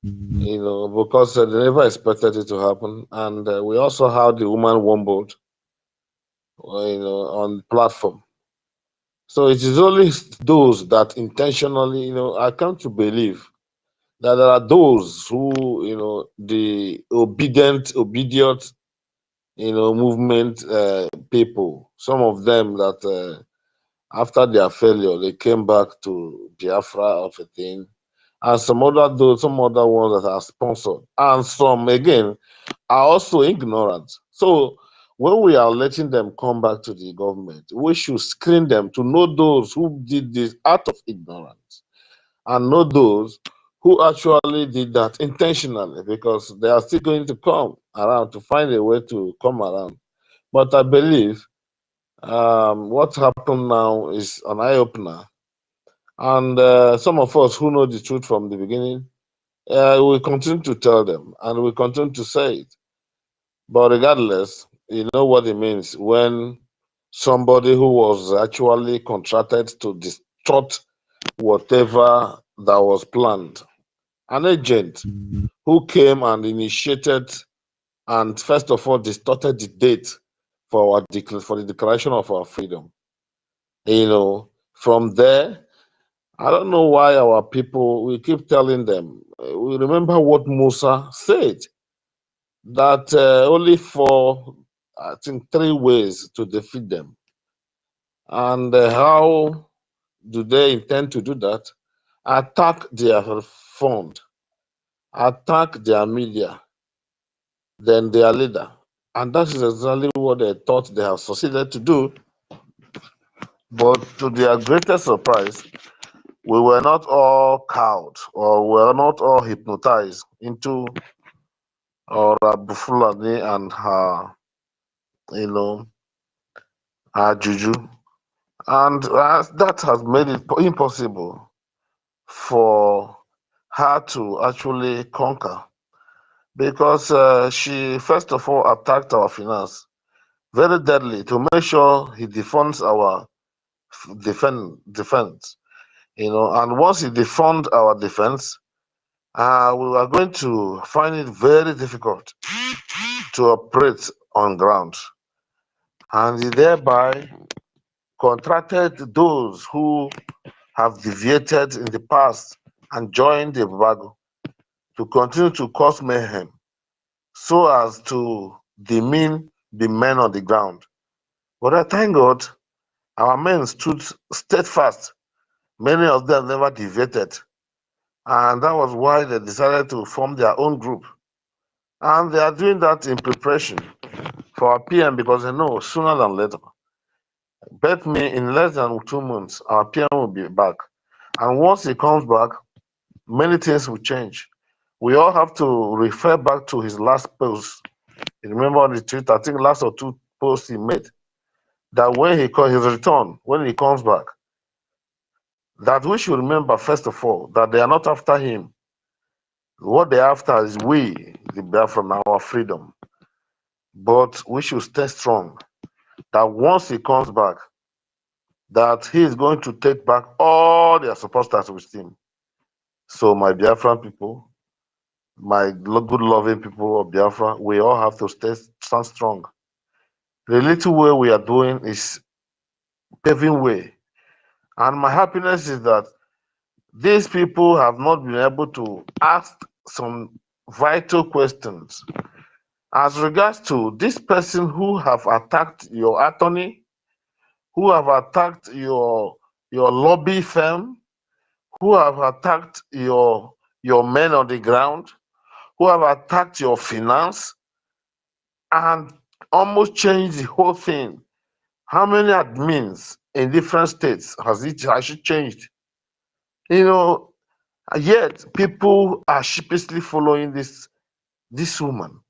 You know, because they never expected it to happen. And we also had the woman wombled, you know, on the platform. So it is only those that intentionally, you know, I come to believe that there are those who, you know, the obedient, you know, movement people, some of them that after their failure, they came back to Biafra of a thing, and some other ones that are sponsored, and some again are also ignorant. So when we are letting them come back to the government, we should screen them to know those who did this out of ignorance and know those who actually did that intentionally, because they are still going to come around to find a way to come around. But I believe what happened now is an eye opener, and some of us who know the truth from the beginning, we continue to tell them and we continue to say it. But regardless, you know what it means when somebody who was actually contracted to distort whatever that was planned, an agent who came and initiated and first of all distorted the date for for the declaration of our freedom. You know, from there, I don't know why our people, we keep telling them, we remember what Musa said, that only for, I think, 3 ways to defeat them. And how do they intend to do that? Attack their fund, attack their media, then their leader. And that is exactly what they thought they have succeeded to do. But to their greatest surprise, we were not all cowed or were not all hypnotized into Rabufulani and her, you know, her juju. And that has made it impossible for her to actually conquer, because she first of all attacked our finance very deadly to make sure he defunds our defense. You know, and once he defund our defense, we were going to find it very difficult to operate on ground, and he thereby contracted those who have deviated in the past and joined the embargo to continue to cause mayhem so as to demean the men on the ground. But I thank God our men stood steadfast. Many of them never deviated, and that was why they decided to form their own group. And they are doing that in preparation for our PM, because they know sooner than later, bet me in less than 2 months, our PM will be back. And once he comes back, many things will change. We all have to refer back to his last post. You remember on the tweet, I think last or two posts he made, that when he called his return, when he comes back, that we should remember first of all that they are not after him. What they're after is we, the Biafran, our freedom. But we should stay strong. That once he comes back, that he is going to take back all their supporters with him. So my Biafran people, my good loving people of Biafra, we all have to stand strong. The little way we are doing is paving way. And my happiness is that these people have not been able to ask some vital questions as regards to this person who have attacked your attorney, who have attacked your lobby firm, who have attacked your men on the ground, who have attacked your finance and almost changed the whole thing. How many admins in different states has it actually changed? You know, yet people are sheepishly following this woman.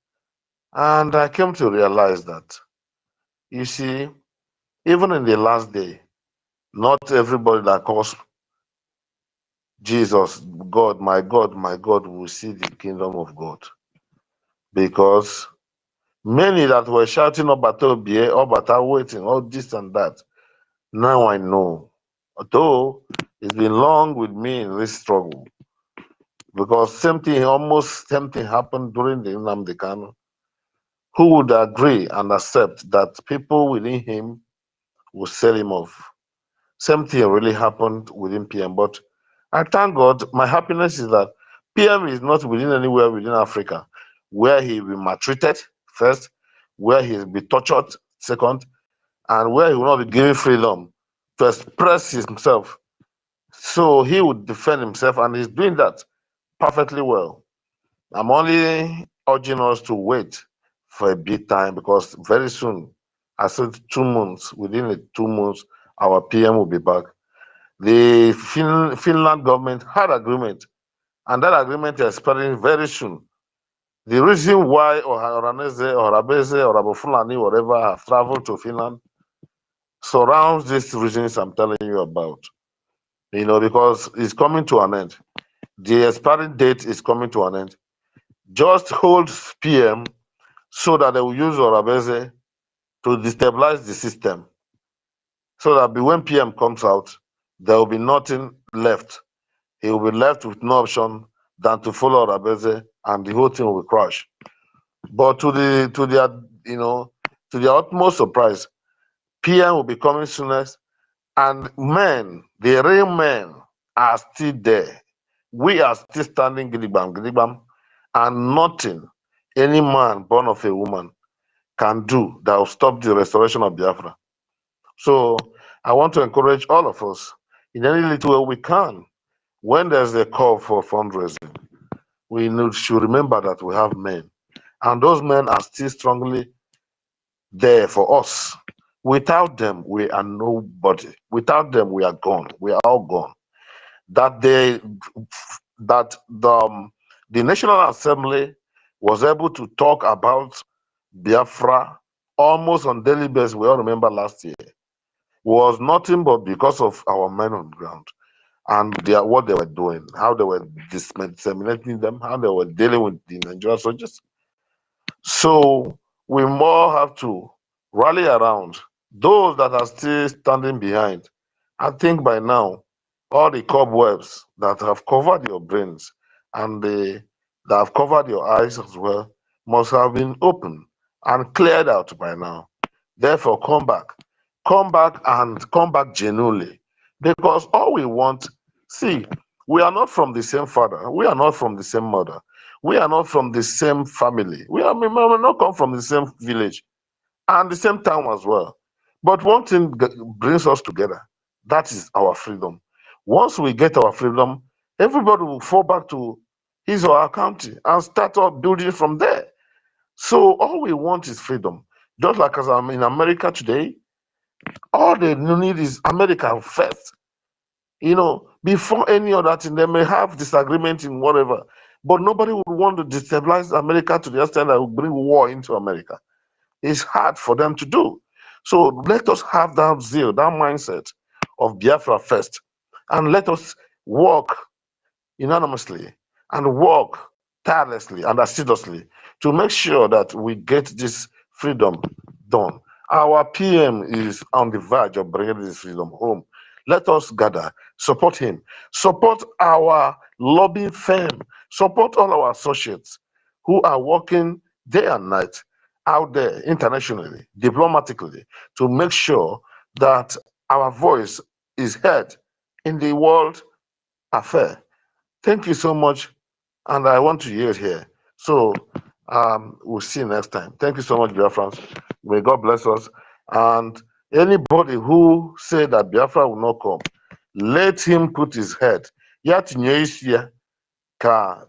And I came to realize that, you see, Even in the last day, not everybody that calls Jesus, God, my God, will see the kingdom of God. Because many that were shouting Obata waiting, all this and that, now I know. Although it's been long with me in this struggle. Because almost same thing happened during the Nnamdi Kanu. Who would agree and accept that people within him will sell him off? Same thing really happened within PM. But I thank God, my happiness is that PM is not within anywhere within Africa where he will be maltreated, first, where he will be tortured, second, and where he will not be given freedom to express himself. So he would defend himself, and he's doing that perfectly well. I'm only urging us to wait for a bit time because very soon, I said 2 months, within the 2 months, our PM will be back. The Finland government had agreement, and that agreement is expiring very soon. The reason why Oranese, Orabese, Orabofulani, whatever, have traveled to Finland surrounds these reasons I'm telling you about. Because it's coming to an end. The expiring date is coming to an end. Just hold PM so that they will use Orabese to destabilize the system. So that when PM comes out, there will be nothing left. He will be left with no option than to follow Orabese, and the whole thing will crash. But to their utmost surprise, PM will be coming soonest, and men, the real men, are still there. We are still standing gidigbam, gidigbam, and nothing any man born of a woman can do that will stop the restoration of Biafra. So I want to encourage all of us in any little way we can. When there's a call for fundraising, should remember that we have men, and those men are still strongly there for us. Without them, we are nobody. Without them, we are gone. We are all gone. That they that the National Assembly was able to talk about Biafra almost on daily basis. We all remember last year was nothing but because of our men on the ground and what they were doing, how they were disseminating them, how they were dealing with the Nigerian soldiers. So we more have to rally around those that are still standing behind. I think by now, all the cobwebs that have covered your brains and that have covered your eyes as well must have been opened and cleared out by now. Therefore, come back genuinely. Because all we want, see, we are not from the same father, we are not from the same mother, we are not from the same family, we may not come from the same village and the same town as well. But one thing brings us together, that is our freedom. Once we get our freedom, everybody will fall back to his or her country and start up building from there. So all we want is freedom. Just like as I'm in America today, all they need is America first. Before any other thing, they may have disagreement in whatever, but nobody would want to destabilize America to the extent that will bring war into America. It's hard for them to do. So let us have that zeal, that mindset of Biafra first, and let us work unanimously and work tirelessly and assiduously to make sure that we get this freedom done. Our PM is on the verge of bringing this freedom home. Let us gather, support him, support our lobbying firm, support all our associates who are working day and night out there internationally, diplomatically, to make sure that our voice is heard in the world affair. Thank you so much, and I want to yield here. So we'll see you next time. Thank you so much, Biafrans. May God bless us. And anybody who say that Biafra will not come, let him put his head. Ya tinye isi ya ka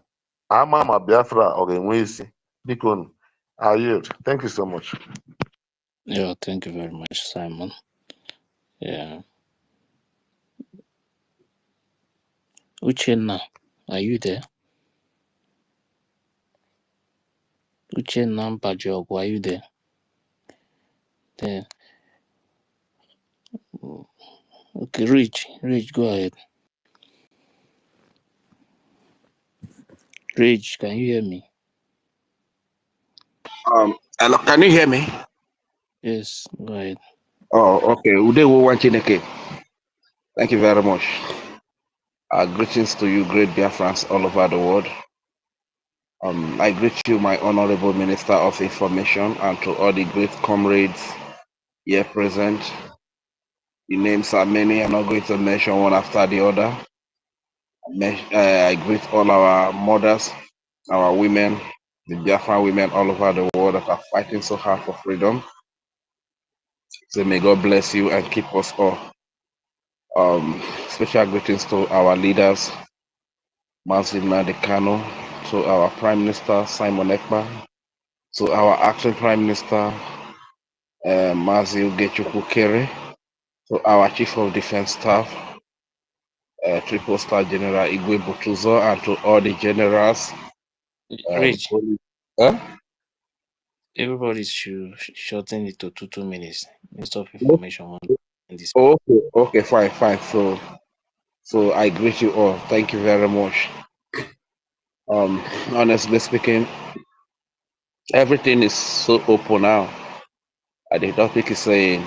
ama ma Biafra ọ ga-enwe isi. Biko nu, I yield. Thank you so much. Yeah, thank you very much, Simon. Yeah. Uchenna, are you there? Uchenna Mpajog, are you there? There. Oh, okay, Rich, go ahead. Rich, can you hear me? Hello, can you hear me? Yes, go ahead. Oh, okay. Udewo Wanchineke. Thank you very much. Greetings to you, great Biafrans all over the world. I greet you, my honorable Minister of Information, and to all the great comrades here present. The names are many. I'm not going to mention one after the other. I greet all our mothers, our women, the Biafran women all over the world that are fighting so hard for freedom. So may God bless you and keep us all. Special greetings to our leaders, Mazin Nadekano, to our Prime Minister, Simon Ekpa, to our acting Prime Minister, Mazi Ugechuku Kere, to our Chief of Defense Staff, Triple Star General Igwe Butuzo, and to all the generals. Rich, Huh? everybody should shorten it to 2 minutes. Minister of Information in this. Okay, fine. So I greet you all. Thank you very much. Honestly speaking, everything is so open now. The topic is saying,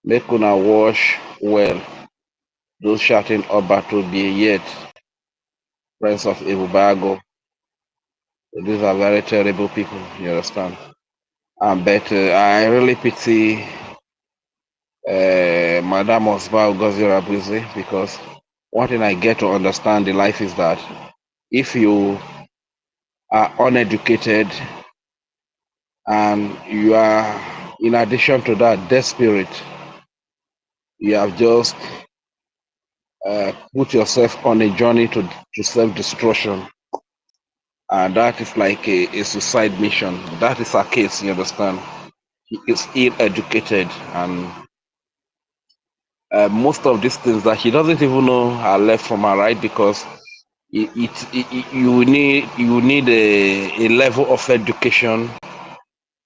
make una wash well. Those shouting about to be yet, friends of Ibubago. These are very terrible people, you understand? But I really pity Madam Osba Ugozi Rabuzi, because one thing I get to understand in life is that if you are uneducated and you are, in addition to that, desperate, you have just put yourself on a journey to self-destruction. And that is like a suicide mission. That is her case, you understand? He is ill-educated, and most of these things that he doesn't even know are left from her right, because you need a level of education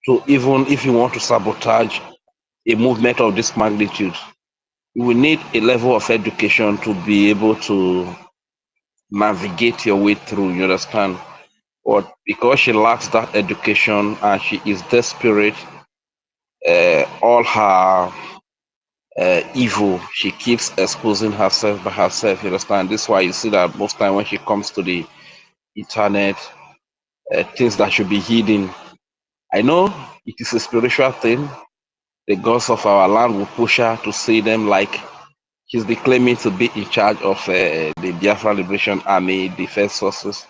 to, even if you want to sabotage a movement of this magnitude, you will need a level of education to be able to navigate your way through, you understand? But because she lacks that education and she is desperate, all her evil, she keeps exposing herself by herself, you understand? This is why you see that most time when she comes to the internet, things that should be hidden. I know it is a spiritual thing. The gods of our land will push her to see them, like she's claiming to be in charge of the Biafra Liberation Army Defense Forces.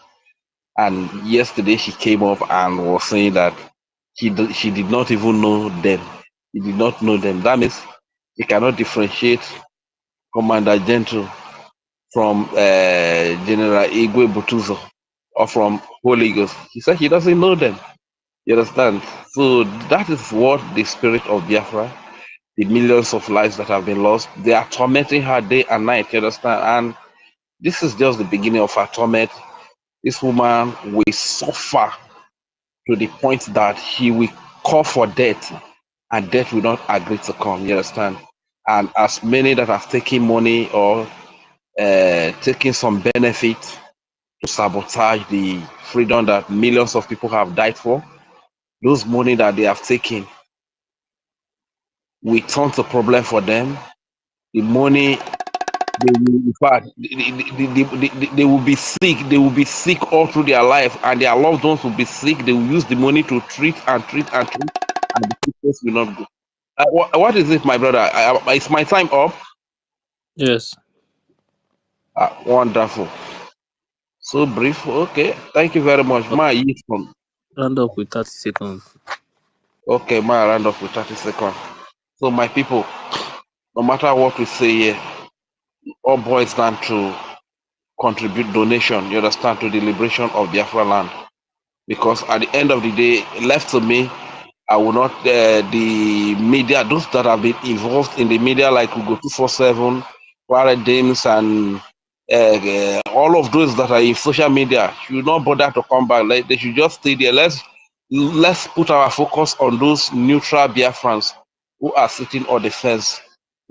And yesterday she came up and was saying that she did not even know them. He did not know them. That means he cannot differentiate Commander Gentle from General Igwe Butuzo or from Holy Ghost. He said he doesn't know them. You understand? So that is what the spirit of Biafra, the millions of lives that have been lost, they are tormenting her day and night. You understand? And this is just the beginning of her torment. This woman will suffer to the point that he will call for death, and death will not agree to come. You understand? And as many that have taken money or taking some benefit to sabotage the freedom that millions of people have died for, those money that they have taken will turn to problem for them. The money, they will, in fact, they will be sick. They will be sick all through their life, and their loved ones will be sick. They will use the money to treat and treat and treat, and the sickness will not go. What is it, my brother? Is my time up? Yes, Wonderful. So brief. Okay. Thank you very much. My youth from. round up with 30 seconds. Okay, my round up with 30 seconds. So my people, no matter what we say here, all boils down to contribute donation, you understand, to the liberation of Biafra land. Because at the end of the day, left to me, I will not, the media, those that have been involved in the media, like Ugo 247, Paradigms, and all of those that are in social media, should not bother to come back. Like, they should just stay there. Let's put our focus on those neutral Biafrans who are sitting on the fence,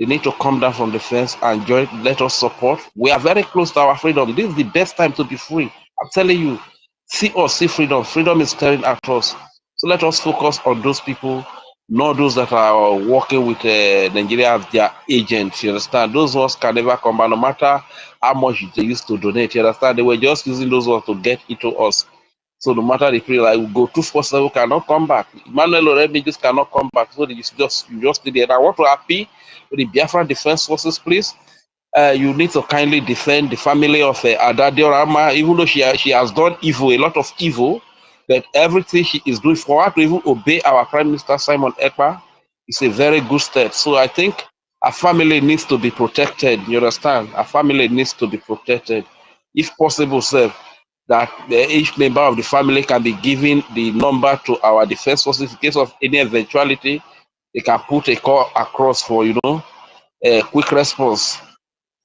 They need to come down from the fence and join. Let us support. We are very close to our freedom. This is the best time to be free. I'm telling you, see us, see freedom. Freedom is staring at us. So let us focus on those people, not those that are working with Nigeria as their agents. You understand? Those ones can never come back, no matter how much they used to donate. You understand? They were just using those ones to get into us. So no matter the period, like we go 247 cannot come back. Emmanuel already just cannot come back. So you just did it. I want to appeal to the Biafra Defense Forces, please. You need to kindly defend the family of Ada Diorama, even though she has done evil, a lot of evil, that everything she is doing for her to even obey our Prime Minister Simon Ekpa is a very good step. So I think our family needs to be protected. You understand? Our family needs to be protected. If possible, sir, that each member of the family can be given the number to our defense forces in case of any eventuality. They can put a call across for, a quick response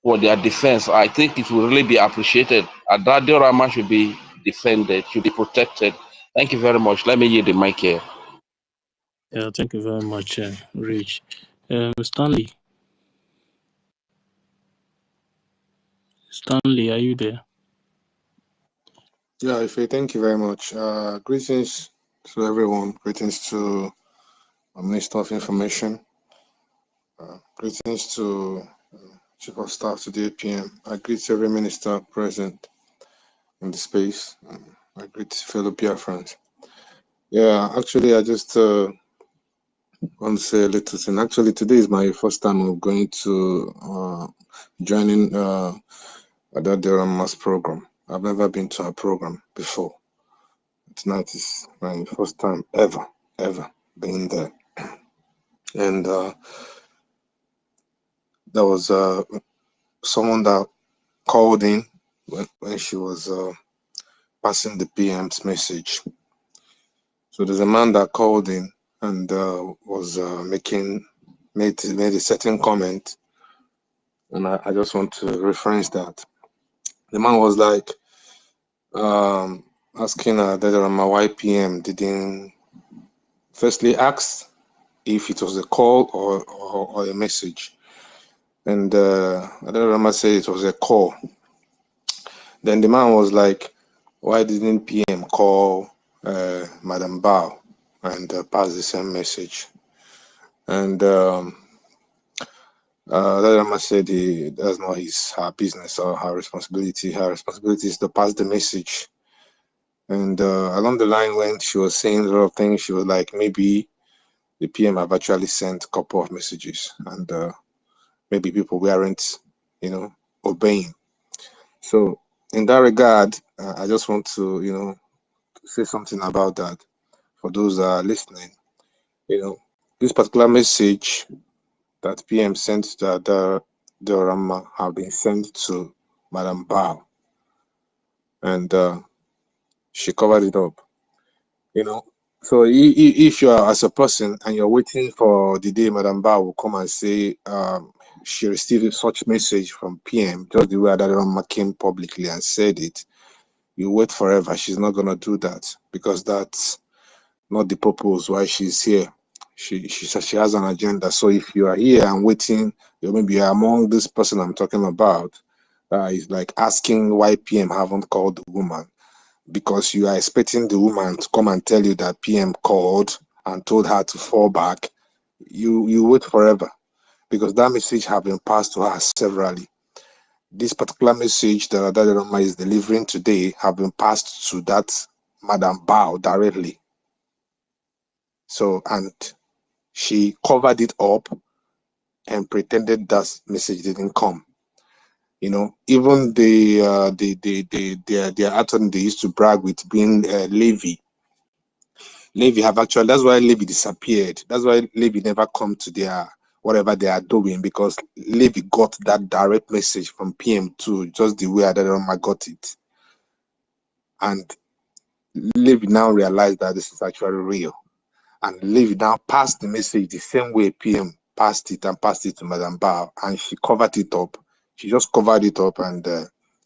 for their defense. I think it will really be appreciated. Adadio Rama should be defended, should be protected. Thank you very much. Let me yield the mic here. Yeah, thank you very much, Rich. Stanley. Stanley, are you there? Yeah, Ife, thank you very much. Greetings to everyone. Greetings to Minister of Information. Greetings to Chief of Staff to the APM. I greet every minister present in the space. I greet fellow Biafrans. Yeah, actually, I just want to say a little thing. Actually, today is my first time of going to joining that Mass program. I've never been to a program before. Tonight is my first time ever being there. And there was someone that called in when she was passing the PM's message. So there's a man that called in and was made a certain comment, and I just want to reference that. The man was like asking whether my YPM didn't firstly ask if it was a call or a message. And Adarama said it was a call. Then the man was like, why didn't PM call Madam Bao and pass the same message? And Adarama said that's not her business or her responsibility. Her responsibility is to pass the message. And along the line, when she was saying a lot of things, she was like, maybe the PM have actually sent a couple of messages, and maybe people weren't, obeying. So in that regard, I just want to, say something about that for those that are listening. This particular message that PM sent to the Rama have been sent to Madam Bao, and she covered it up. So if you are as a person and you're waiting for the day Madam Bao will come and say she received such message from PM, just the way Adarama came publicly and said it, you wait forever. She's not gonna do that because that's not the purpose why she's here. She has an agenda. So if you are here and waiting, maybe you're among this person I'm talking about, is like asking why PM haven't called the woman, because you are expecting the woman to come and tell you that PM called and told her to fall back. You wait forever because that message have been passed to her severally. This particular message that Adadama is delivering today have been passed to that Madam Bao directly. So, and she covered it up and pretended that message didn't come. Even their attorney, they used to brag with being Levy. Levy have actually, that's why Levy disappeared. That's why Levy never come to their whatever they are doing, because Levy got that direct message from PM2 just the way Adadama got it. And Levy now realized that this is actually real. And Levy now passed the message the same way PM passed it and passed it to Madam Bao, and she covered it up. She just covered it up and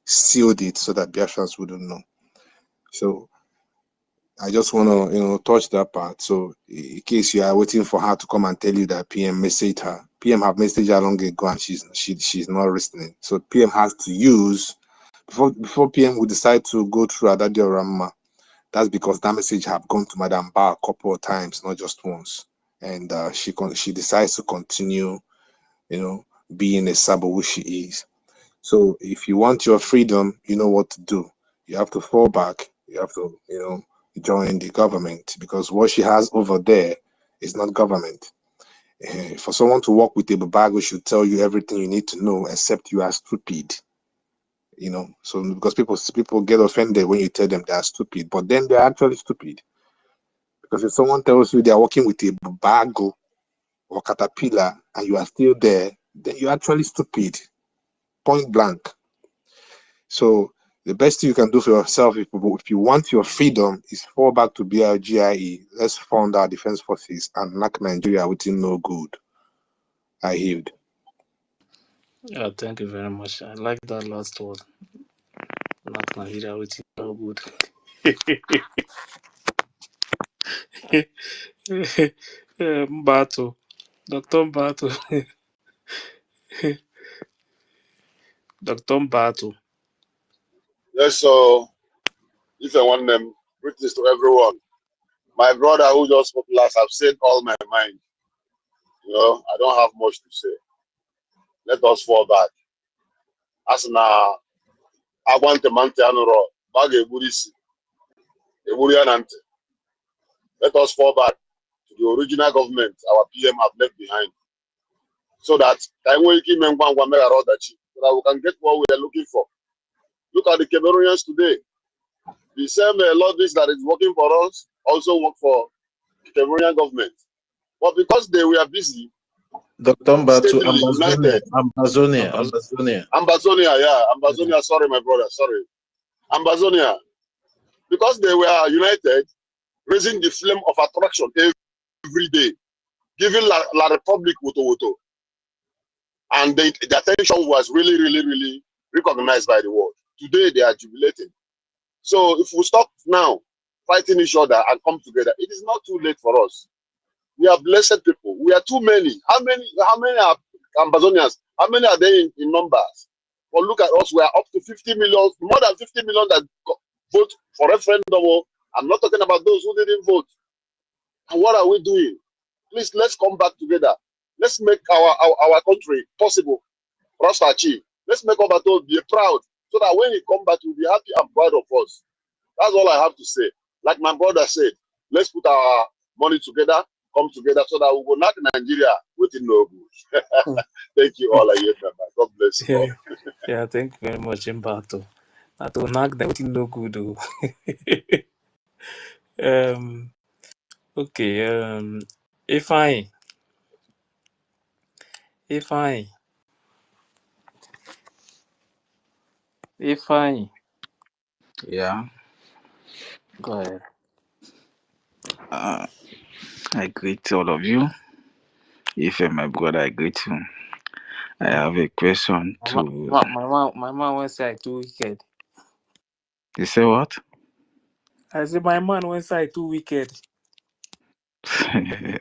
sealed it so that Biafrans wouldn't know. So I just want to, touch that part. So in case you are waiting for her to come and tell you that PM messaged her, PM have messaged her long ago and she's not listening. So PM has to use before PM will decide to go through Adadi or Ramma. That's because that message have gone to Madam Ba a couple of times, not just once, and she decides to continue, being a sabo who she is. So if you want your freedom, you know what to do. You have to fall back. You have to, join the government, because what she has over there is not government. For someone to work with a Babago should tell you everything you need to know, except you are stupid. So because people get offended when you tell them they are stupid, but then they're actually stupid. Because if someone tells you they are working with a Babago or caterpillar and you are still there, then you're actually stupid. Point blank. So the best thing you can do for yourself, if you want your freedom, is fall back to BRGIE. Let's fund our defense forces and knock Nigeria within no good. I yield. Yeah, thank you very much. I like that last word. Not Nigeria, which is no good. Battle. Dr. Battle. Dr. Battle. Yes, so if I want them, greetings to everyone. My brother who just spoke last, I've said all my mind. I don't have much to say. Let us fall back. As na Agwante Mante Anuro, Bag Eburisi, Eburianante. Let us fall back to the original government our PM have left behind. So that time we keep so that we can get what we are looking for. Look at the Cameroonians today. The same logic that is working for us also work for the Cameroonian government. But because they were busy, Dr. Mbatu, steadily united. Ambazonia, yeah. Ambazonia, sorry, my brother, sorry. Ambazonia. Because they were united, raising the flame of attraction every day, giving La Republic Woto. And the attention was really, really, really recognized by the world. Today, they are jubilating. So if we stop now fighting each other and come together, it is not too late for us. We are blessed people. We are too many. How many are Ambazonians? How many are there in numbers? But look at us. We are up to 50 million, more than 50 million that vote for referendum. I'm not talking about those who didn't vote. And what are we doing? Please, let's come back together. Let's make our country possible for us to achieve. Let's make Obato be proud so that when he come back, he'll be happy and proud of us. That's all I have to say. Like my brother said, let's put our money together, come together so that we will knock Nigeria within no good. Thank you all. I hear that. God bless you all. Yeah, thank you very much, Mbato. That will knock them with no good. Okay, if I Yeah, go ahead. I greet all of you. If my brother, I greet you. I have a question to. My man went side too wicked. You say what? I said my man went side too wicked. I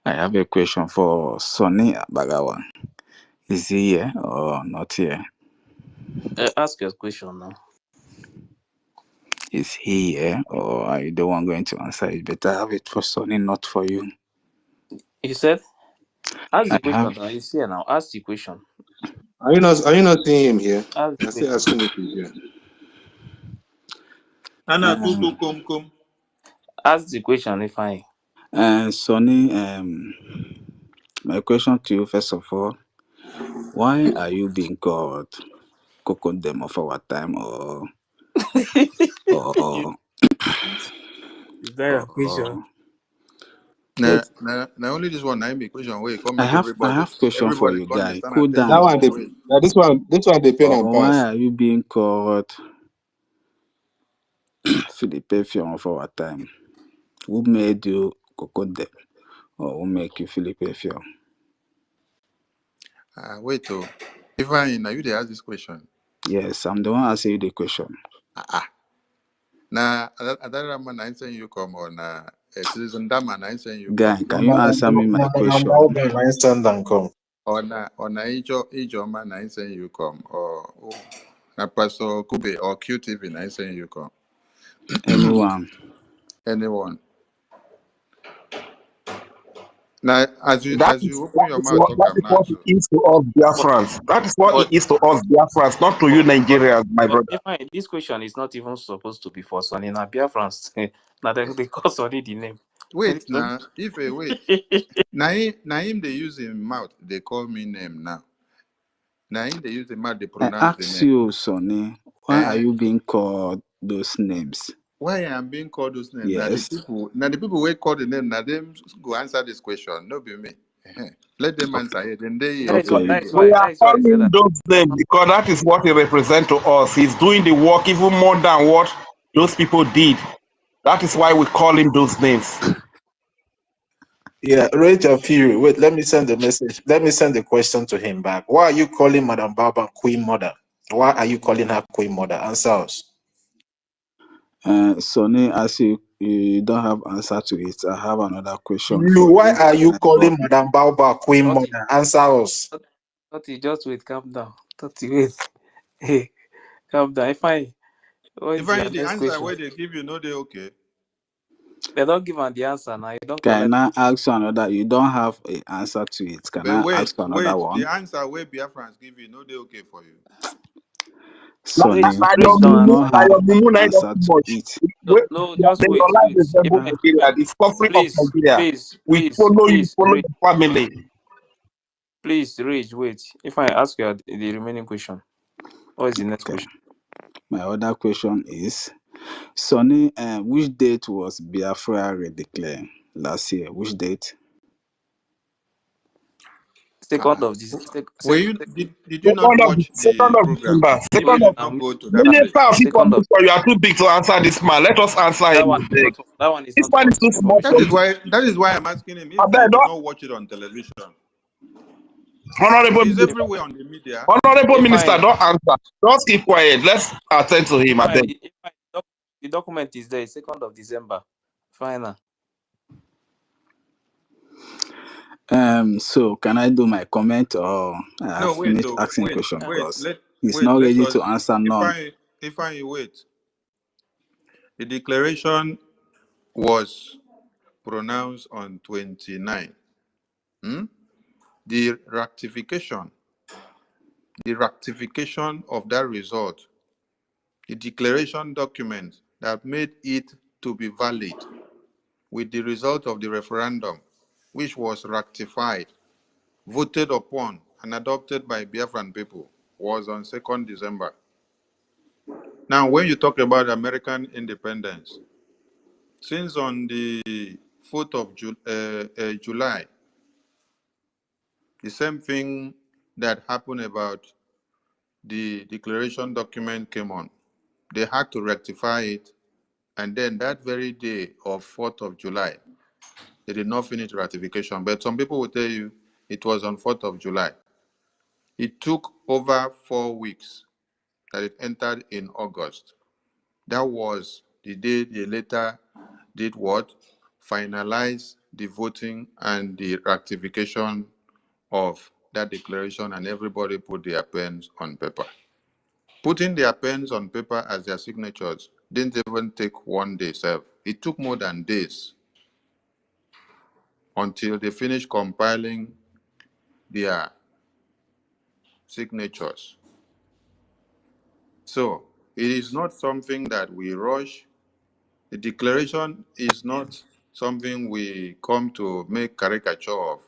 have a question for Sonny Bagawa. Is he here or not here? Ask your question now. Is he here or are you the one going to answer it? Better have it for Sonny, not for you. You said? Ask I the question have. now. He's here now. Ask the question. Are you not seeing him here? Ask the You're still question. asking if he's here. Anna Tutu Kum. Ask the question if I. Sonny, my question to you first of all, why are you being called Cocodem of our time or or Is that your question? Now, wait? now only this one. I be question. Wait, come I make have question for everybody you, come. They guy. stand Cool That down. attention. one, Wait. this one, they pen and Or why pass. are you being called Philippe Fion of our time? Who made you Cocodem or who make you Philippe Fion? Wait, oh. If I now you they ask this question. Yes, I'm the one asking you the question. Ah, ah. Na Adara man I saying you come on Citizen Dama I saying you come. Guy, can you answer me my question? Or na Ijo man I saying you come. Or na Pastor Kube or QTV I saying you come. Anyone? Anyone. Now as That you is open your mouth talk that am is now what so. it is to us But Biafrans. That is what it but is to us Biafrans, not to you but but, Nigerians, my but brother. if I, this question is not even supposed to be for Sonny. Now Biafrans, now they call Sonny the name. Wait Don't- now, if a wait. Na him they use him mouth, they call me name now. Na him they use the mouth, they I pronounce the ask name. you, Sonny, why are Eh? you being called those names? Why I am being called those names? Yes. Now the people who call the name, now them go answer this question. No be me. Let them Okay. answer it. Then they hear that is you what Okay. that is again. We why are that is why I said calling that. those names because that is what he represents to us. He's doing the work even more than what those people did. That is why we call him those names. Yeah, Rachel Fury. Wait, let me send the message. Let me send the question to him back. Why are you calling Madam Baba Queen Mother? Why are you calling her Queen Mother? Answer us. Sonny, as you don't have answer to it, I have another question You, for why you. are you But calling Madam Baba Queen Toti, Mother? Answer us. Toti, just wait, calm down. Toti, wait. Hey, calm down. If I, what If is I your the next answer question? where they give you, no, they okay. They don't give an the answer now. You don't can collect. I ask you another? You don't have an answer to it. Can But I ask you another the one? answer where Biafrans give you, no, they okay for you. Rage, Sonny, rage you don't don't answer. Na have your an mumu na just answer too to much. it. No, no, just Then wait, your life wait. If resemble I, if I, Nigeria, the suffering of please, Nigeria. please, We please, follow you, please, follow rage, your family. please, rage, wait. If I ask you the remaining question, what is the next Okay. question? My other question is, Sonny, which date was Biafra redeclared last year? Which date? Second of this, Were you did you not Second of watch second the of program? December. Or you Second wait of did now, not go to that now Minister place? of second of Information, you are too big to answer this man. Let us answer that him. one is Abeg. not that one is This not man for is too small information. for you. That is why I'm asking him if he Abeg, did don't, not watch it on television. honorable It is If minister, everywhere on the media. honorable if minister, I don't answer. Just keep quiet. Let's attend to him. Abeg. if I the document is there, 2nd of December. Final. So can I do my comment or I have No, wait, finished though. asking question Uh, because Let he's not let ready to us. answer If none. I wait, the declaration was pronounced on 29. Hmm? The ratification of that result, the declaration document that made it to be valid with the result of the referendum, which was ratified, voted upon, and adopted by Biafran people, was on 2nd December. Now, when you talk about American independence, since on the 4th of July, the same thing that happened about the declaration document came on. They had to rectify it, and then that very day of 4th of July, they did not finish ratification. But some people will tell you it was on 4th of July. It took over 4 weeks that it entered in August. That was the day they later did what? Finalize the voting and the ratification of that declaration, and everybody put their pens on paper. Putting their pens on paper as their signatures didn't even take one day, sir. It took more than days until they finished compiling their signatures. So it is not something that we rush. The declaration is not something we come to make caricature of.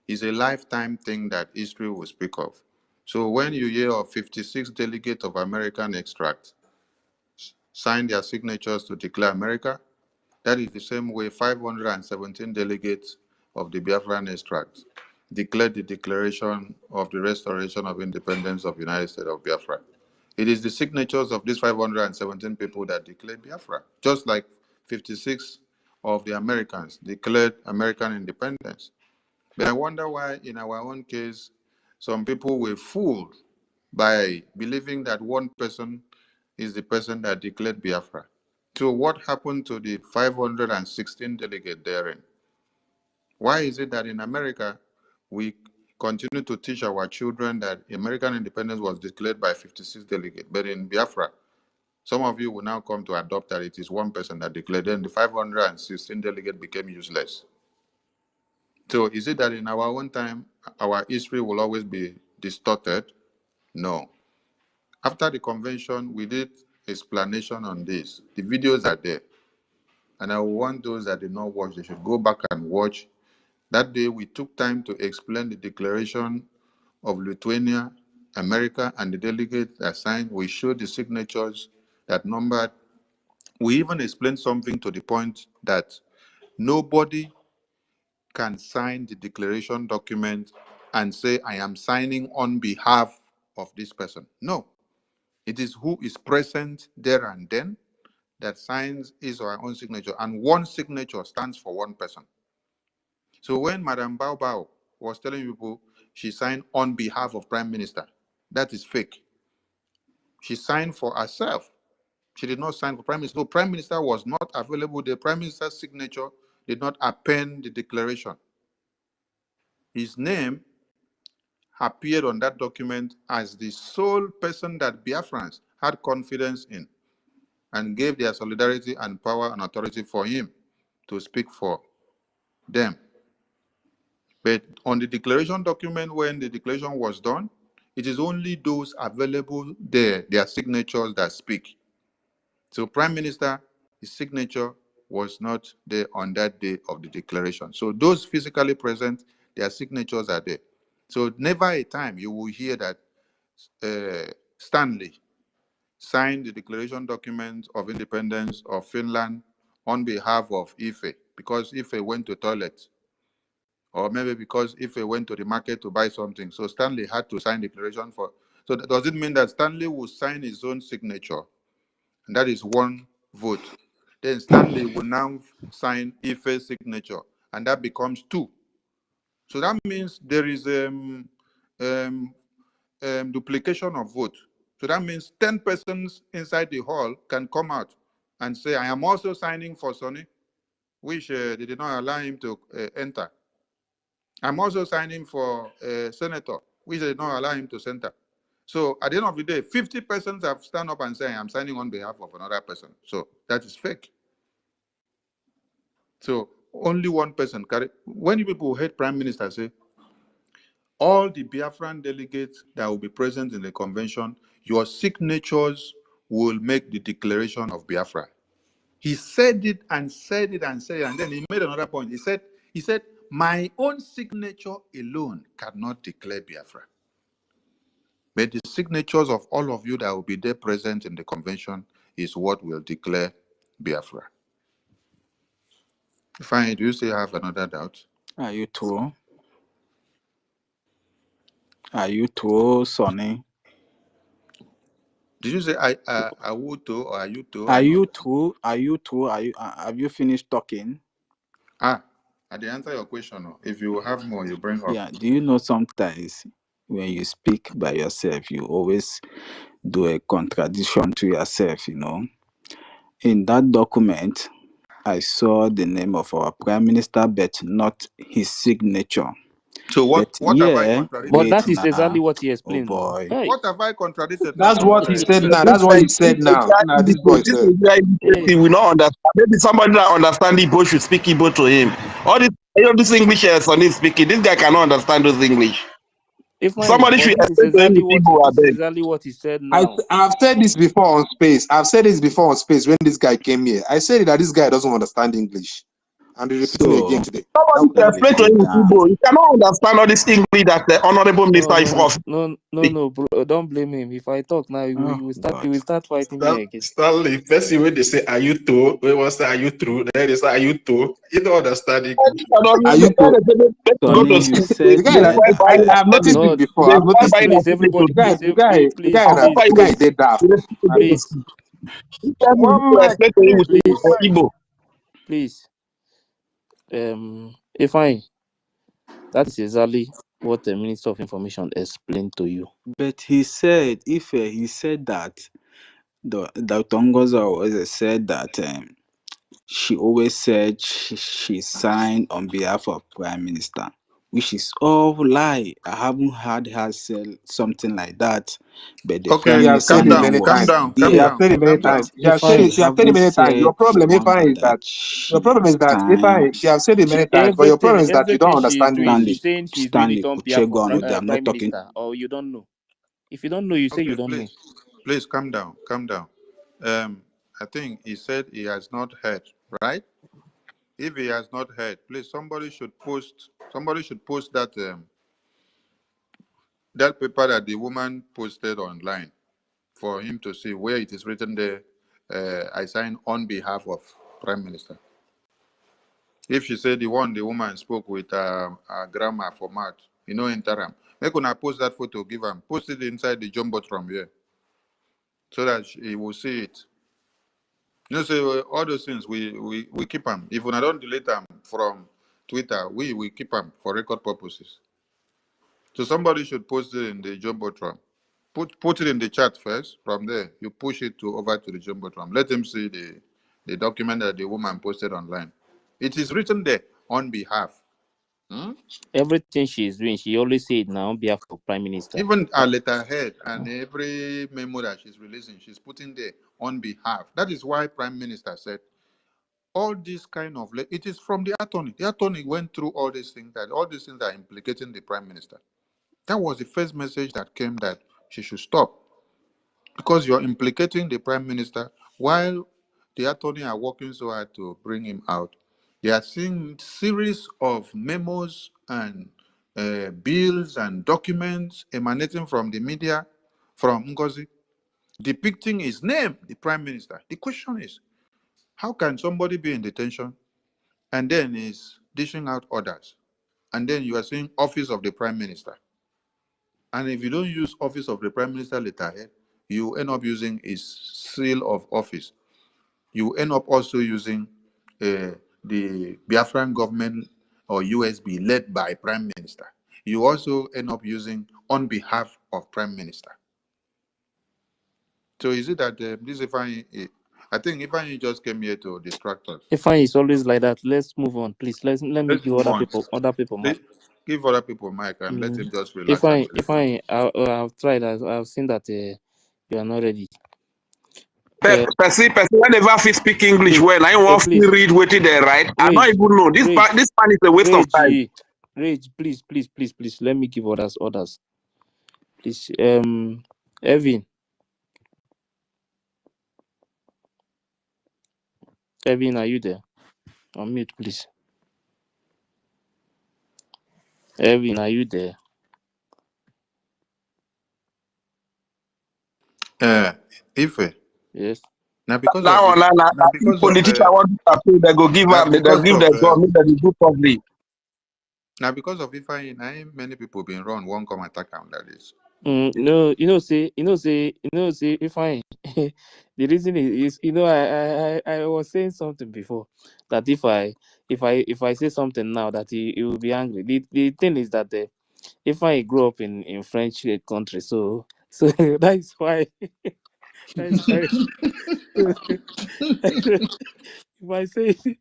It's a lifetime thing that history will speak of. So when you hear of 56 delegates of American extract sign their signatures to declare America, that is the same way 517 delegates of the Biafran extract declared the declaration of the restoration of independence of the United States of Biafra. It is the signatures of these 517 people that declared Biafra, just like 56 of the Americans declared American independence. But I wonder why, in our own case, some people were fooled by believing that one person is the person that declared Biafra. So what happened to the 516 delegates therein? Why is it that in America, we continue to teach our children that American independence was declared by 56 delegates, but in Biafra, some of you will now come to adopt that it is one person that declared, then the 516 delegates became useless. So is it that in our own time, our history will always be distorted? No. After the convention, we did explanation on this. The videos are there. And I want those that did not watch, they should go back and watch. That day, we took time to explain the declaration of Lithuania, America, and the delegates that signed. We showed the signatures that numbered. We even explained something to the point that nobody can sign the declaration document and say, I am signing on behalf of this person. No, it is who is present there and then that signs his or her own signature, and one signature stands for one person. So when Madame Bao Bao was telling people she signed on behalf of Prime Minister, that is fake. She signed for herself. She did not sign for Prime Minister. So Prime Minister was not available. The Prime Minister's signature did not append the declaration. His name appeared on that document as the sole person that Biafrans had confidence in and gave their solidarity and power and authority for him to speak for them. But on the declaration document, when the declaration was done, it is only those available there, their signatures that speak. So Prime Minister, his signature was not there on that day of the declaration. So those physically present, their signatures are there. So never a time you will hear that Stanley signed the declaration document of independence of Finland on behalf of Ife because Ife went to toilet, or maybe because Ife went to the market to buy something. So Stanley had to sign declaration for. So does it mean that Stanley will sign his own signature? And that is one vote. Then Stanley will now sign Ife's signature, and that becomes two. So that means there is duplication of vote. So that means 10 persons inside the hall can come out and say, I am also signing for Sonny, which they did not allow him to enter. I'm also signing for Senator, which they did not allow him to enter. So at the end of the day, 50 persons have stand up and say, I'm signing on behalf of another person. So that is fake. So only one person carry. When you people heard Prime Minister say, all the Biafran delegates that will be present in the convention, your signatures will make the declaration of Biafra. He said it and said it and said it, and then he made another point. He said, my own signature alone cannot declare Biafra. But the signatures of all of you that will be there present in the convention is what will declare Biafra. Fine, do you still have another doubt? Are you too? Are you too, Sonny? Did you say I would to or are you to? Are you too? Are you too? Are you? Have you finished talking? I didn't answer your question. If you have more, you bring up. Yeah. Do you know sometimes when you speak by yourself, you always do a contradiction to yourself? You know. In that document, I saw the name of our Prime Minister, but not his signature. So But what have I yeah, But contradicted wait that now? is exactly now. what he Oh explained now. boy. Hey, What have I contradicted now That's from what what I he said explained? now. This That's what he said now. Now this boy said. hey, He will not understand. Maybe somebody that understands Igbo should speak Igbo to him. All this English son is speaking. This guy cannot understand those English. if fine. Somebody But should this is explain to him exactly with what Igbo, I this is beg. exactly what he said now. I've said this before on space. I've said this before on space when this guy came here. I said that this guy doesn't understand English. And he's repeating it again So today. Somebody Now, should let me explain to go him with down. Igbo. You cannot understand all this English that the honorable No, minister is no, of. no, no, no, bro. Don't blame him. If I talk now, Oh he God. will start fighting me again. Stanley, first when they say, are you too? We want to say, are you true? Then they say, are you too? You don't understand English. are you to Go Sonny, to you school. the said guy They that here try that buying I've academic. noticed this No, before. They I've try noticed buying this. please, academic to everybody, school. please, please, Papa The Igbo, guy please, is dead daft. they refuse to go to please, school. You tell me One to mic, explain to him please. with One please, mic. Igbo. please. If fine. That is exactly what the Minister of Information explained to you. but he said if he said that Dr. Ngozi always said that she always said she signed on behalf of Prime Minister, which is all lie. I haven't heard her say something like that, but the Okay, Prime She has Minister said calm it name down, many calm was times. down, calm She has there. down, said it many calm But down. times. she She has said it haven't many times. Your said problem, Ifa, one is that that your problem she is that Ifa, she has said it many times, but your problem is that you don't everything she is understand doing, Stanley she's English. saying she's doing it Stanley on behalf of Kuchego and I'm Prime not talking. Minister, or you don't know. If you don't know, you say Okay, you don't know. please calm down, calm down. I think he said he has not heard, right? If he has not heard, please somebody should post that paper that the woman posted online for him to see where it is written there. I sign on behalf of Prime Minister. If she said the woman spoke with grammar format, interim. Make una post that photo, give him, post it inside the jumbotron here, so that he will see it. So all those things we keep them. If we don't delete them from Twitter, we keep them for record purposes. So somebody should post it in the jumbotron. Put it in the chat first. From there, you push it over to the jumbotron. Let him see the document that the woman posted online. It is written there on behalf. Hmm? Everything she is doing, she always say it now on behalf of Prime Minister. Even her letterhead and every memo that she's releasing, she's putting there on behalf. That is why Prime Minister said all this kind of it is from the attorney. The attorney went through all these things that all these things are implicating the Prime Minister. That was the first message that came that she should stop because you're implicating the Prime Minister while the attorney are working so hard to bring him out. They are seeing series of memos and bills and documents emanating from the media, from Ngozi, depicting his name, the Prime Minister. The question is, how can somebody be in detention and then is dishing out orders? And then you are saying Office of the Prime Minister. And if you don't use Office of the Prime Minister letterhead, you end up using his seal of office. You end up also using the Biafran government or USB led by Prime Minister. You also end up using on behalf of Prime Minister. So is it that this Ifeanyi, I think Ifeanyi just came here to distract us. Ifeanyi is always like that. Let's move on, please. Let me Let's give move on. other people mic. Give other people mic and let Mm. him just relax and sleep. I've tried. I've seen that you are not ready. Person, whenever I speak English Please, well, I want to please, read what they write. I don't Rage, even know. Rage, This part is a waste of time. Rage. Please. Let me give orders. Please, Evan, are you there? Unmute, please. Evan, are you there? Ife. Yes. Now because That of one, now because of politician want to approve, they go give now up, they because give of the job, make them do public. now because of Ifeanyi, now many people been run one come attack him like this. No, if I, the reason is, I was saying something before that if I say something now that he will be angry. The thing is that if I grew up in French country, so that is why that is why if I say it,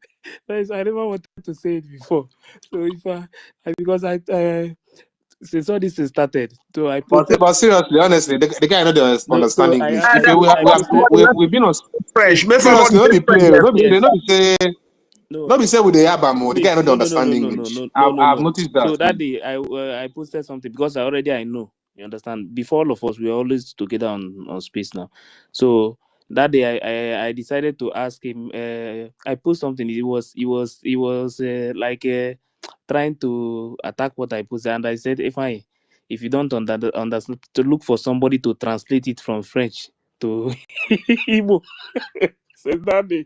that is I never wanted to say it before. So if because since all this is started, so I posted. But seriously, honestly, the guy know they No, so understand English. And If then you, I posted. we've been on French, make So somebody seriously, no say be French. play, no be say, yes. No, no be say with the yabam. The guy wait, know they no, no, no, understand no, no, English. I've no. noticed that. So that day, I posted something because I know. You understand? Before all of us, we are always together on space now. So that day, I decided to ask him. I posted something. He was like trying to attack what I posted, and I said, if you don't understand, to look for somebody to translate it from French to Igbo. So that day,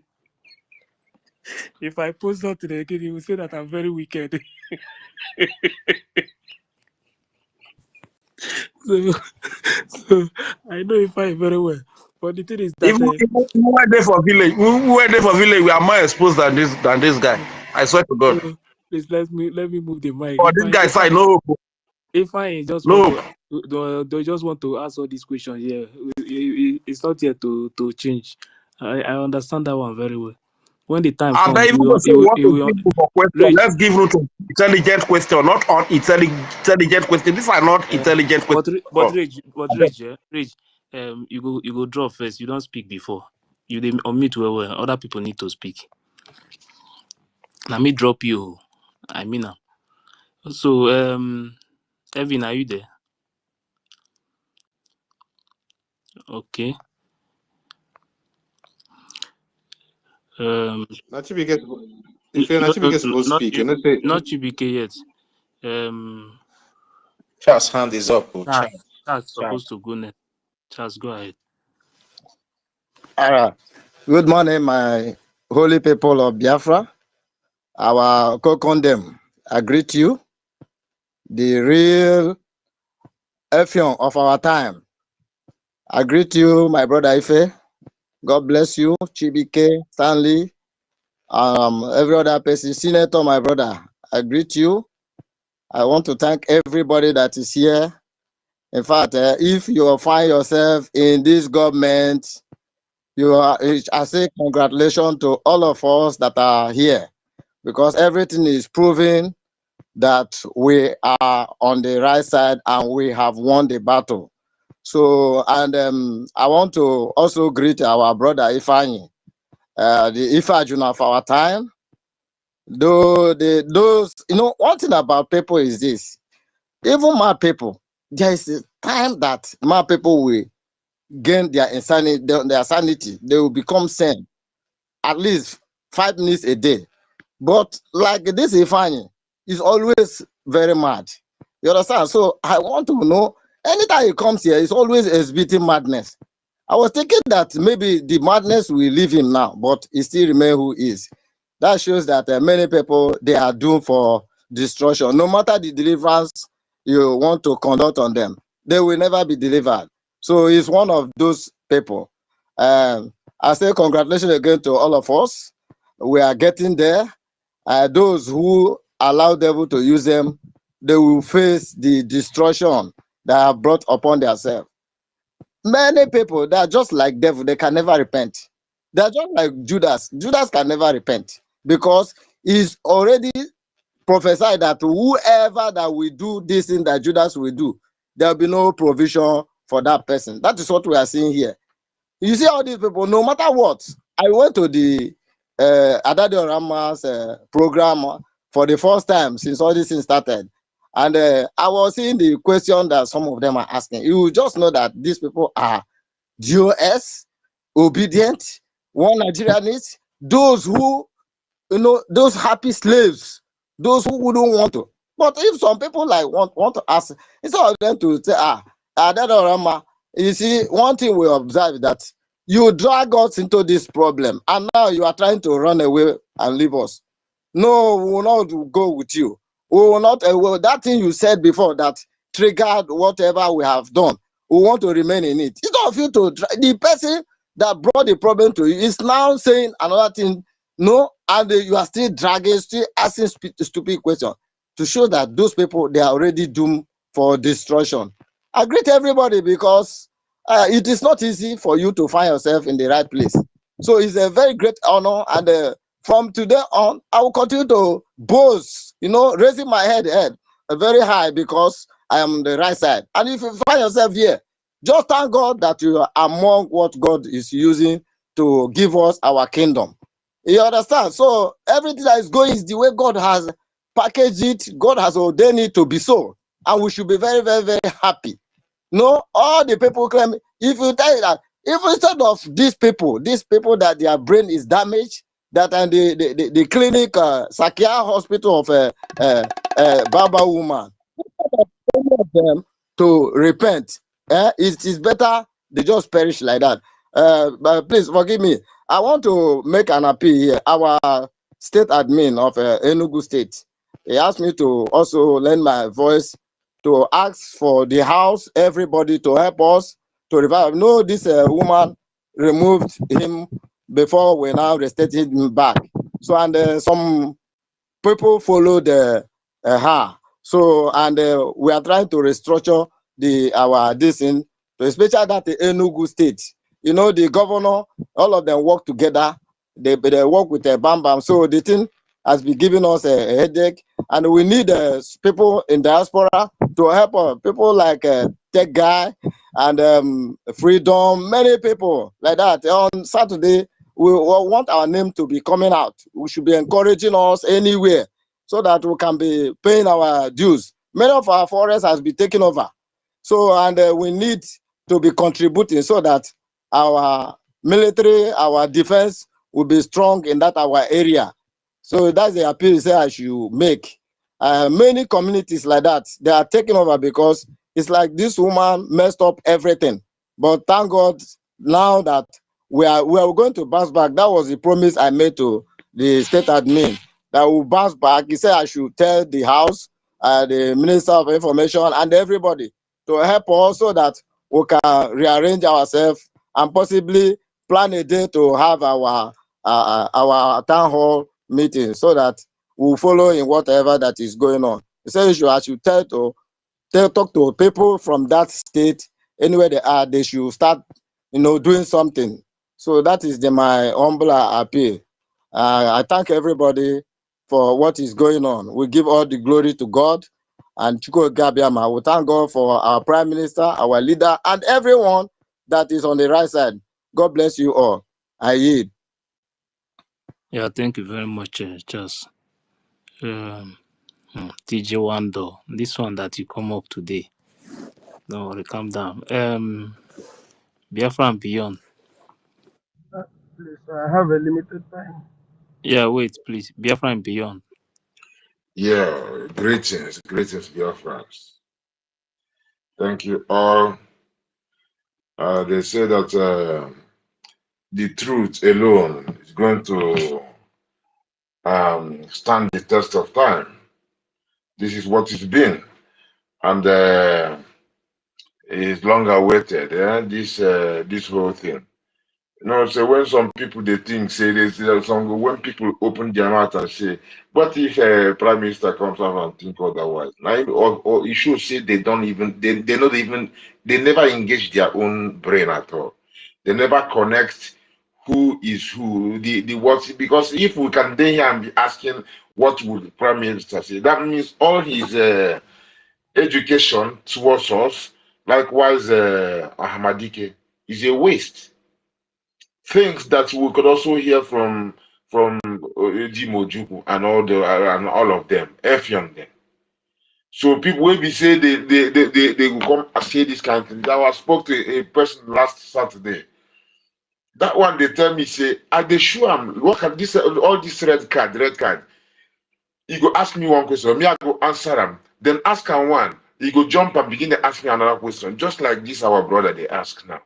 if I post something again, he will say that I'm very wicked. So, so I know if I very well. But the thing is that Even who were there for village, who were there for village, we are more exposed than this guy. I swear to God. so please let me move the mic. For this guy side, no hope. If I just want No to hope. They just want to ask all these questions. Yeah, it's not here to change. I understand that one very well. When the time And comes, then even to say we want he to will give room for question, Rich. let's give room to intelligent question, not intelligent question. These are not intelligent questions. Rich, you go draw first. You don't speak before. You dey unmute well. Other people need to speak. Let me drop you. I mean, so Evan, are you there? Okay. Not to be get if you're not to be get supposed to speak, you know say Not Chibike yet. Charles' hand is up. Oh, Charles. Charles Charles. supposed to go next. Charles, go ahead. Good morning, my holy people of Biafra. Our co-condemn, I greet you, the real Effion of our time. I greet you, my brother Ife. God bless you, Chibike, Stanley, every other person. Senator, my brother, I greet you. I want to thank everybody that is here. In fact, if you find yourself in this government, I say congratulations to all of us that are here, because everything is proving that we are on the right side and we have won the battle. So, and I want to also greet our brother Ifani, the Ifajuna of our time. Those, one thing about people is this: even my people, there is a time that my people will gain their insanity, their sanity. They will become sane at least 5 minutes a day. But like this Ifani is always very mad. You understand? So I want to know, anytime he comes here, he's always exhibiting madness. I was thinking that maybe the madness will leave him now, but he still remain who he is. That shows that many people, they are doomed for destruction. No matter the deliverance you want to conduct on them, they will never be delivered. So he's one of those people. I say congratulations again to all of us. We are getting there. Those who allow devil to use them, they will face the destruction that are brought upon themselves. Many people, they are just like devil, they can never repent. They are just like Judas. Judas can never repent because he's already prophesied that whoever that will do this thing that Judas will do, there will be no provision for that person. That is what we are seeing here. You see all these people, no matter what. I went to the Adadio Rama's program for the first time since all this thing started. And I was seeing the question that some of them are asking. You just know that these people are DOS, obedient, one Nigerianists, those who, those happy slaves, those who wouldn't want to. But if some people like want to ask, instead of them to say, Adadorama, you see, one thing we observe is that you drag us into this problem, and now you are trying to run away and leave us. No, we will not go with you. We will not. That thing you said before that triggered whatever we have done. We want to remain in it. It's not for you to the person that brought the problem to you is now saying another thing. No, and you are still dragging, still asking stupid questions to show that those people, they are already doomed for destruction. I greet everybody because it is not easy for you to find yourself in the right place. So it's a very great honor, and from today on, I will continue to boast, raising my head very high because I am on the right side. And if you find yourself here, just thank God that you are among what God is using to give us our kingdom. You understand? So everything that is going is the way God has packaged it. God has ordained it to be so. And we should be very, very, very happy. No, all the people claim, if you tell you that, if instead of these people that their brain is damaged, that and the clinic, Sakia Hospital of Baba woman, of them to repent, it is better they just perish like that. But please forgive me. I want to make an appeal here. Our state admin of Enugu State, he asked me to also lend my voice to ask for the house, everybody to help us to revive. No, this woman removed him before we now restated him back. So, and some people followed her. So, and we are trying to restructure our this in, especially that the Enugu state. You know, the governor, all of them work together. They work with a bam bam. So the thing has been giving us a headache, and we need people in diaspora to help us. People like Tech Guy and Freedom, many people like that. On Saturday, we want our name to be coming out. We should be encouraging us anywhere so that we can be paying our dues. Many of our forests has been taken over. So, and we need to be contributing so that our military, our defense will be strong in that our area. So that's the appeal say I should make. Many communities like that, they are taking over because it's like this woman messed up everything. But thank God now that we are going to bounce back. That was the promise I made to the state admin that will bounce back. He said I should tell the house, the Minister of Information, and everybody to help us so that we can rearrange ourselves and possibly plan a day to have our town hall meeting so that we'll follow in whatever that is going on. He said I should talk to people from that state, anywhere they are, they should start, doing something. So that is my humble appeal. I thank everybody for what is going on. We give all the glory to God and Chuko Gabiama. We thank God for our Prime Minister, our leader, and everyone that is on the right side. God bless you all. I yield. Yeah, thank you very much, Charles. TJ Wando, this one that you come up today. Don't worry, calm down. Biafra and beyond. Please, I have a limited time. Yeah, wait, please. Biafra and beyond. Yeah, greetings, Biafrans. Thank you all. They say that the truth alone is going to stand the test of time. This is what it's been, and it's long awaited. This whole thing. So when some people they think say there's some when people open their mouth and say, what if a prime minister comes out and think otherwise? Now, or you should say they don't even they not even they never engage their own brain at all. They never connect who is who, the what because if we can then here and be asking what would the prime minister say, that means all his education towards us, likewise Ahmadike, is a waste things that we could also hear from Jimojuku and all of them, Effion them. So people will be say they will come and say this kind of thing. I spoke to a person last Saturday. That one they tell me say, are they sure I'm look at this all this red card. He go ask me one question, me I go answer him. Then ask him one, he go jump and begin to ask me another question, just like this our brother they ask now.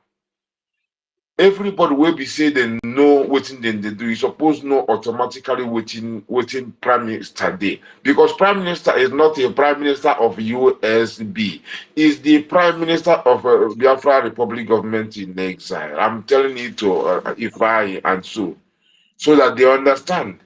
Everybody will be say they know what they do. You suppose know automatically waiting prime minister day because prime minister is not a prime minister of USB. Is the prime minister of Biafra Republic government in exile. I'm telling it to Ifai and so that they understand.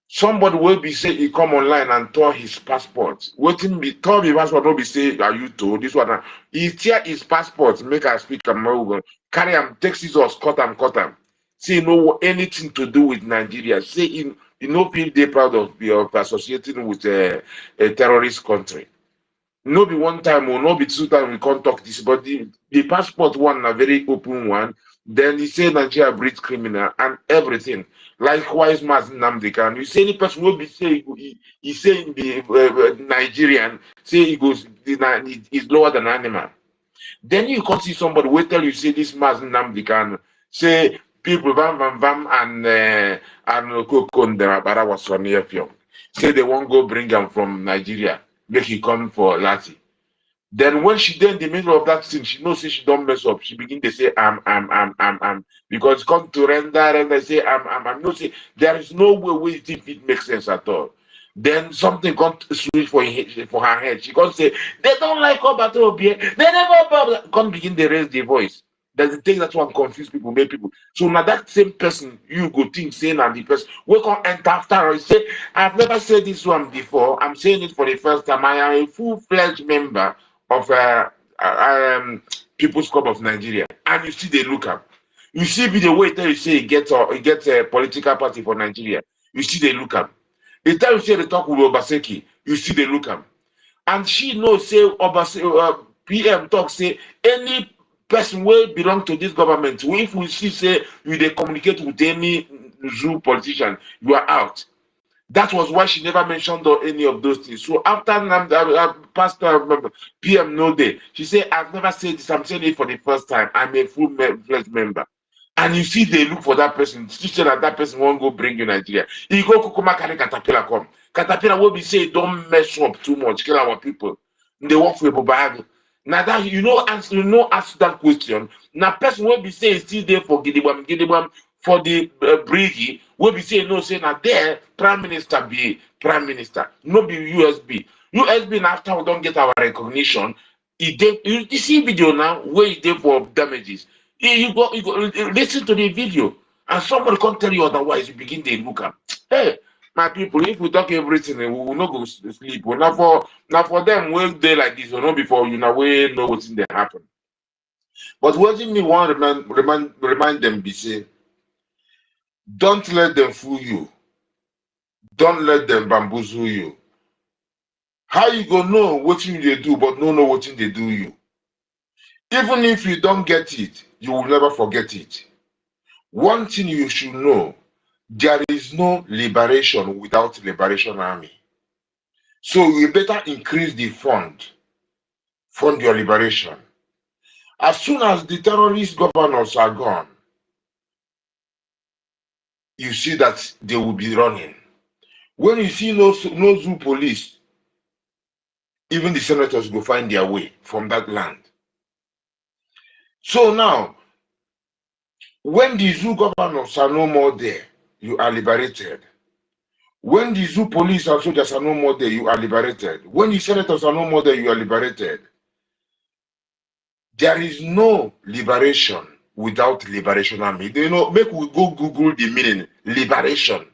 Somebody will be say he come online and tore his passport. Waiting be tore his passport, no be say are you told this one. He tear his passport, make us speak American, carry him, take scissors, cut him. Say no anything to do with Nigeria. Say he no feel they proud of associating with a terrorist country. No be one time or no be two times we can't talk this, but the passport one a very open one. Then he say Nigeria breeds criminal and everything. Likewise, Mas Namdekan. You say any person will be say he say the Nigerian say he goes is lower than animal. Then you can see somebody will tell you say this Mas Namdekan say people vam and Kokondra Bara was from here. Say they won't go bring him from Nigeria, make he come for Lati. Then when she then in the middle of that thing, she knows say she don't mess up. She begin to say because come to render say I'm no say there is no way we think it makes sense at all. Then something come to switch for her head. She can say they don't like Obatobie. They never come begin to raise the voice. There's the thing that one confuse people, make people. So now that same person you go think saying and the person we can enter after her say I've never said this one before. I'm saying it for the first time. I am a full-fledged member of People's Club of Nigeria, and you see they look up. You see video where tell you say he gets a political party for Nigeria. You see they look up. The time you say they talk with Obaseki, you see they look up. And she knows say PM talk say any person will belong to this government. If we see say you they communicate with any Zoo politician, you are out. That was why she never mentioned any of those things. So after Pastor PM no day, she said, I've never said this. I'm saying it for the first time. I'm a full-fledged member. And you see, they look for that person. She said that person won't go bring you Nigeria. He go Kukuma carry Caterpillar come. Caterpillar will be say, don't mess up too much, kill our people. They work for a bag. Now that answer that question. Now person will be saying still there for Gidibam for the bridge. Will be saying no, say now there prime minister be prime minister, no be USB. USB now after we don't get our recognition. You see video now where he did for damages. You go listen to the video, and somebody can't tell you otherwise. You begin to look up. Hey, my people, if we talk everything, we will not go sleep. Well, now for them, we'll day like this, or not before you know we know what's in there happen. But what me want remind them be say, don't let them fool you. Don't let them bamboozle you. How you go know what they do, but no know what they do you. Even if you don't get it, you will never forget it. One thing you should know, there is no liberation without liberation army. So you better increase the fund your liberation. As soon as the terrorist governors are gone, you see that they will be running. When you see no zoo police, even the senators will find their way from that land. So now, when the zoo governors are no more there, you are liberated. When the zoo police and soldiers are no more there, you are liberated. When the senators are no more there, you are liberated. There is no liberation without liberation army. You know, make we go Google the meaning, liberation.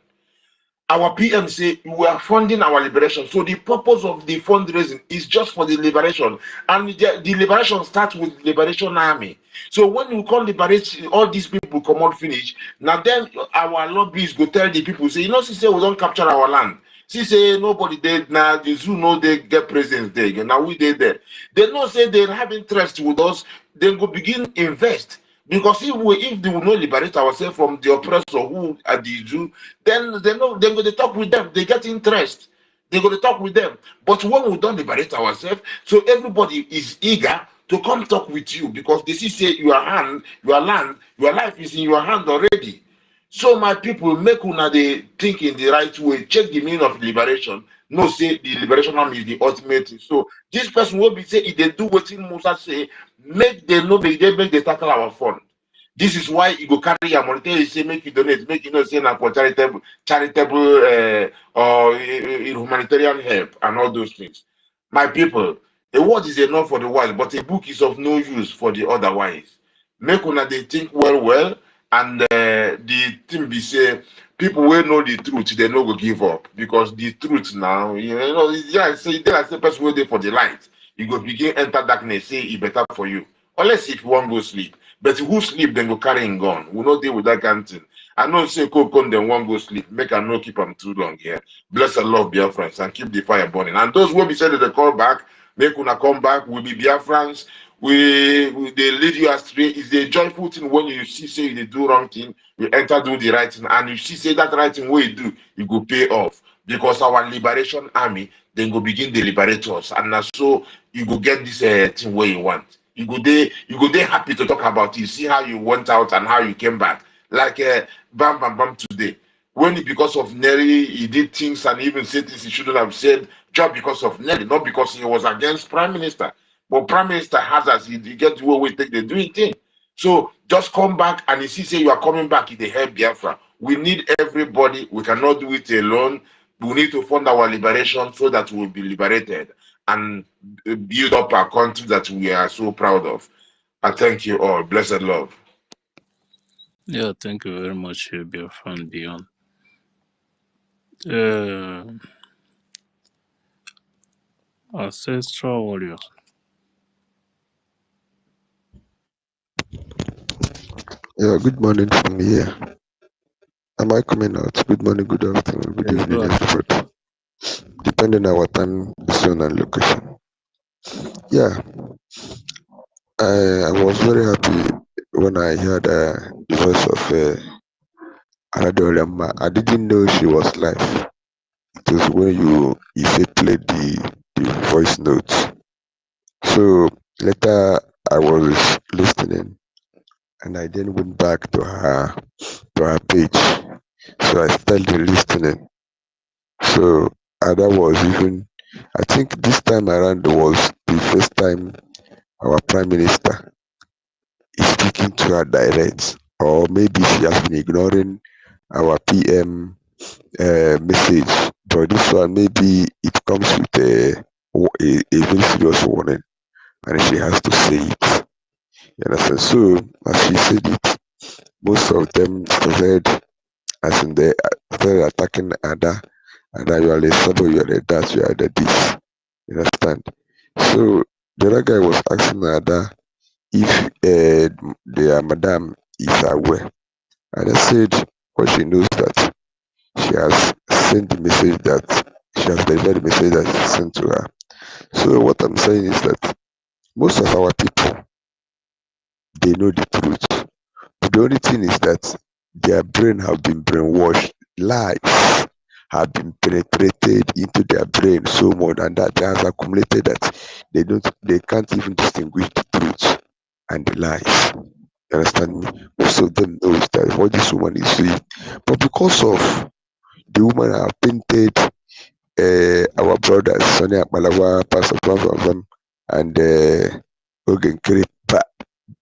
Our PM say we are funding our liberation. So the purpose of the fundraising is just for the liberation. And the liberation starts with liberation army. So when we call liberation, all these people come out finish. Now then our lobbyists go tell the people, say, she say we don't capture our land. She say nobody did now the zoo know they get presence there. Now we did there. They know say they have interest with us, then go begin invest. Because if they will not liberate ourselves from the oppressor who are the Jew, then they know they're going to talk with them. They get interest. They're going to talk with them. But when we don't liberate ourselves, so everybody is eager to come talk with you because they see say your hand, your land, your life is in your hand already. So my people, make una they think in the right way. Check the meaning of liberation. No, say the liberation army is the ultimate thing. So this person will be say if they do what Musa say, make them know make they tackle our fund. This is why you go carry your money. Tell you say make you donate, make you know say na for charitable or humanitarian help and all those things. My people, a word is enough for the wise, but a book is of no use for the otherwise. Make una they think well, and the thing be say people will know the truth, they no go give up because the truth now, yeah, say they like say person will there for the light. You go begin enter darkness, say it better for you. Unless if you want go sleep. But who sleep, then go carry him gun. We no deal with that kind of thing. I know say Kokon then one go sleep. Make I no keep them too long here. Bless the love, Biafrans, and keep the fire burning. And those will be said that they call back, make una come back. We be Biafrans. We they lead you astray. It's a joyful thing when you see say you do wrong thing, you enter do the right thing, and you see say that right thing what you do, you go pay off. Because our liberation army then go begin to liberate us. And now so you go get this thing where you want. You go there happy to talk about it. See how you went out and how you came back. Like Bam Bam Bam today. When because of Nelly, he did things and even said things he shouldn't have said, just because of Nelly, not because he was against Prime Minister. But Prime Minister has as he get the way we take the doing thing. So just come back and you see say you are coming back in the help Biafra. We need everybody. We cannot do it alone. We need to fund our liberation so that we will be liberated and build up our country that we are so proud of. I thank you all. Blessed love. Yeah, thank you very much, Biafra and beyond. Ancestral warriors. Yeah, good morning from here. Am I coming out? Good morning, good afternoon, good Yes, evening, bro. everybody. Depending on our time zone and location. Yeah, I was very happy when I heard the voice of Aradolema. I didn't know she was live. It was when if you played the voice notes. So later I was listening and I then went back to her page. So I started listening. So that was even, I think this time around was the first time our Prime Minister is speaking to her direct, or maybe she has been ignoring our PM message. But this one, maybe it comes with a very serious warning, and she has to say it. You understand? So, as she said it, most of them started, as in they started attacking Ada. Ada, you are a sabo, you are a that, you are the this. You understand? So the other guy was asking Ada if their madam is aware. And I said, what she knows that she has sent the message that she has delivered the message that she sent to her. So what I'm saying is that most of our people, they know the truth. But the only thing is that their brain have been brainwashed. Lies have been penetrated into their brain so much, and that has accumulated that they can't even distinguish the truth and the lies. You understand me? Most of them knows that what this woman is doing. But because of the woman have painted our brothers, Sonia Malawa, Pastor Van, and Ogenkere,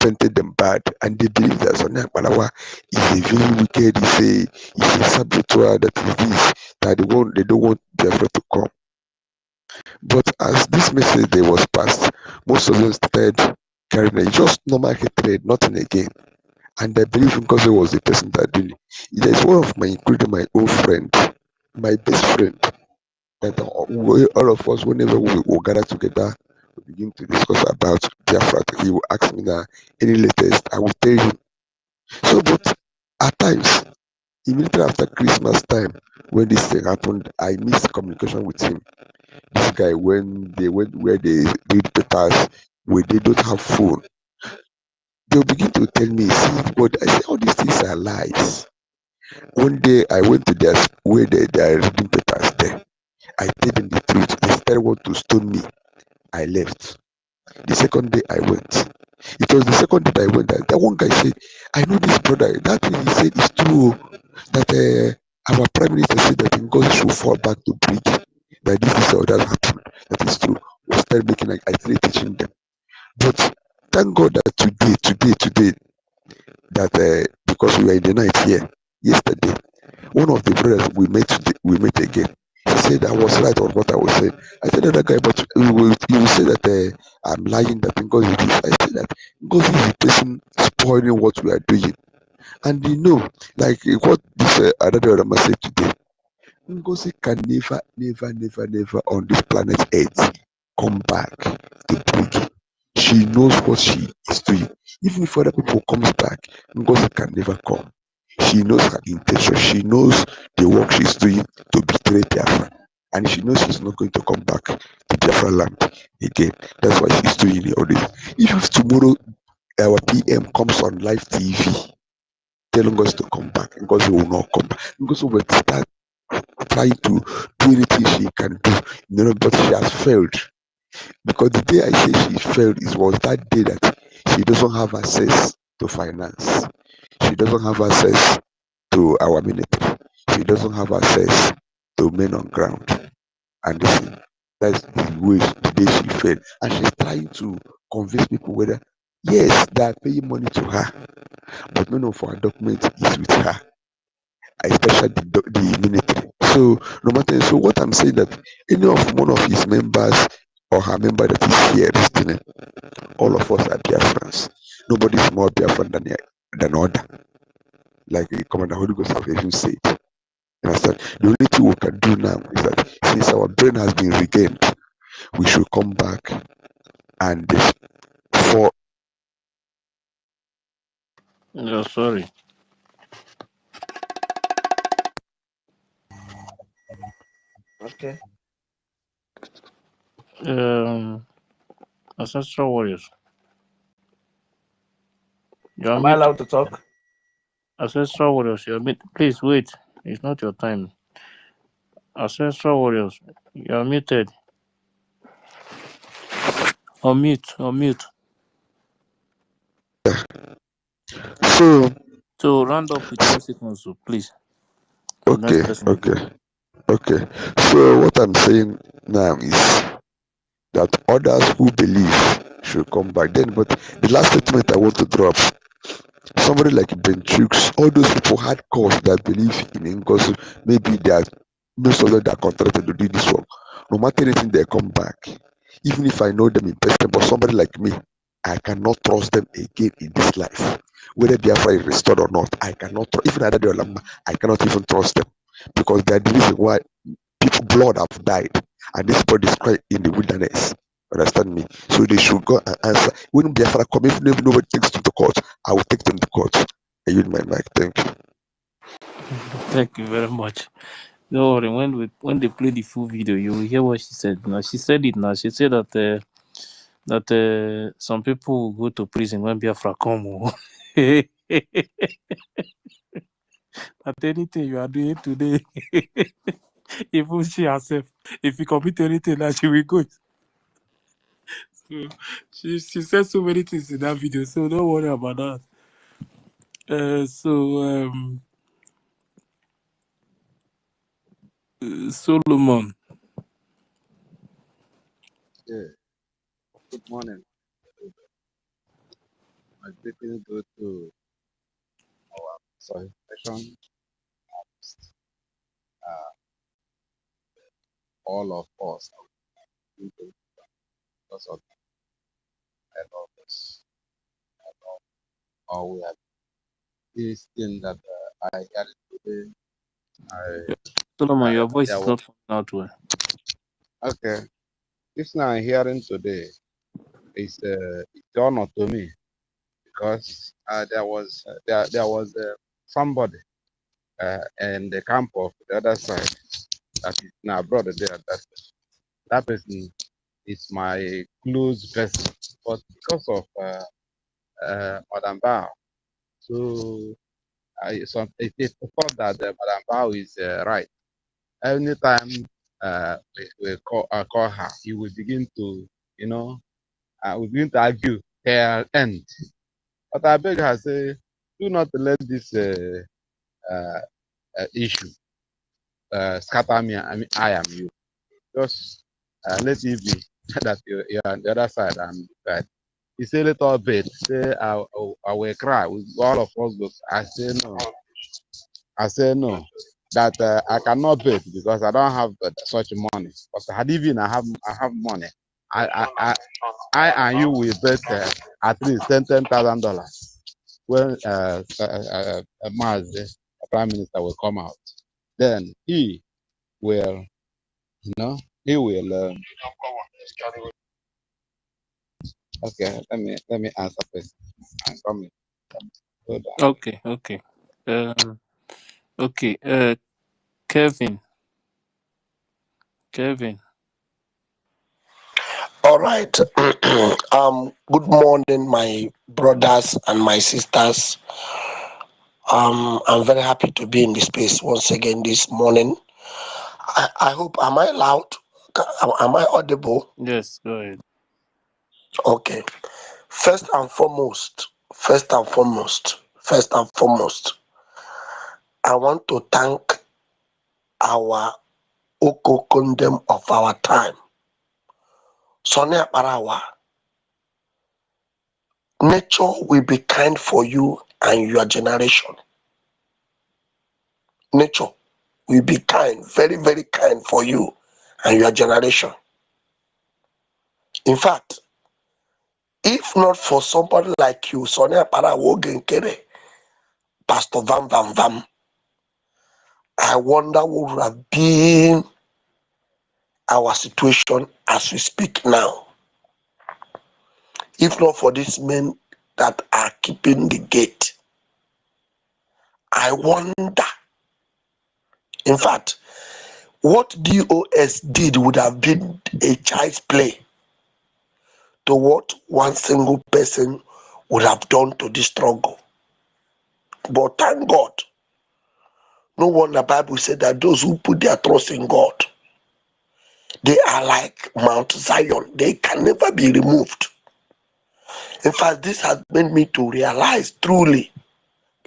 painted them bad, and they believe that Sonia Malawa is a very wicked, is a saboteur, that is this, that they don't want Biafra to come. But as this message they was passed, most of them started carrying it, just normal hatred, nothing again. And I believe because it was the person that did it. There's one of my, including my own friend, my best friend, that all of us, whenever we will gather together, we begin to discuss about Biafra. He will ask me now, any latest, I will tell you. So, but at times, immediately after Christmas time, when this thing happened, I missed communication with him. This guy, when they went where they read papers, where they don't have phone, they'll begin to tell me, see, but I say all these things are lies. One day I went to where they are reading papers there. I tell them the truth. They started want to stone me. I left. The second day I went. It was the second day that I went. That one guy said, I know this brother. That thing he said is true. That our prime minister said that God should fall back to bridge. That this is all that happened. That is true. We started making like I started teaching them. But thank God that today, that because we were in the night here yesterday, one of the brothers we met again. He said I was right on what I was saying. I said that guy, but you will say that I'm lying, that because it is. I said that because he's the person spoiling what we are doing. And like what this other Rama said today, Ngozi can never on this planet Earth come back to Boogie. She knows what she is doing. Even if other people comes back, Ngozi can never come. She knows her intention. She knows the work she's doing to betray Biafra. And she knows she's not going to come back to Biafra land again. That's why she's doing all this. If tomorrow our PM comes on live TV telling us to come back, Ngozi will not come back. Ngozi will start trying to do anything she can do, but she has failed. Because the day I say she failed was that day that she doesn't have access to finance. She doesn't have access to our military. She doesn't have access to men on ground. And that's the way the day she failed. And she's trying to convince people whether, yes, they are paying money to her, but none of our documents is with her, especially the military. So no matter, so what I'm saying that any of one of his members or her member that is here listening, all of us are Biafrans. Nobody is more Biafran than other. Like the Commander Holy Ghost have even said. You understand? The only thing we can do now is that since our brain has been regained, we should come back and for No, sorry. Okay. Um, Ancestral Warriors. You're Am I muted. allowed to talk? Ancestral Warriors, you're muted. Please wait. It's not your time. Ancestral Warriors, you're muted. Unmute, unmute. So, So round up with 10 seconds, so please. So next okay, person will go. okay, okay. So what I'm saying now is that others who believe should come back. Then, but the last statement I want to drop, somebody like Ben Chooks, all those people had cause that believe in God, maybe they are most of them that contracted to do this work. No matter anything, they come back. Even if I know them in person, but somebody like me, I cannot trust them again in this life. Whether Biafra is restored or not, I cannot trust. Even Adade Olama, I cannot even trust them because they are the reason why people blood have died and this body is crying in the wilderness. Understand me? So they should go and answer. When Biafra come, if nobody takes to the court, I will take them to court. I use my mic. Thank you. Thank you very much. Don't worry, when they play the full video, you will hear what she said. Now she said it now. She said that some people will go to prison when Biafra come. Oh. At anything you are doing today, even she herself, if you commit anything, now she will go. So she said so many things in that video, so don't worry about that. Solomon. Yeah, good morning. My greeting go to our salvation, all of us, because of I love us. I love all we have. This thing that I got today, Solomon, your voice there is was, not coming out well. okay. This now I'm hearing today is it's honor to me because there was somebody in the camp of the other side that is now brother there. That person is my close person, but because of Madam Bao, so it thought that Madam Bao is right. Anytime we call her, he will begin to, you know, we begin to argue her end. But I beg her, say, do not let this uh, issue scatter me. I mean, I am you. Just let it be that you're on the other side and right. He said a little bit, say I will cry. All of us go. I say no. I say no. That I cannot bet because I don't have such money. But had even I have money, I and you will bet at least $10,000 when Maz, the Prime Minister, will come out. Then he will, he will. Okay, let me answer first. I'm coming. Hold on. Okay, okay. Okay. Kevin. Kevin. All right. Good morning, my brothers and my sisters. I'm very happy to be in this space once again this morning. I hope, am I loud? Am I audible? Yes, go ahead. Okay. First and foremost, I want to thank our Oko Kondem of our time, Sonia Parawa. Nature will be kind for you and your generation. Nature will be kind, very, very kind for you and your generation. In fact, if not for somebody like you, Sonia Parawogenkere, Pastor Vam Vam Vam, I wonder what would have been our situation as we speak now. If not for these men that are keeping the gate. I wonder. In fact, what DOS did would have been a child's play to what one single person would have done to this struggle. But thank God, no wonder the Bible said that those who put their trust in God, they are like Mount Zion. They can never be removed. In fact, this has made me to realize truly,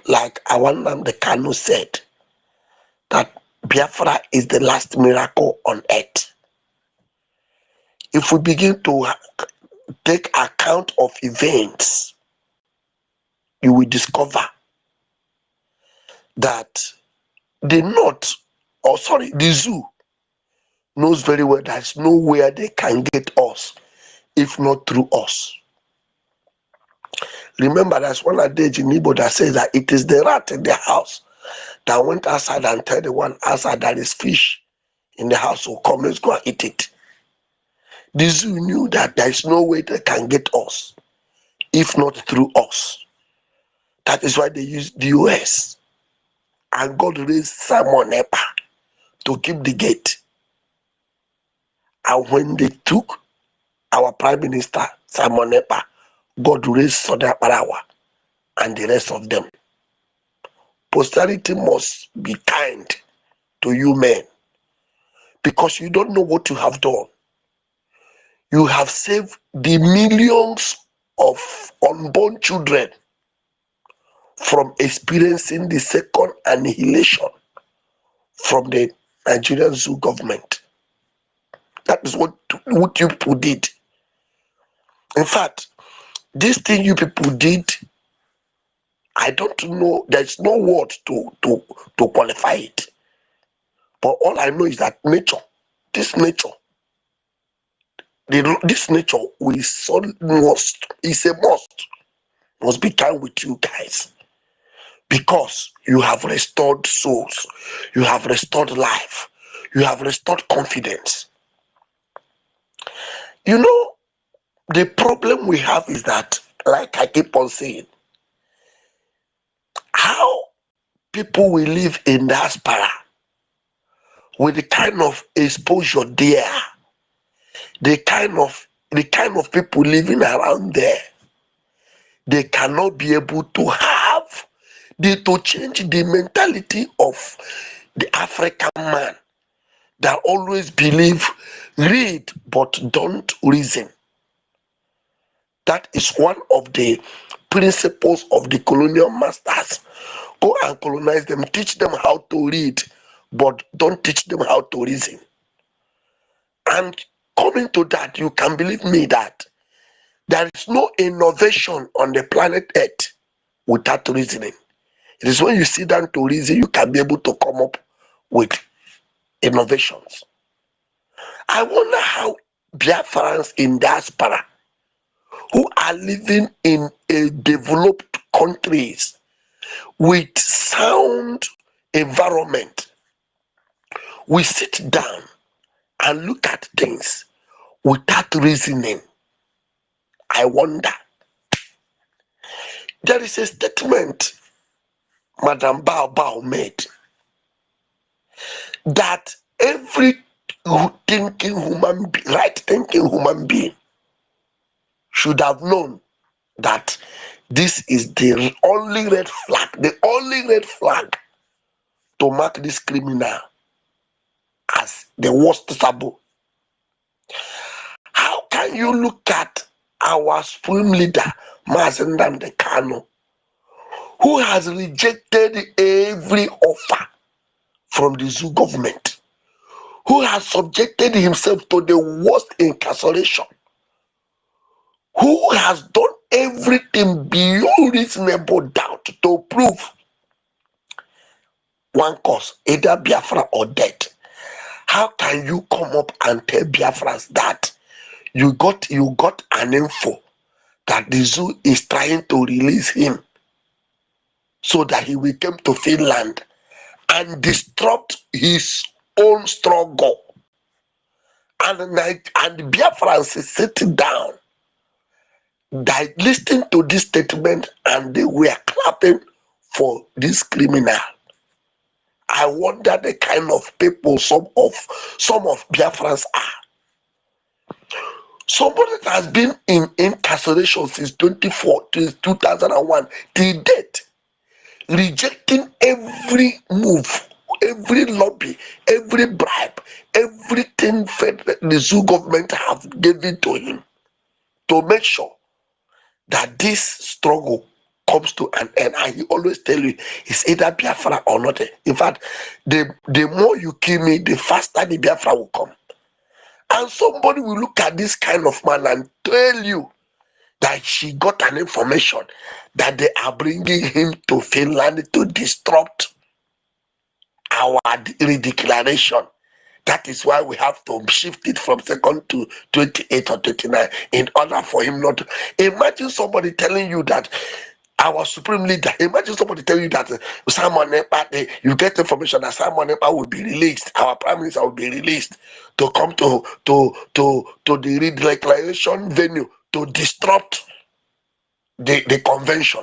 like Awanam the Kanu said, that Biafra is the last miracle on earth. If we begin to take account of events, you will discover that the zoo knows very well there's nowhere they can get us if not through us. Remember, there's one adage in Igbo that says that it is the rat in the house that went outside and tell the one outside that is fish in the house, so come, let's go and eat it. The zoo knew that there is no way they can get us if not through us. That is why they used the US. And God raised Simon Epa to keep the gate. And when they took our Prime Minister, Simon Epa, God raised Sonia Parawa and the rest of them. Posterity must be kind to you men because you don't know what you have done. You have saved the millions of unborn children from experiencing the second annihilation from the Nigerian zoo government. That is what you people did. In fact, this thing you people did, I don't know, there's no word to qualify it. But all I know is that nature, this nature must be kind with you guys because you have restored souls, you have restored life, you have restored confidence. You know, the problem we have is that, like I keep on saying, how people will live in diaspora with the kind of exposure there, the kind of people living around there, they cannot be able to change the mentality of the African man that always believe, read, but don't reason. That is one of the principles of the colonial masters. Go and colonize them, teach them how to read, but don't teach them how to reason. And coming to that, you can believe me that there is no innovation on the planet Earth without reasoning. It is when you sit down to reason, you can be able to come up with innovations. I wonder how Biafrans in diaspora who are living in a developed countries with sound environment, we sit down and look at things without reasoning. I wonder. There is a statement Madam Bao made that every right thinking human being should have known that this is the only red flag to mark this criminal as the worst sabo. How can you look at our supreme leader, Mazen Nnamdi Kanu, who has rejected every offer from the zoo government, who has subjected himself to the worst incarceration, who has done everything beyond reasonable doubt to prove one cause, either Biafra or death? How can you come up and tell Biafrans that you got an info that the zoo is trying to release him so that he will come to Finland and disrupt his own struggle? And Biafrans is sitting down, they listening to this statement and they were clapping for this criminal. I wonder the kind of people some of Biafrans are. Somebody that has been in incarceration since 2001 till date, rejecting every move, every lobby, every bribe, everything the Zoo government have given to him to make sure that this struggle comes to an end. And he always tell you it's either Biafra or not. In fact, the more you kill me, the faster the Biafra will come. And somebody will look at this kind of man and tell you that she got an information that they are bringing him to Finland to disrupt our redeclaration. That is why we have to shift it from second to 28 or 29 in order for him not to. Imagine somebody telling you that our supreme leader, imagine somebody telling you that Simon Ekpa, you get information that Simon Ekpa will be released, our prime minister will be released to come to the redeclaration venue to disrupt the convention.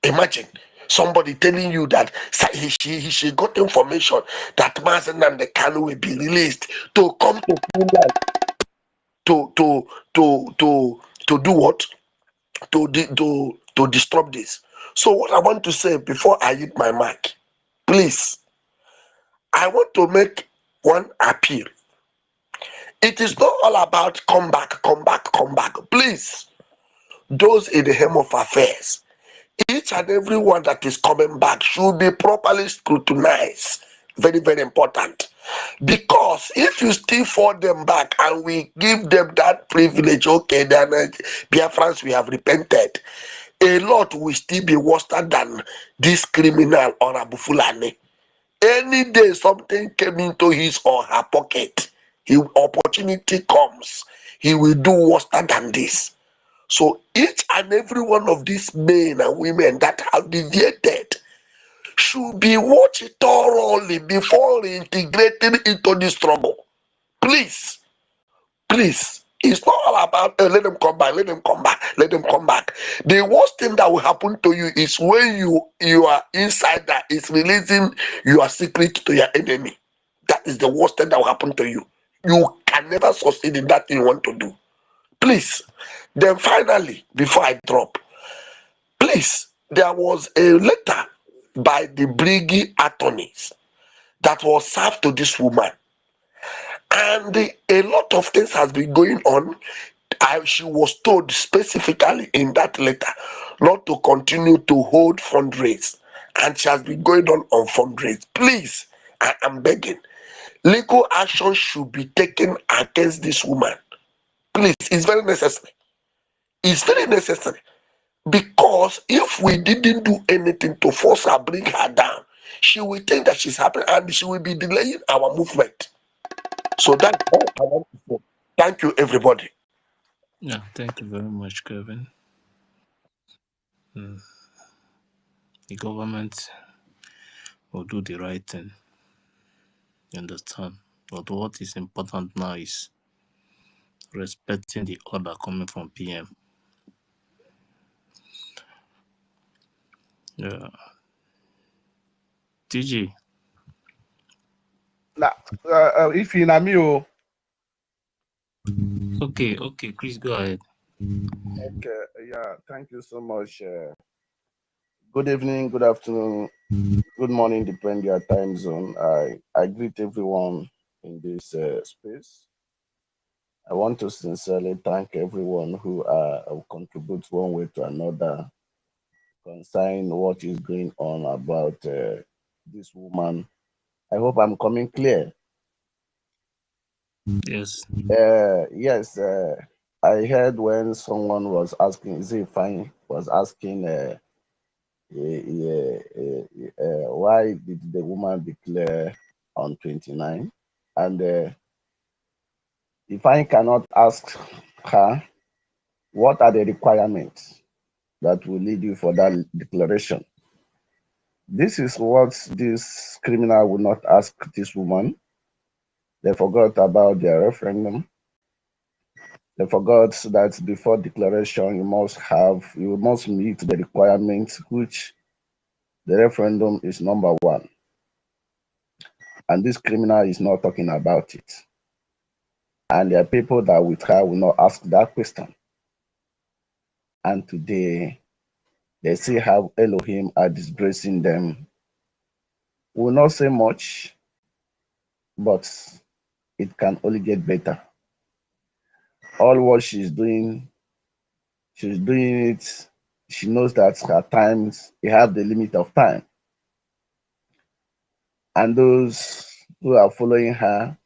Imagine somebody telling you that she got information that Mazen and the Kanu will be released to come to Finland to do what? To disrupt this. So what I want to say before I hit my mic, please, I want to make one appeal. It is not all about come back, come back, come back. Please, those in the helm of affairs, each and every one that is coming back should be properly scrutinized. Very, very important. Because if you still fall them back and we give them that privilege, okay, then Biafrans, we have repented. A lot will still be worse than this criminal or Abu Fulani. Any day something came into his or her pocket, opportunity comes, he will do worse than this. So each and every one of these men and women that have deviated should be watched thoroughly before reintegrating into the struggle. Please, please. It's not all about let them come back, let them come back, let them come back. The worst thing that will happen to you is when you are inside that is releasing your secret to your enemy. That is the worst thing that will happen to you. You can never succeed in that thing you want to do. Please. Then finally, before I drop, please, there was a letter by the Briggy attorneys that was served to this woman. And a lot of things has been going on. She was told specifically in that letter not to continue to hold fundraise. And she has been going on fundraise. Please, I am begging. Legal action should be taken against this woman. Please, it's very necessary. It's very necessary. Because if we didn't do anything to force her, bring her down, she will think that she's happy and she will be delaying our movement. So that's all I want to say. Thank you, everybody. Yeah, thank you very much, Kevin. The government will do the right thing. You understand? But what is important now is respecting the order coming from PM. Yeah. TG. If in Amio, Okay, Chris, go ahead. okay, yeah, thank you so much. Good evening, good afternoon, good morning, depending your time zone. I greet everyone in this space. I want to sincerely thank everyone who contributes one way to another concerning what is going on about this woman. I hope I'm coming clear. Yes. Yes, I heard when someone was asking, is it fine? Was asking, why did the woman declare on 29? And if I cannot ask her, what are the requirements that will lead you for that declaration? This is what this criminal will not ask this woman. They forgot about their referendum. They forgot that before declaration, you must meet the requirements which The referendum is number one. And this criminal is not talking about it. And there are people that with her will not ask that question. And today, they see how Elohim are disgracing them. We will not say much, but it can only get better. All what she's doing it. She knows that her times, you have the limit of time. And those who are following her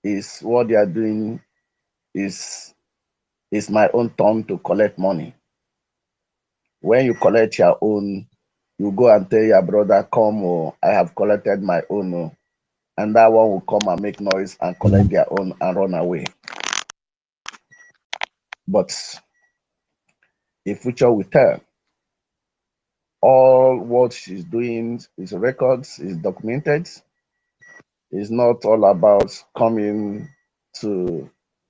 is what they are doing is my own turn to collect money. When you collect your own, you go and tell your brother, come, oh, I have collected my own. Oh, and that one will come and make noise and collect their own and run away. But the future will tell. All what she's doing is records, is documented. It's not all about coming to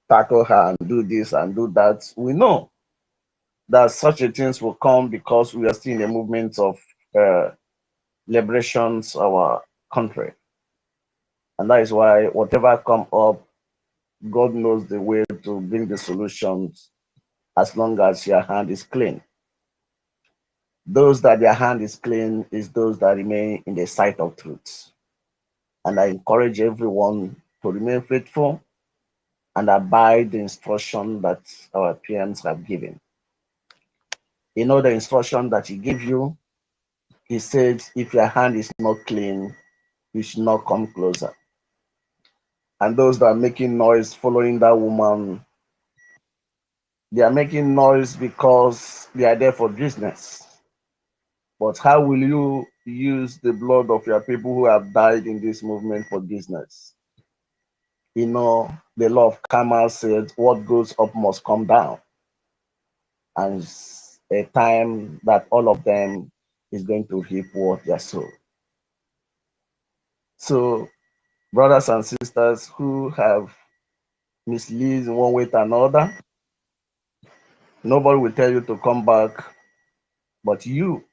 tackle her and do this and do that. We know that such a things will come because we are still in the movement of liberations of our country. And that is why whatever come up, God knows the way to bring the solutions as long as your hand is clean. Those that their hand is clean is those that remain in the sight of truth. And I encourage everyone to remain faithful and abide the instruction that our parents have given. You know the instruction that he gave you? He said, if your hand is not clean, you should not come closer. And those that are making noise following that woman, they are making noise because they are there for business. But how will you use the blood of your people who have died in this movement for business? You know, the law of karma said, what goes up must come down. And it's a time that all of them is going to reap what they sow. So, brothers and sisters who have misled in one way or another, nobody will tell you to come back, but you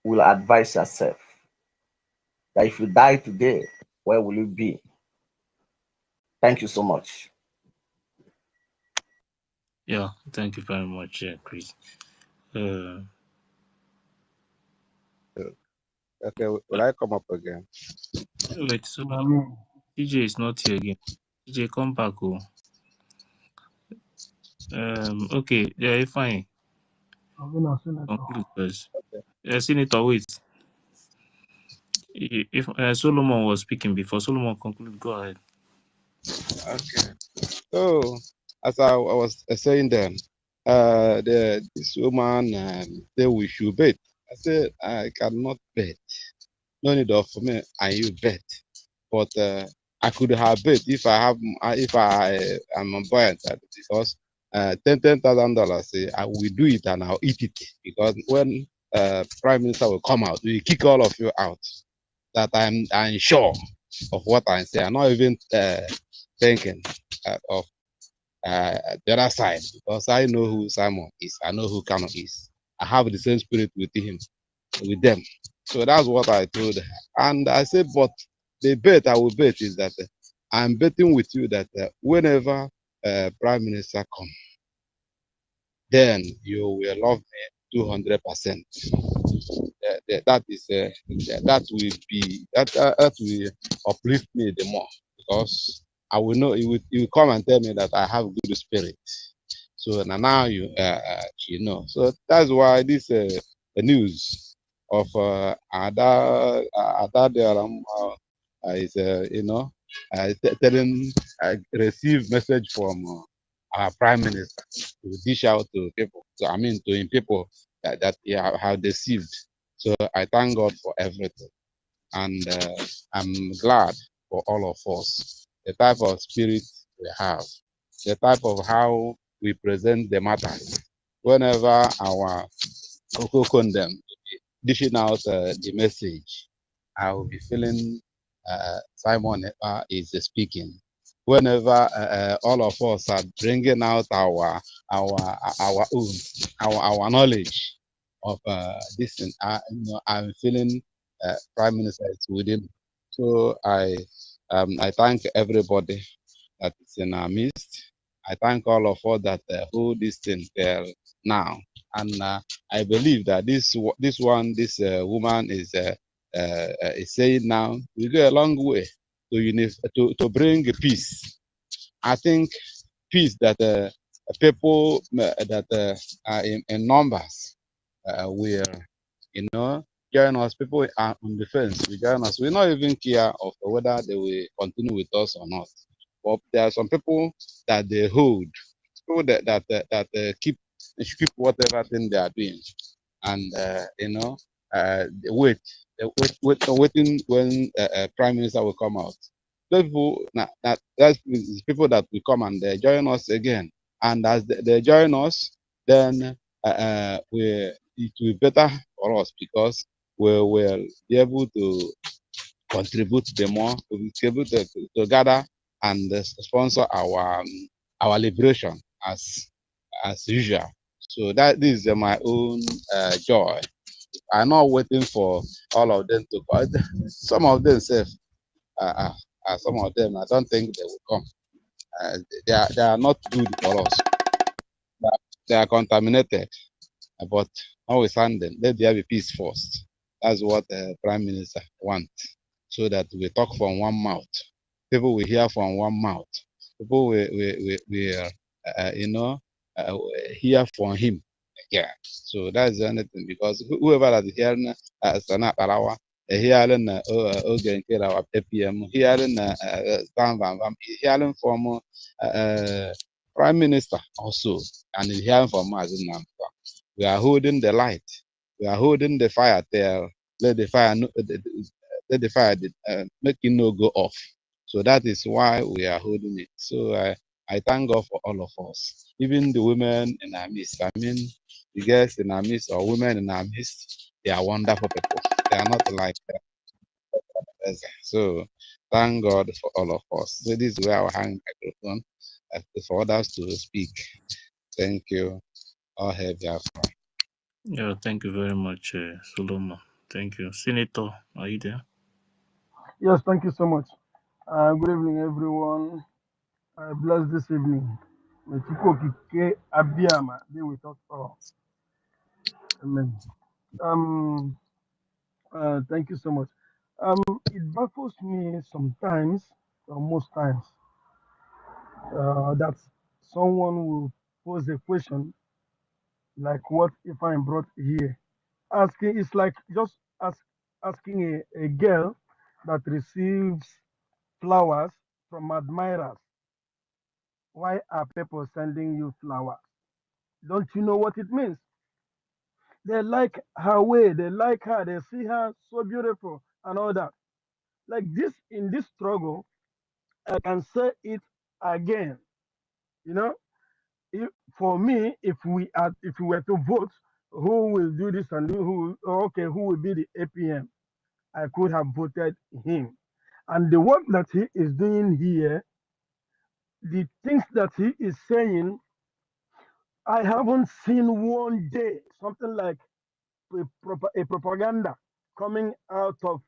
will advise yourself that if you die today, where will you be? Thank you so much. Yeah, thank you very much, Chris. Okay, will I come up again? Wait, so Mami, TJ is not here again. TJ, come back. Oh. Okay, yeah, fine. I'm not Senator. Conclude first. Senator, wait. If Solomon was speaking before, Solomon conclude. Go ahead. Okay. So, as I was saying then, this woman say we should bet. I said I cannot bet. No need of me and you bet. But I could have bet if I am buoyant because $10,000. I will do it and I'll eat it because when Prime Minister will come out, we kick all of you out. That I'm sure of what I say. I'm not even thinking of the other side because I know who Simon is. I know who Kano is. I have the same spirit with him, with them. So that's what I told her. And I said, but the bet I will bet is that I'm betting with you that whenever Prime Minister come, then you will love me 200%. That is that will be that will uplift me the more because I will know you will come and tell me that I have good spirit. So now you know. So that's why this the news of Ada Deram is telling receive message from our prime minister to dish out to people. So I mean to people that he have deceived. So I thank God for everything, and I'm glad for all of us. The type of spirit we have, the type of how we present the matters. Whenever our Coco condemn dishing out the message, I will be feeling Simon is speaking. Whenever all of us are bringing out our own, our knowledge, of this thing. I'm feeling Prime Minister is within. So I thank everybody that is in our midst. I thank all of us that hold this thing there now, and I believe that this woman is saying now we go a long way to bring peace. I think peace that people that are in numbers will, join us. People are on the fence. We join us. We not even care of whether they will continue with us or not. But there are some people that they hold, people that keep whatever thing they are doing, and waiting when prime minister will come out. Those people, that's people that will come and they join us again, and as they join us, then it will be better for us because we will be able to contribute the more, we'll be able to gather and sponsor our liberation as usual. So that is my own joy. I'm not waiting for all of them to come. Some of them say, some of them, I don't think they will come. They are not good for us. They are contaminated. But notwithstanding, let there be peace first. That's what the Prime Minister wants, so that we talk from one mouth. People will hear from one mouth. People will hear from him. Yeah. So that's the only thing, because whoever that is hearing Sana Parawa, hearing Ogen Kira APM, hearing Van Van Van, hearing from Prime Minister also, and hearing from Mazinam. We are holding the light. We are holding the fire there. Let the fire, let the fire make it no go off. So that is why we are holding it. So I thank God for all of us, even the women in our midst. I mean, the girls in our midst or women in our midst, they are wonderful people. They are not like us. So thank God for all of us. So this is where I will hang microphone for others to speak. Thank you. All have Biafra. Yeah, thank you very much, Solomon. Thank you. Senator, are you there? Yes, thank you so much. Good evening, everyone. Bless this evening. May Chukwu Okike Abiyama be with us all. Amen. Um, thank you so much. It baffles me sometimes, or most times, that someone will pose a question like what if I'm brought here. Asking it's like just asking a girl that receives flowers from admirers. Why are people sending you flowers? Don't you know what it means? They like her way, they like her, they see her so beautiful and all that. Like this in this struggle, I can say it again. You know, if, for me, if we were to vote, who will do this and who will be the APM? I could have voted him. And the work that he is doing here, the things that he is saying, I haven't seen one day something like a propaganda coming out of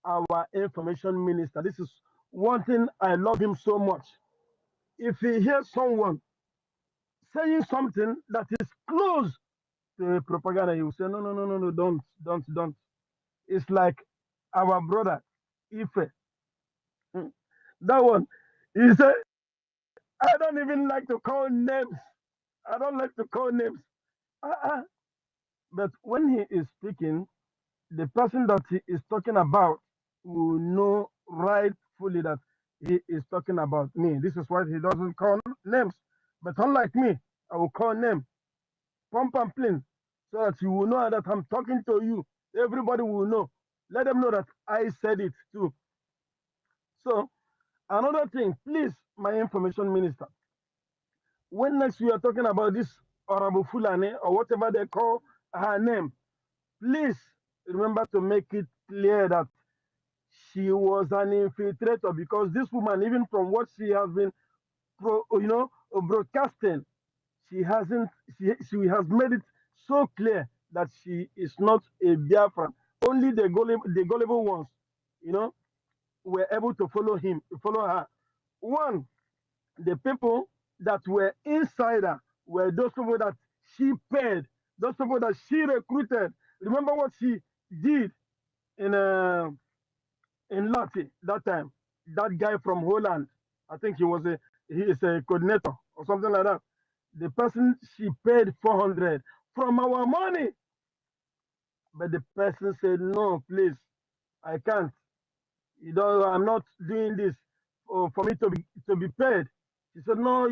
our information minister. This is one thing I love him so much. If he hears someone saying something that is close to a propaganda, he will say, no, no, no, no, no, don't. It's like our brother, Ife. Hmm. That one, he said, I don't even like to call names. I don't like to call names. Uh-uh. But when he is speaking, the person that he is talking about will know rightfully that he is talking about me. This is why he doesn't call names. But unlike me, I will call name, pump and plain, so that you will know that I'm talking to you. Everybody will know. Let them know that I said it too. So another thing, please, my information minister, when next you are talking about this Honorable Fulani or whatever they call her name, please remember to make it clear that she was an infiltrator, because this woman, even from what she has been, broadcasting, she hasn't. She has made it so clear that she is not a Biafran. Only the gullible ones, you know, were able to follow her. One, the people that were insider were those people that she paid, those people that she recruited. Remember what she did in Lati that time. That guy from Holland, I think he is a coordinator or something like that. The person she paid 400 from our money, but the person said no, please, I can't. You know, I'm not doing this for me to be paid. She said, no,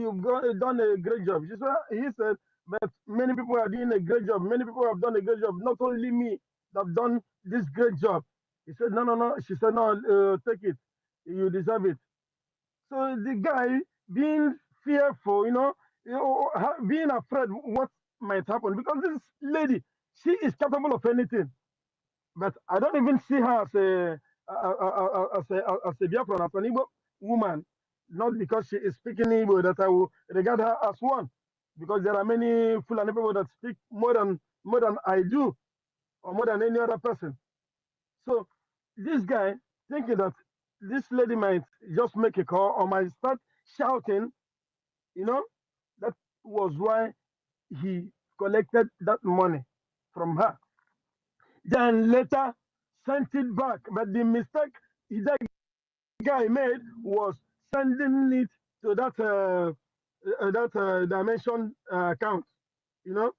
done a great job. He said, but many people are doing a great job. Many people have done a great job. Not only me that have done this great job. He said, no, no, no. She said, no, take it. You deserve it. So the guy being fearful, being afraid what might happen because this lady, she is capable of anything. But I don't even see her as a Biafran, as an Igbo woman, not because she is speaking Igbo that I will regard her as one, because there are many Fulani people that speak more than I do, or more than any other person. So this guy thinking that this lady might just make a call or might start shouting, you know, that was why he collected that money from her. Then later sent it back. But the mistake that guy made was sending it to that dimension account. You know,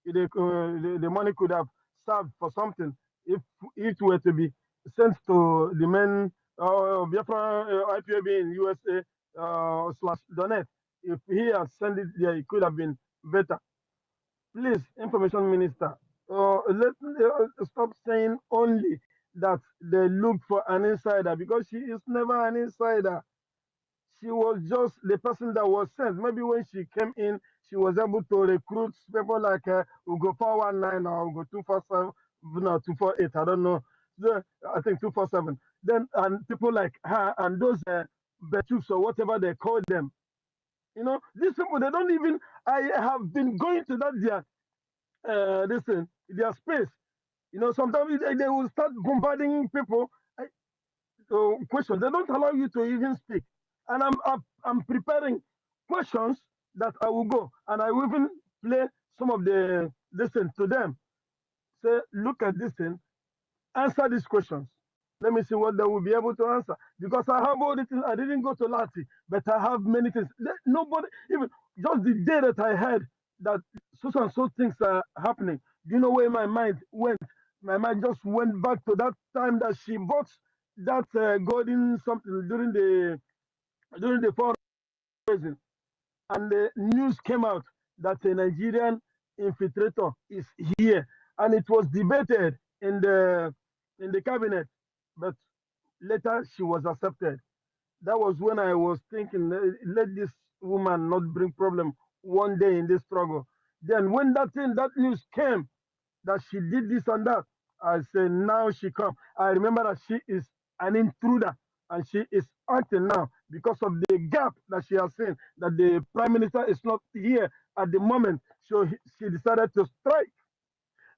the money could have served for something if it were to be sent to the main Biafra IPAB in USA / donate. If he had sent it there, it could have been better. Please, information minister, let stop saying only that they look for an insider because she is never an insider. She was just the person that was sent. Maybe when she came in, she was able to recruit people like Ugo 419 or Ugo 247, no, 248, I don't know. I think 247. Then, and people like her and those Betus or whatever they call them. You know, these people, they don't even, I have been going to that their space. You know, sometimes they will start bombarding people. Questions. They don't allow you to even speak. And I'm preparing questions that I will go and I will even play some of the to them. Say, look at this thing, answer these questions. Let me see what they will be able to answer. Because I have all the things. I didn't go to Lati, but I have many things. Nobody, even just the day that I heard that so and so things are happening, do you know where my mind went? My mind just went back to that time that she bought that golden something during the fundraising, and the news came out that a Nigerian infiltrator is here, and it was debated in the cabinet, but later she was accepted. That was when I was thinking, let this woman not bring problem one day in this struggle. Then when that news came that she did this and that, I said now she come. I remember that she is an intruder and she is acting now because of the gap that she has seen that the prime minister is not here at the moment. So she decided to strike.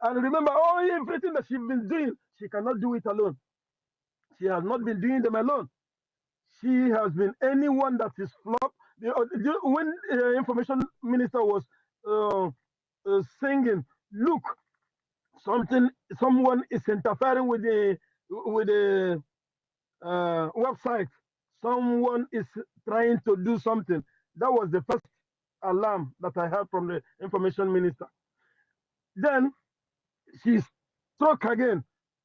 And remember, everything that she's been doing, she cannot do it alone. She has not been doing them alone. She has been anyone that is flop. When information minister was uh, singing, look, someone is interfering with the website. Someone is trying to do something. That was the first alarm that I heard from the information minister. Then she struck again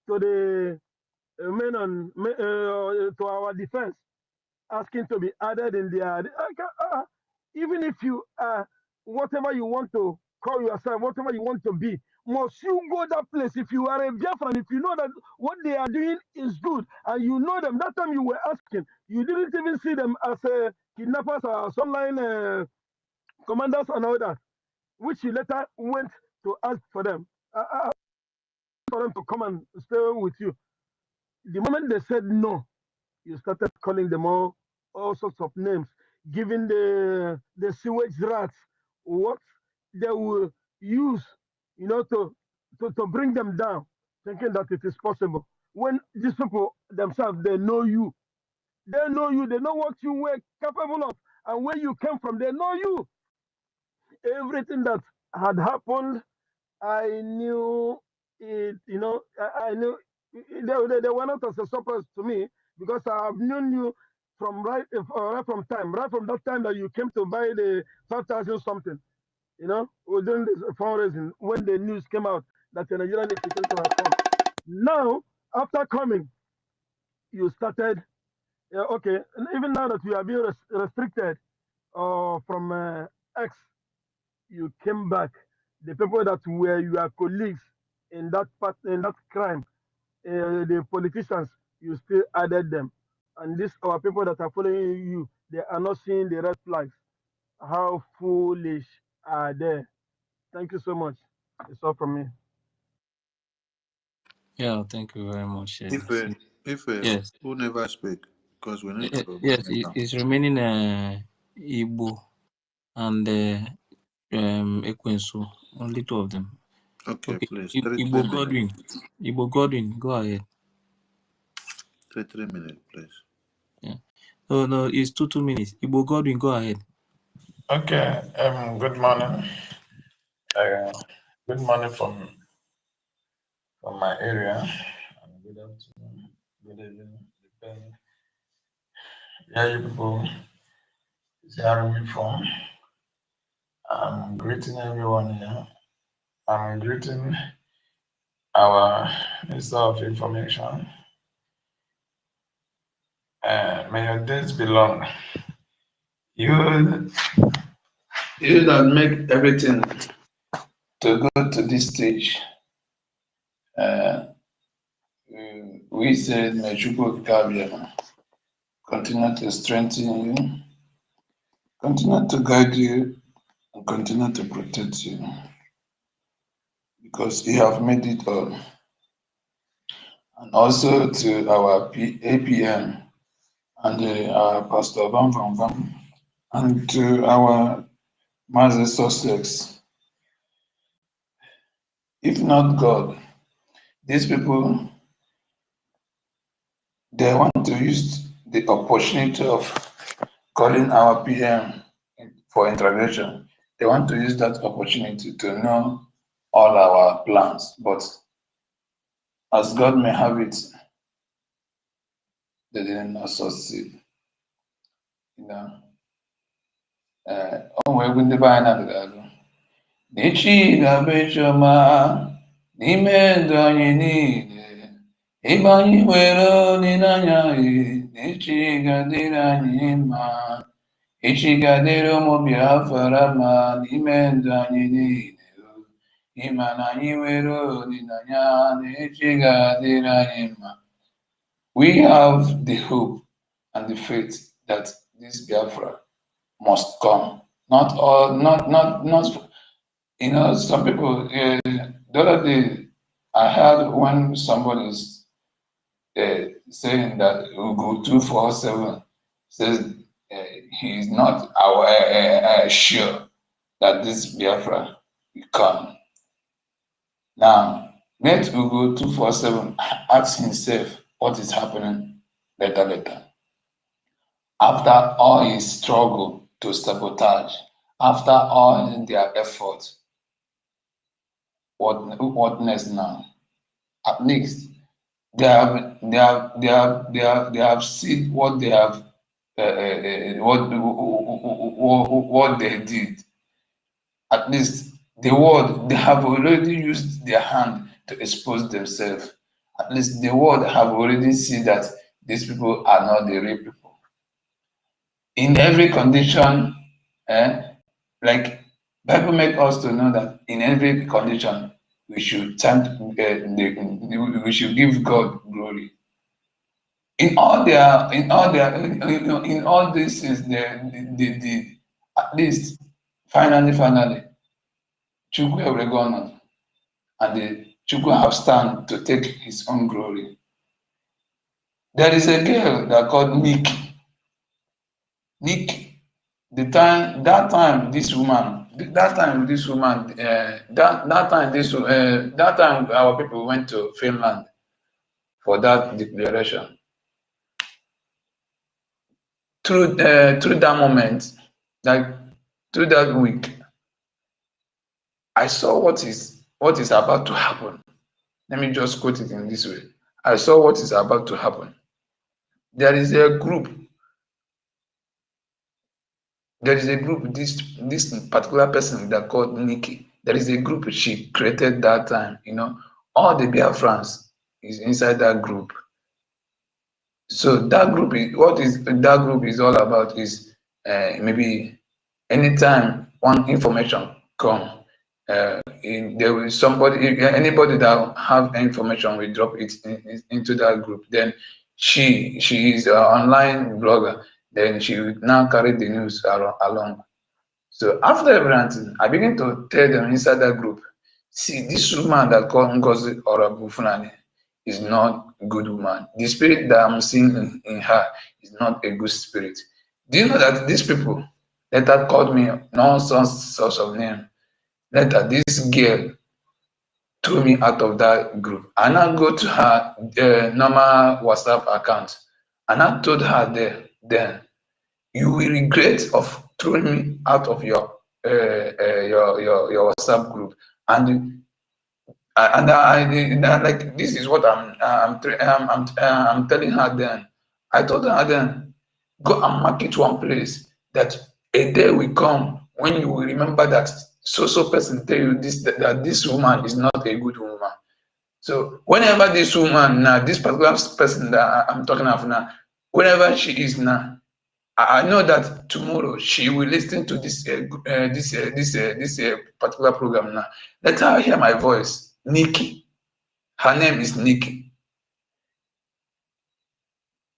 to the to our defense, asking to be added in there. Even if you are whatever you want to call yourself, whatever you want to be, must you go that place if you are a Biafran, if you know that what they are doing is good and you know them? That time you were asking, you didn't even see them as kidnappers or online commanders and all that, which you later went to ask for them, for them to come and stay with you. The moment they said no, you started calling them all sorts of names, giving the sewage rats what they will use, to to bring them down, thinking that it is possible. When these people themselves, they know you. They know you. They know what you were capable of and where you came from. They know you. Everything that had happened, I knew it. I knew they were not as a surprise to me because I have known you from right from that time that you came to buy the 5,000 something. During this fundraising when the news came out that the Nigerian infiltration had come. Now, after coming, you started. Okay, and even now that we are being restricted from X, you came back. The people that were your colleagues in that crime, the politicians, you still added them. And these are people that are following you. They are not seeing the red flags. How foolish are they? Thank you so much. It's all from me. Yeah, thank you very much. If who never speak, because we need to bring Yes, it down. it's remaining Igbo and Ekwensu. Only two of them. Okay, Okay, please. Three Igbo minutes. Godwin. Igbo Godwin, go ahead. 3 minutes, please. Yeah. Oh no, it's 2 minutes. Igbo Godwin, go ahead. Okay. Good morning. Good morning from my area. And good afternoon. Good evening. Depending where you people is hearing me from. I'm greeting everyone here. I'm greeting our Minister of Information. May your days be long. You, you that make everything to go to this stage. We said, may Chukwu Kabiyama continue to strengthen you, continue to guide you, and continue to protect you, because you have made it all. And also to our APM and our Pastor Bam Bam Bam, and to our Master Sussex. If not God, these people, they want to use the opportunity of calling our PM for intervention. They want to use that opportunity to know all our plans. But as God may have it, they did not succeed. O nwere egwu ndị be anyị na-agụ agụ. N'echi ga-abụ echi ọma n'ime ndụ anyị niile. Ebe anyị nwere olileanya n'echi ga-adịrị anyị mma. Echi ga-adịrị ụmụ Biafra mma n'ime ndụ anyị niile. Ịma na anyị nwere olileanya n'echi ga-adịrị anyị mma. We have the hope and the faith that this Biafra must come. Not all, not. Some people. The other day, I heard when somebody is saying that Ugo 247 says he is not sure that this Biafra will come. Now, let Ugo 247 ask himself what is happening later. After all his struggle to sabotage, after all their efforts, what next now? At least they have seen what they have what they did. At least the world, they have already used their hand to expose themselves. At least the world have already seen that these people are not the real people. In every condition, like Bible make us to know that in every condition we should we should give God glory. In all these things they did, at least finally, Chukwu Oregon and the Chukwu have stand to take his own glory. There is a girl that called Nick. That time, this woman, that time this woman, that time our people went to Finland for that declaration. Through that moment, like through that week, I saw what is about to happen. Let me just quote it in this way. I saw what is about to happen. There is a group. This particular person that called Nikki. There is a group she created that time. You know, all the Biafrans is inside that group. So that group is that group is all about is maybe anytime one information come, there will anybody that have information will drop it into that group. Then she is an online blogger. Then she will now carry the news along. So after everything, I begin to tell them inside that group, see, this woman that called Ngozi Orabufunani is not a good woman. The spirit that I'm seeing in her is not a good spirit. Do you know that these people later called me nonsense sorts of name? Later, this girl threw me out of that group. And I go to her normal WhatsApp account, and I told her there, then you will regret of throwing me out of your WhatsApp group. And like this is what I'm telling her then. I told her then, go and mark it one place that a day will come when you will remember that so person tell you this that this woman is not a good woman. So whenever this woman now, this particular person that I'm talking of now, whenever she is now, I know that tomorrow she will listen to this particular program now. Let her hear my voice. Nikki. Her name is Nikki.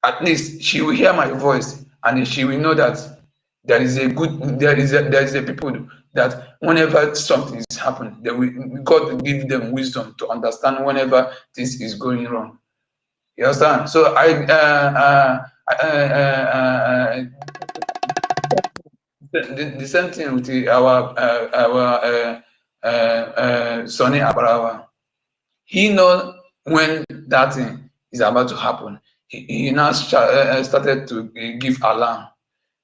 At least she will hear my voice, and she will know that there is a people that whenever something is happening, God will give them wisdom to understand whenever this is going wrong. You understand? So the same thing with our Sonny Abarawa. He knows when that thing is about to happen. He now started to give alarm.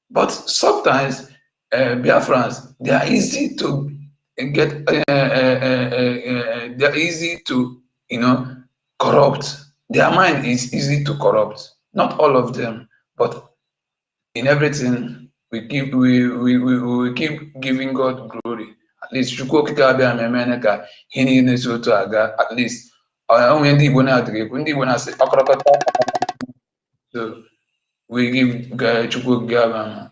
But sometimes Biafrans, they are easy to get, they're easy to, corrupt. Their mind is easy to corrupt. Not all of them, but in everything we keep giving God glory. At least Chukwu okike abịa na-eme ka ihe niile si otu aga. At least onwe ndị Igbo na-adịghị ekwu, ndị Igbo na-asị ọkọrọkọta. So we give Chukwu okike abịa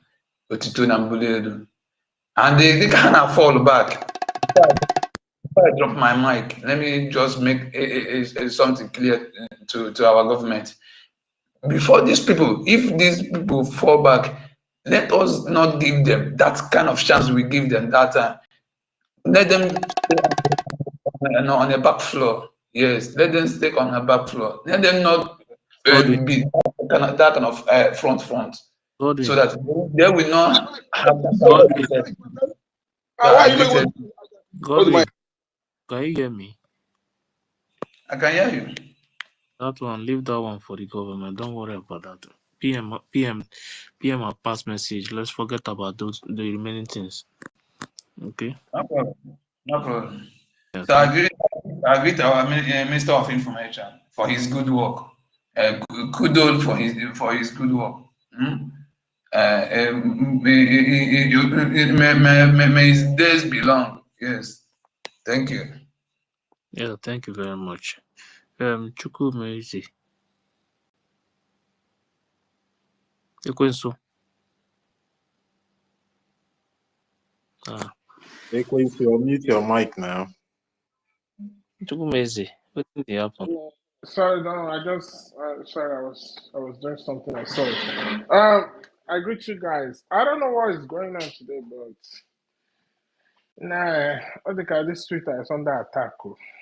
otito na mbuli elu. And they kind of fall back. Before I drop my mic, let me just make something clear to our government. Before these people, if these people fall back, let us not give them that kind of chance we give them that time. Let them stay on the back floor. Yes, let them stay on the back floor. Let them not be that kind of front. Godwin, So that they will not have that Godwin, can you hear me? I can hear you. That one, leave that one for the government. Don't worry about that. PM a pass message. Let's forget about the remaining things. Okay. No problem. Yeah, So I greet our Minister of Information for his good work. Kudos for his good work. May his days be long. Yes. Thank you. Yeah, thank you very much. Chukwu Mezi. Ekwensu. Equals you mute your mic now. Chukwu Mezi. What did happen? Yeah. Sorry, no, I just sorry, I was doing something. I saw it. I greet you guys. I don't know what is going on today, but nah, I think this Twitter is under attack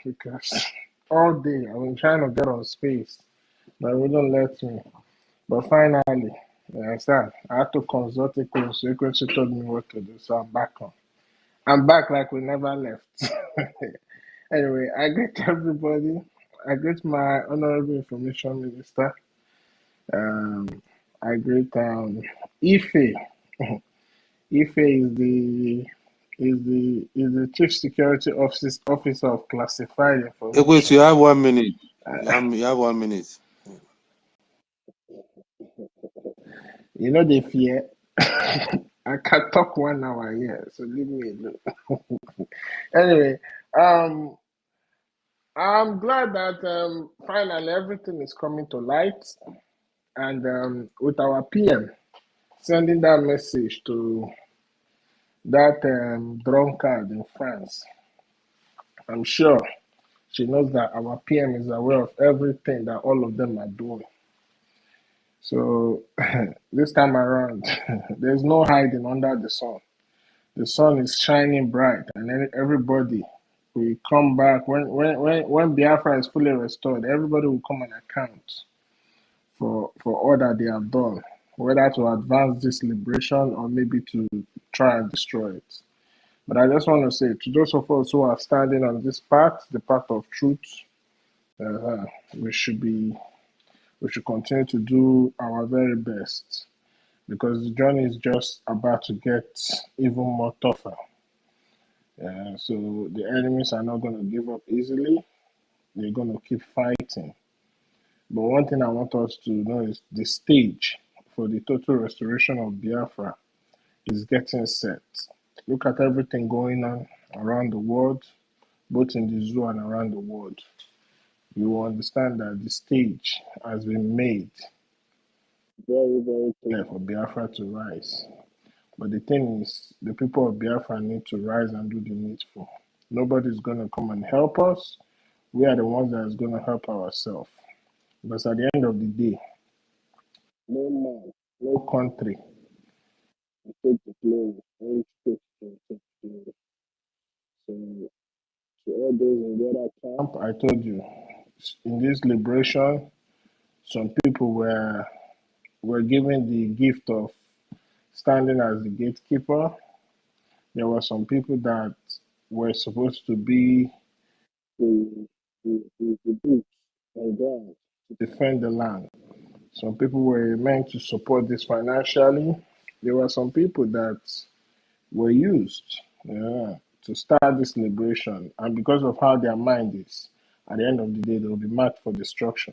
because all day I've been trying to get on space, but it wouldn't let me. But finally, you understand, I had to consult a coach. So told me what to do, so I'm back on. I'm back like we never left. Anyway, I greet everybody. I greet my honorable information minister. Um, I greet Ife. Ife is the chief security officer of classified Wait, information. you have 1 minute. Uh, You have 1 minute. you know the fear. I can talk 1 hour here, so leave me alone. Anyway, um, I'm glad that finally everything is coming to light, and with our PM sending that message to that drunkard in France, I'm sure she knows that our PM is aware of everything that all of them are doing. So this time around, there's no hiding under the sun. The sun is shining bright, and everybody will come back when Biafra is fully restored. Everybody will come and account for all that they have done, whether to advance this liberation or maybe to try and destroy it. But I just want to say to those of us who are standing on this path, the path of truth, uh, we should be we should continue to do our very best because the journey is just about to get even more tougher. So the enemies are not going to give up easily. They're going to keep fighting. But one thing I want us to know is the stage for the total restoration of Biafra is getting set. Look at everything going on around the world, both in the zoo and around the world. You will understand that the stage has been made very, very clear for Biafra to rise. But the thing is, the people of Biafra need to rise and do the needful. Nobody's going to come and help us. We are the ones that is going to help ourselves. Because at the end of the day, no man, no country will take the glory. Only faith can take the glory. So to all those in the other camp, I told you, in this liberation, some people were given the gift of standing as the gatekeeper. There were some people that were supposed to be the boots on ground to defend the land. Some people were meant to support this financially. There were some people that were used, to start this liberation. And because of how their mind is, at the end of the day, they will be marked for destruction.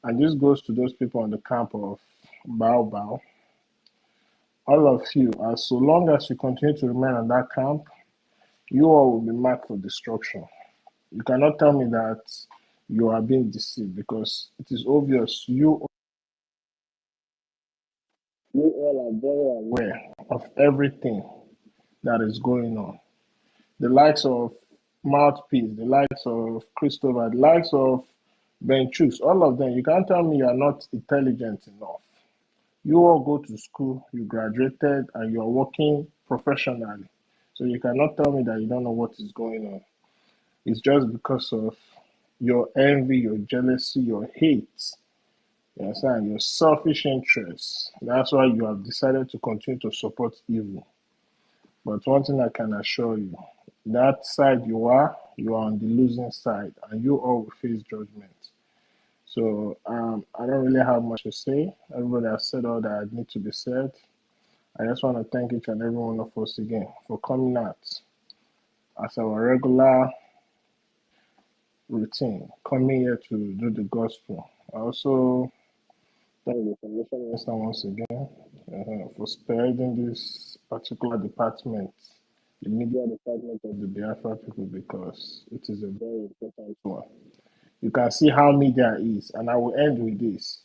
And this goes to those people on the camp of Bao. All of you, as so long as you continue to remain on that camp, you all will be marked for destruction. You cannot tell me that you are being deceived because it is obvious you all are very aware of everything that is going on. The likes of Mouthpiece, the likes of Christopher, the likes of Ben Chooks, all of them, you can't tell me you are not intelligent enough. You all go to school, you graduated, and you are working professionally. So you cannot tell me that you don't know what is going on. It's just because of your envy, your jealousy, your hate, you understand, your selfish interests. That's why you have decided to continue to support evil. But one thing I can assure you, that side you are on the losing side, and you all will face judgment. So I don't really have much to say. Everybody has said all that need to be said. I just want to thank each and every one of us again for coming out as our regular routine, coming here to do the gospel. I also thank the Commission Minister once again for spearheading this particular department, the media department of the Biafra people, because it is a very important one. You can see how media is, and I will end with this.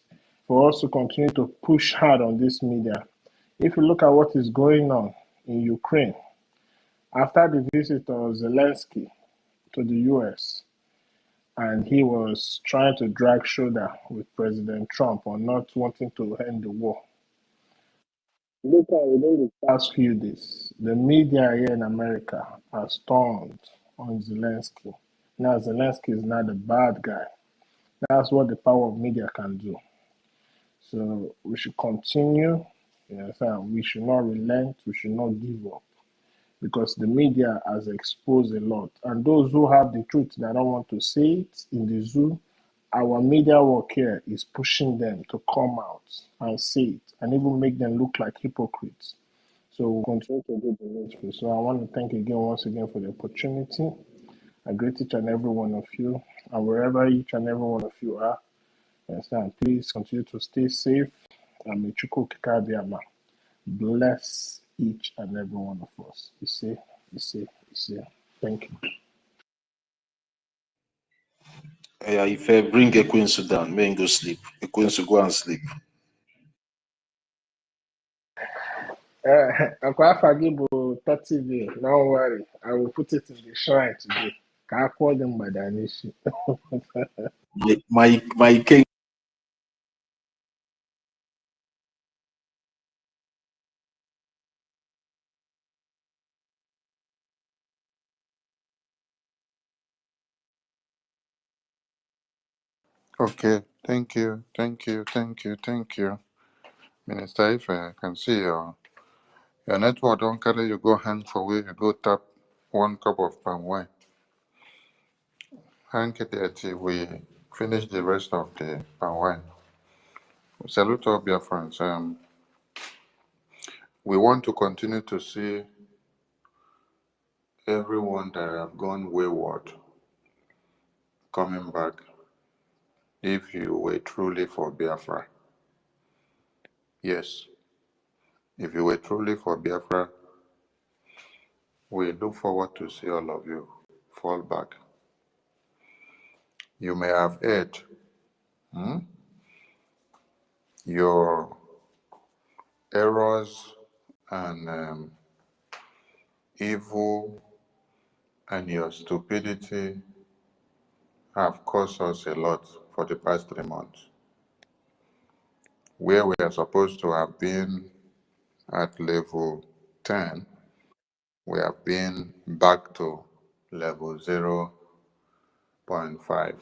For us to continue to push hard on this media, if you look at what is going on in Ukraine, after the visit of Zelensky to the US, and he was trying to drag shoulder with President Trump on not wanting to end the war. Look at within the past few days, the media here in America has turned on Zelensky. Now Zelensky is not the bad guy. That's what the power of media can do. So we should continue. We should not relent. We should not give up. because the media has exposed a lot. And those who have the truth that don't want to say it in the zoo, our media work here is pushing them to come out and say it and even make them look like hypocrites. So we'll continue to do the needful. So I want to thank again, once again, for the opportunity. I greet each and every one of you, and wherever each and every one of you are, understand, please continue to stay safe. And may Chukwu Kikabiama bless each and every one of us. You say. Thank you. Yeah, if I bring a Queen Sudan, may go sleep. A Queen go and sleep. Akwa Fagibo 30 day. Don't worry, I will put it in the shrine today. Can I call them by their name? My king. Okay, thank you, thank you, thank you, thank you. Minister, if I can see your network don't carry you go hang for where you go tap 1 cup of palm wine. Hang it there till we finish the rest of the palm wine. Salute all your friends. We want to continue to see everyone that have gone wayward coming back if you were truly for Biafra. Yes, if you were truly for Biafra, we look forward to see all of you fall back. You may have heard your errors and evil and your stupidity have cost us a lot for the past 3 months. Where we are supposed to have been at level 10, we have been back to level 0.5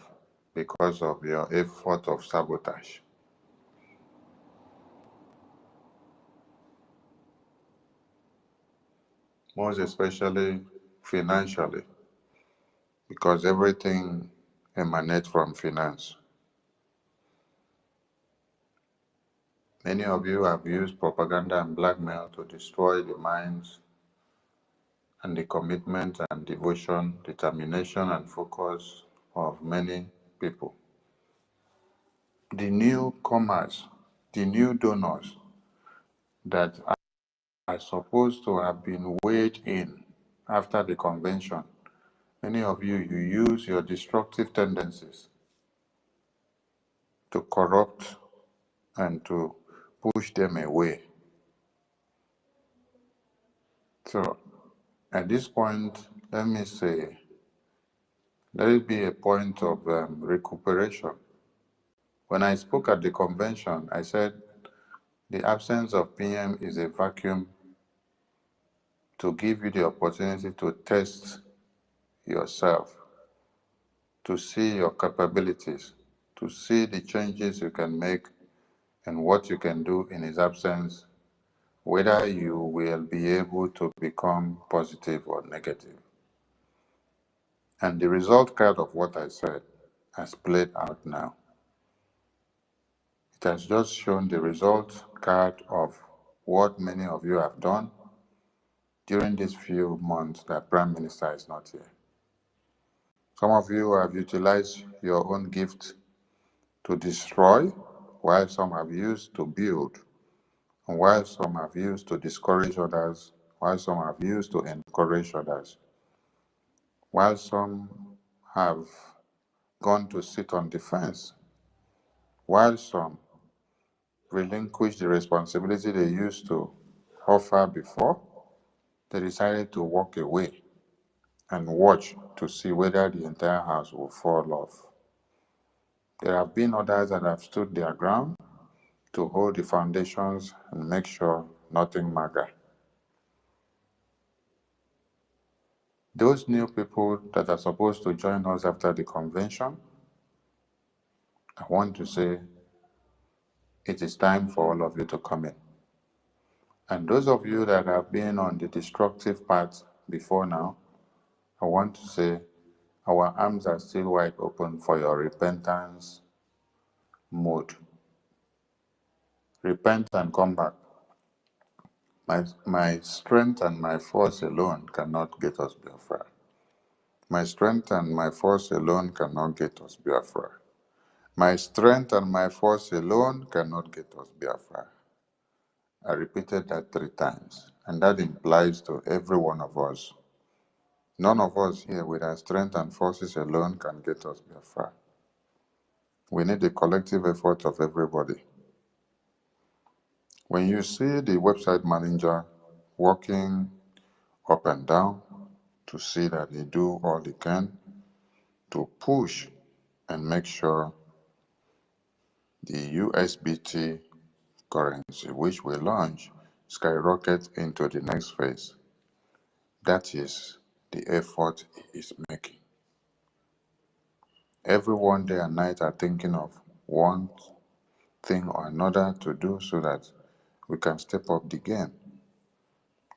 because of your effort of sabotage. Most especially financially, because everything emanates from finance. Many of you have used propaganda and blackmail to destroy the minds and the commitment and devotion, determination and focus of many people. The newcomers, the new donors that are supposed to have been weighed in after the convention, many of you use your destructive tendencies to corrupt and to push them away. So, at this point, let me say, let it be a point of recuperation. When I spoke at the convention, I said the absence of PM is a vacuum to give you the opportunity to test yourself, to see your capabilities, to see the changes you can make and what you can do in his absence, whether you will be able to become positive or negative. And the result card of what I said has played out now. It has just shown the result card of what many of you have done during these few months that Prime Minister is not here. Some of you have utilized your own gift to destroy, while some have used to build, and while some have used to discourage others, while some have used to encourage others, while some have gone to sit on the fence, while some relinquished the responsibility they used to offer before, they decided to walk away and watch to see whether the entire house will fall off. There have been others that have stood their ground to hold the foundations and make sure nothing matters. Those new people that are supposed to join us after the convention, I want to say it is time for all of you to come in. And those of you that have been on the destructive path before now, I want to say our arms are still wide open for your repentance mode. Repent and come back. My strength and my force alone cannot get us Biafra. My strength and my force alone cannot get us Biafra. My strength and my force alone cannot get us Biafra. I repeated that 3 times, and that implies to every one of us. None of us here with our strength and forces alone can get us Biafra. We need the collective effort of everybody. When you see the website manager working up and down to see that they do all they can to push and make sure the USBT currency, which we launch, skyrockets into the next phase. That is the effort he is making. Everyone day and night are thinking of one thing or another to do so that we can step up the game.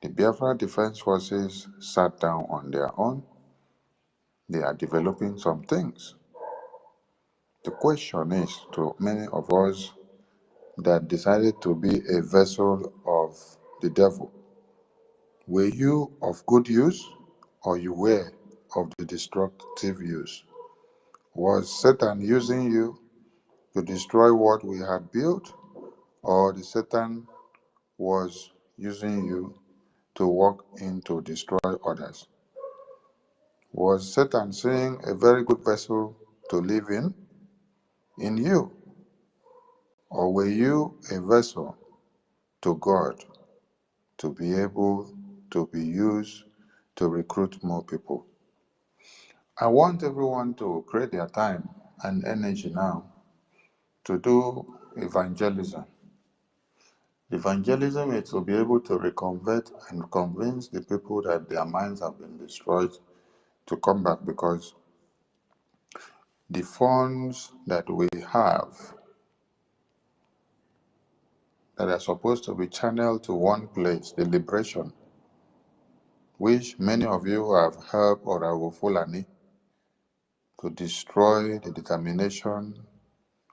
The Biafra Defense Forces sat down on their own. They are developing some things. The question is to many of us that decided to be a vessel of the devil, were you of good use or you were of the destructive use? Was Satan using you to destroy what we had built, or the Satan was using you to walk in to destroy others? Was Satan seeing a very good vessel to live in you, or were you a vessel to God to be able to be used to recruit more people? I want everyone to create their time and energy now to do evangelism. Evangelism is to be able to reconvert and convince the people that their minds have been destroyed to come back, because the funds that we have that are supposed to be channeled to one place, the liberation, which many of you have helped or Fulani to destroy the determination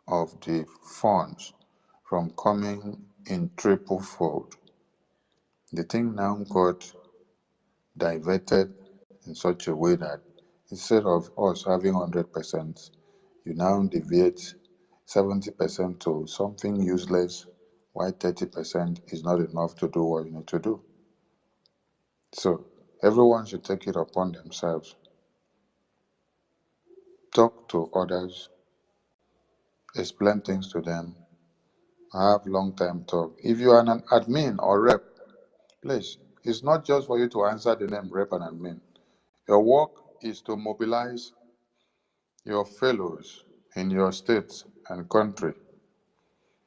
of the funds from coming in triple fold. The thing now got diverted in such a way that instead of us having 100%, you now deviate 70% to something useless, while 30% is not enough to do what you need to do. So everyone should take it upon themselves. Talk to others, explain things to them, have long-term talk. If you are an admin or rep, please, it's not just for you to answer the name rep and admin. Your work is to mobilize your fellows in your state and country.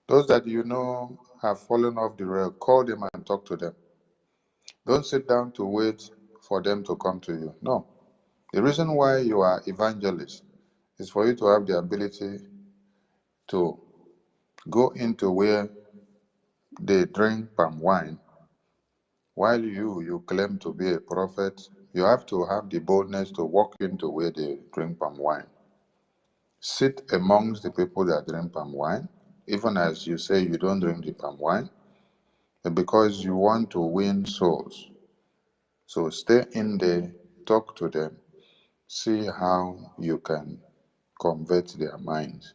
Those that you know have fallen off the rail, call them and talk to them. Don't sit down to wait for them to come to you. No. The reason why you are evangelists is for you to have the ability to go into where they drink palm wine. While you claim to be a prophet, you have to have the boldness to walk into where they drink palm wine. Sit amongst the people that drink palm wine, even as you say you don't drink the palm wine, because you want to win souls. So stay in there, talk to them, see how you can convert their minds.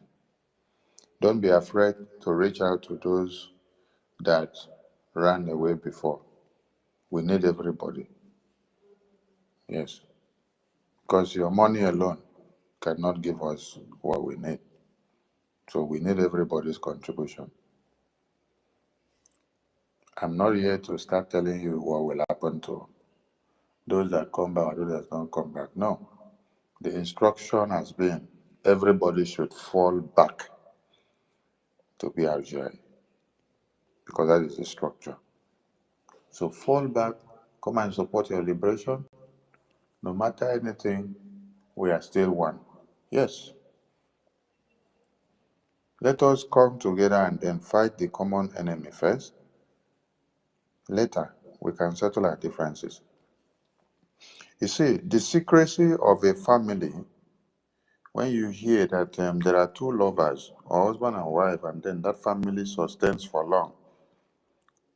Don't be afraid to reach out to those that ran away before. We need everybody. Yes. Because your money alone cannot give us what we need. So we need everybody's contribution. I'm not here to start telling you what will happen to those that come back or those that don't come back. No. The instruction has been everybody should fall back to BRGI, because that is the structure. So fall back, come and support your liberation. No matter anything, we are still one. Yes. Let us come together and then fight the common enemy first. Later, we can settle our differences. You see, the secrecy of a family, when you hear that there are two lovers, or husband and wife, and then that family sustains for long,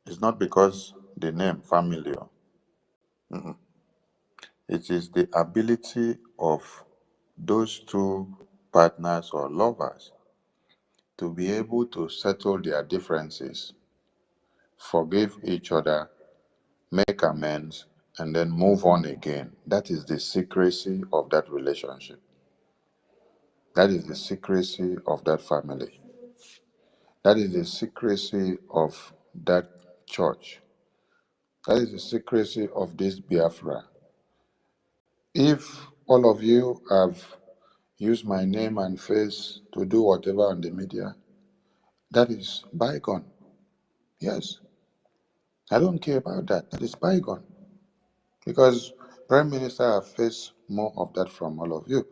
it's not because the name family. Mm-mm. It is the ability of those two partners or lovers to be able to settle their differences, forgive each other, make amends, and then move on again. That is the secrecy of that relationship. That is the secrecy of that family. That is the secrecy of that church. That is the secrecy of this Biafra. If all of you have used my name and face to do whatever on the media, that is bygone. Yes, I don't care about that. That is bygone. Because Prime Minister have faced more of that from all of you.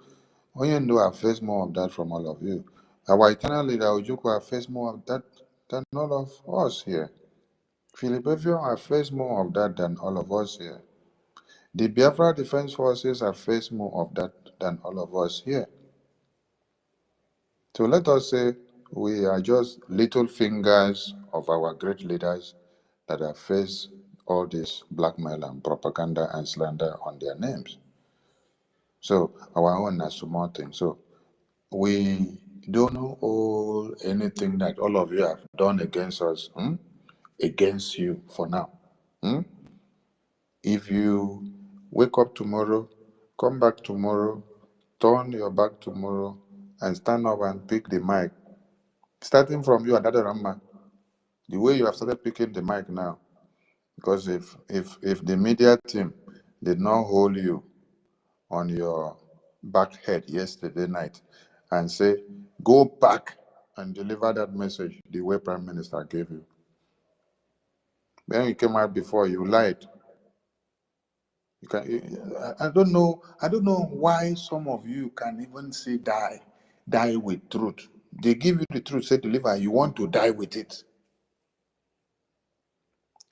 Oyendo have faced more of that from all of you. Our eternal leader Ojukwu have faced more of that than all of us here. Philippevio have faced more of that than all of us here. The Biafra Defense Forces have faced more of that than all of us here. So let us say we are just little fingers of our great leaders that have faced all this blackmail and propaganda and slander on their names. So our own is small thing. So we don't owe anything that all of you have done against us, against you for now. Hmm? If you wake up tomorrow, come back tomorrow, turn your back tomorrow, and stand up and pick the mic, starting from you, Adadorama, the way you have started picking the mic now, because if the media team did not hold you on your back head yesterday night and say, go back and deliver that message the way Prime Minister gave you. When you came out before, you lied. You can. I don't know. I don't know why some of you can even say die with truth. They give you the truth, say deliver. You want to die with it.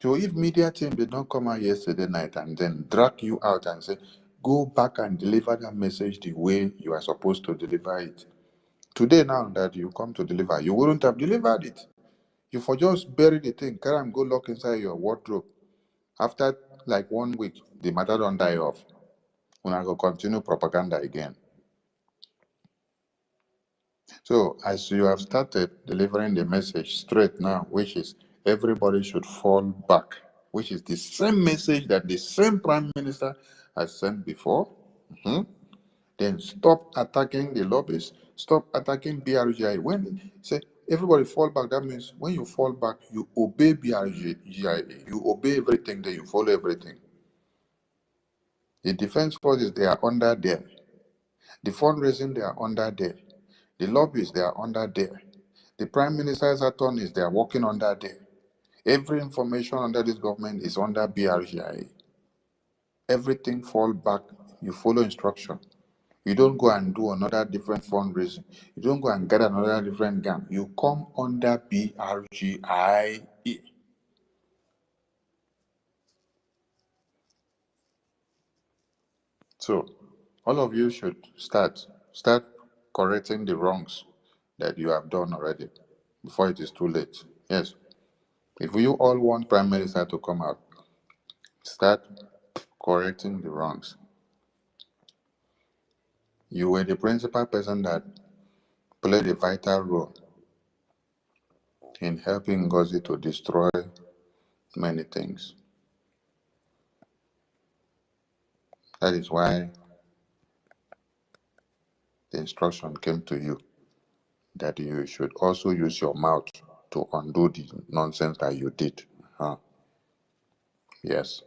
So if media team did not come out yesterday night and then drag you out and say, go back and deliver that message the way you are supposed to deliver it. Today now that you come to deliver, you wouldn't have delivered it. You for just bury the thing, carry and go lock inside your wardrobe. After like 1 week, the matter don't die off. When I go continue propaganda again. So as you have started delivering the message straight now, which is everybody should fall back, which is the same message that the same Prime Minister has sent before, then stop attacking the lobbyists, stop attacking BRGI. When say everybody fall back, that means when you fall back, you obey BRGI, you obey everything, then you follow everything. The defense forces, they are under there. The fundraising, they are under there. The lobbyists, they are under there. The prime minister's attorneys, they are working under there. Every information under this government is under BRGI. Everything fall back. You follow instruction. You don't go and do another different fundraising. You don't go and get another different gang. You come under BRGIE. So, all of you should start correcting the wrongs that you have done already before it is too late. Yes. If you all want Prime Minister to come out, start correcting the wrongs. You were the principal person that played a vital role in helping Ngozi to destroy many things. That is why the instruction came to you that you should also use your mouth to undo the nonsense that you did. Yes.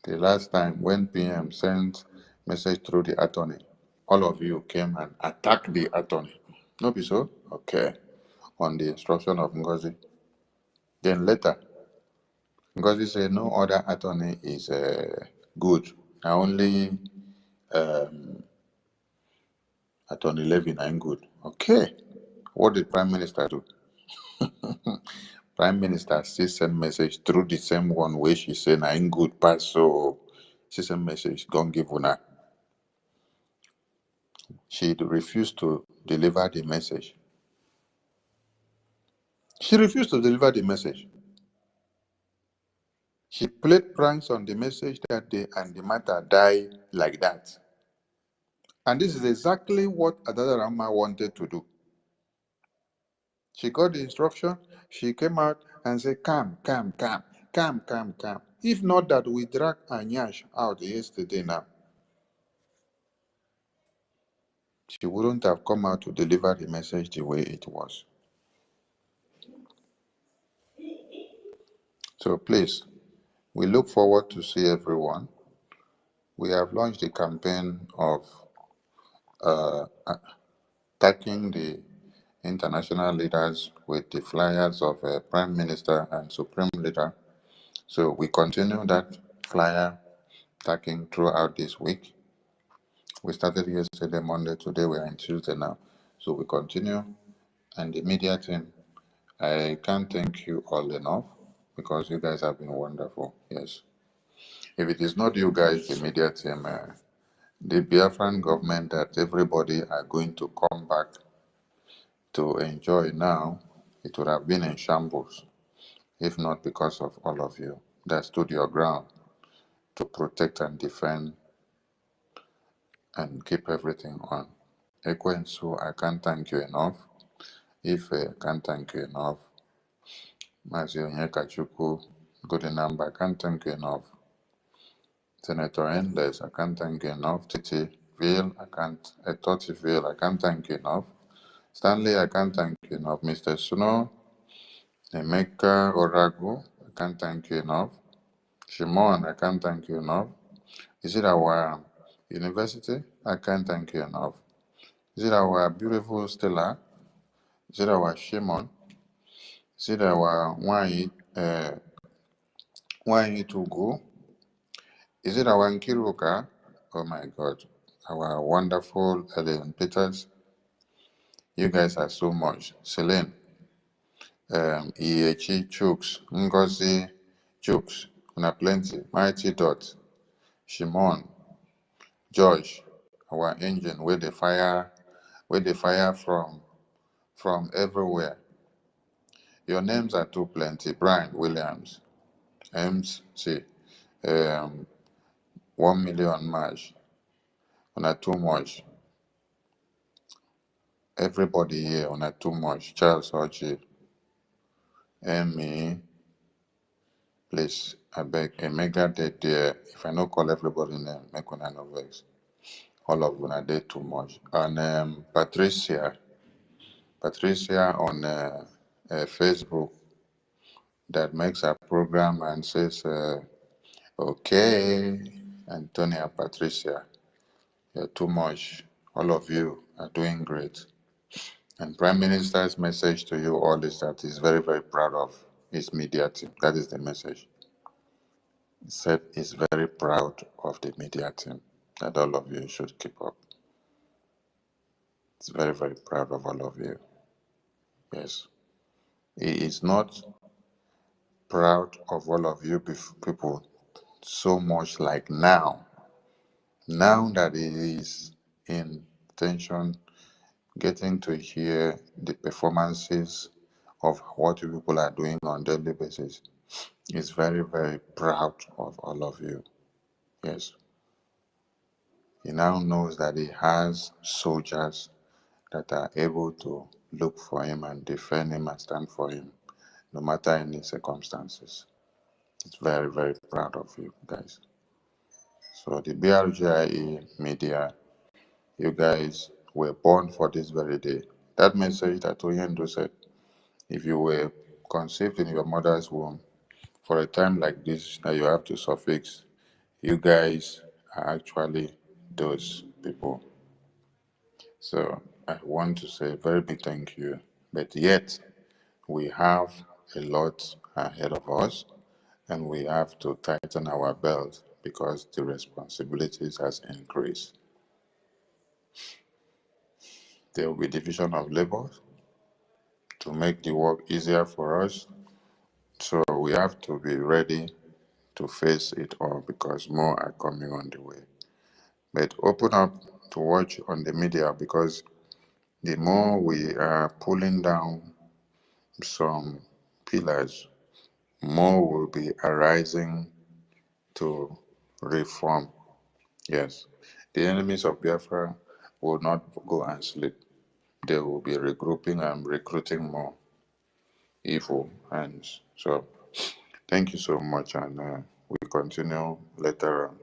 The last time when PM sent message through the attorney, all of you came and attacked the attorney. No be so? Okay. On the instruction of Ngozi. Then later, Ngozi said no other attorney is good. Only Attorney Levin ain't good. Okay. What did Prime Minister do? Prime Minister still send message through the same one where she say na in good pass, so she send message, go give una. She refused to deliver the message. She refused to deliver the message. She played pranks on the message that day and the matter died like that. And this is exactly what Adadarama wanted to do. She got the instruction, she came out and said, calm, calm, calm, calm, calm, calm. If not that we dragged Anyash out yesterday now, she wouldn't have come out to deliver the message the way it was. So please, we look forward to see everyone. We have launched a campaign of thanking the international leaders with the flyers of Prime Minister and Supreme Leader. So we continue that flyer tagging throughout this week. We started yesterday, Monday, today we are in Tuesday now. So we continue. And the media team, I can't thank you all enough because you guys have been wonderful. Yes. If it is not you guys, the media team, the Biafran government that everybody are going to come back to enjoy now, it would have been in shambles if not because of all of you that stood your ground to protect and defend and keep everything on. Ekwensu, I can't thank you enough. If I can't thank you enough, Mazio Nyekachuku, Godinamba, I can't thank you enough. Senator Enders, I can't thank you enough. Titi Ville, Toti Ville, I can't thank you enough. Stanley, I can't thank you enough. Mr. Suno, Emeka Oragu, I can't thank you enough. Shimon, I can't thank you enough. Is it our university? I can't thank you enough. Is it our beautiful Stella? Is it our Shimon? Is it our Wanyi Tugu? Is it our Nkiruka? Oh my God. Our wonderful Ellen Peters. You guys are so much. Celine, Iechi Chooks, Ngozi Chooks, Una Plenty, Mighty Dot, Shimon, Josh, our engine where the fire from everywhere. Your names are too plenty. Brian Williams, MC, um, 1 million March, Una too much. Everybody here, Una too much. Charles Ochi, Emmy, please, I beg, a mega dead there. If I not call everybody name, make una no vex. All of una dey too much. And Patricia on Facebook that makes a program and says, okay, Antonia, Patricia, you're too much. All of you are doing great. And Prime Minister's message to you all is that he's very, very proud of his media team. That is the message. He said he's very proud of the media team, that all of you should keep up. He's very, very proud of all of you. Yes. He is not proud of all of you people so much like now. Now that he is in tension, getting to hear the performances of what you people are doing on daily basis, is very, very proud of all of you. Yes. He now knows that he has soldiers that are able to look for him and defend him and stand for him, no matter any circumstances. He's very, very proud of you guys. So the BRGIE media, you guys were born for this very day. That message that Oyendo said, if you were conceived in your mother's womb for a time like this that you have to suffix, you guys are actually those people. So I want to say a very big thank you. But yet, we have a lot ahead of us and we have to tighten our belt because the responsibilities has increased. There will be division of labor to make the work easier for us. So we have to be ready to face it all because more are coming on the way. But open up to watch on the media because the more we are pulling down some pillars, more will be arising to reform. Yes, the enemies of Biafra will not go and sleep. They will be regrouping and recruiting more evil hands. So, thank you so much, and we continue later on.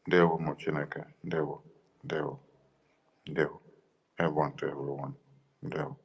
Dewo Mochineke, Dewo, Dewo, Dewo. Everyone to everyone. Dewo.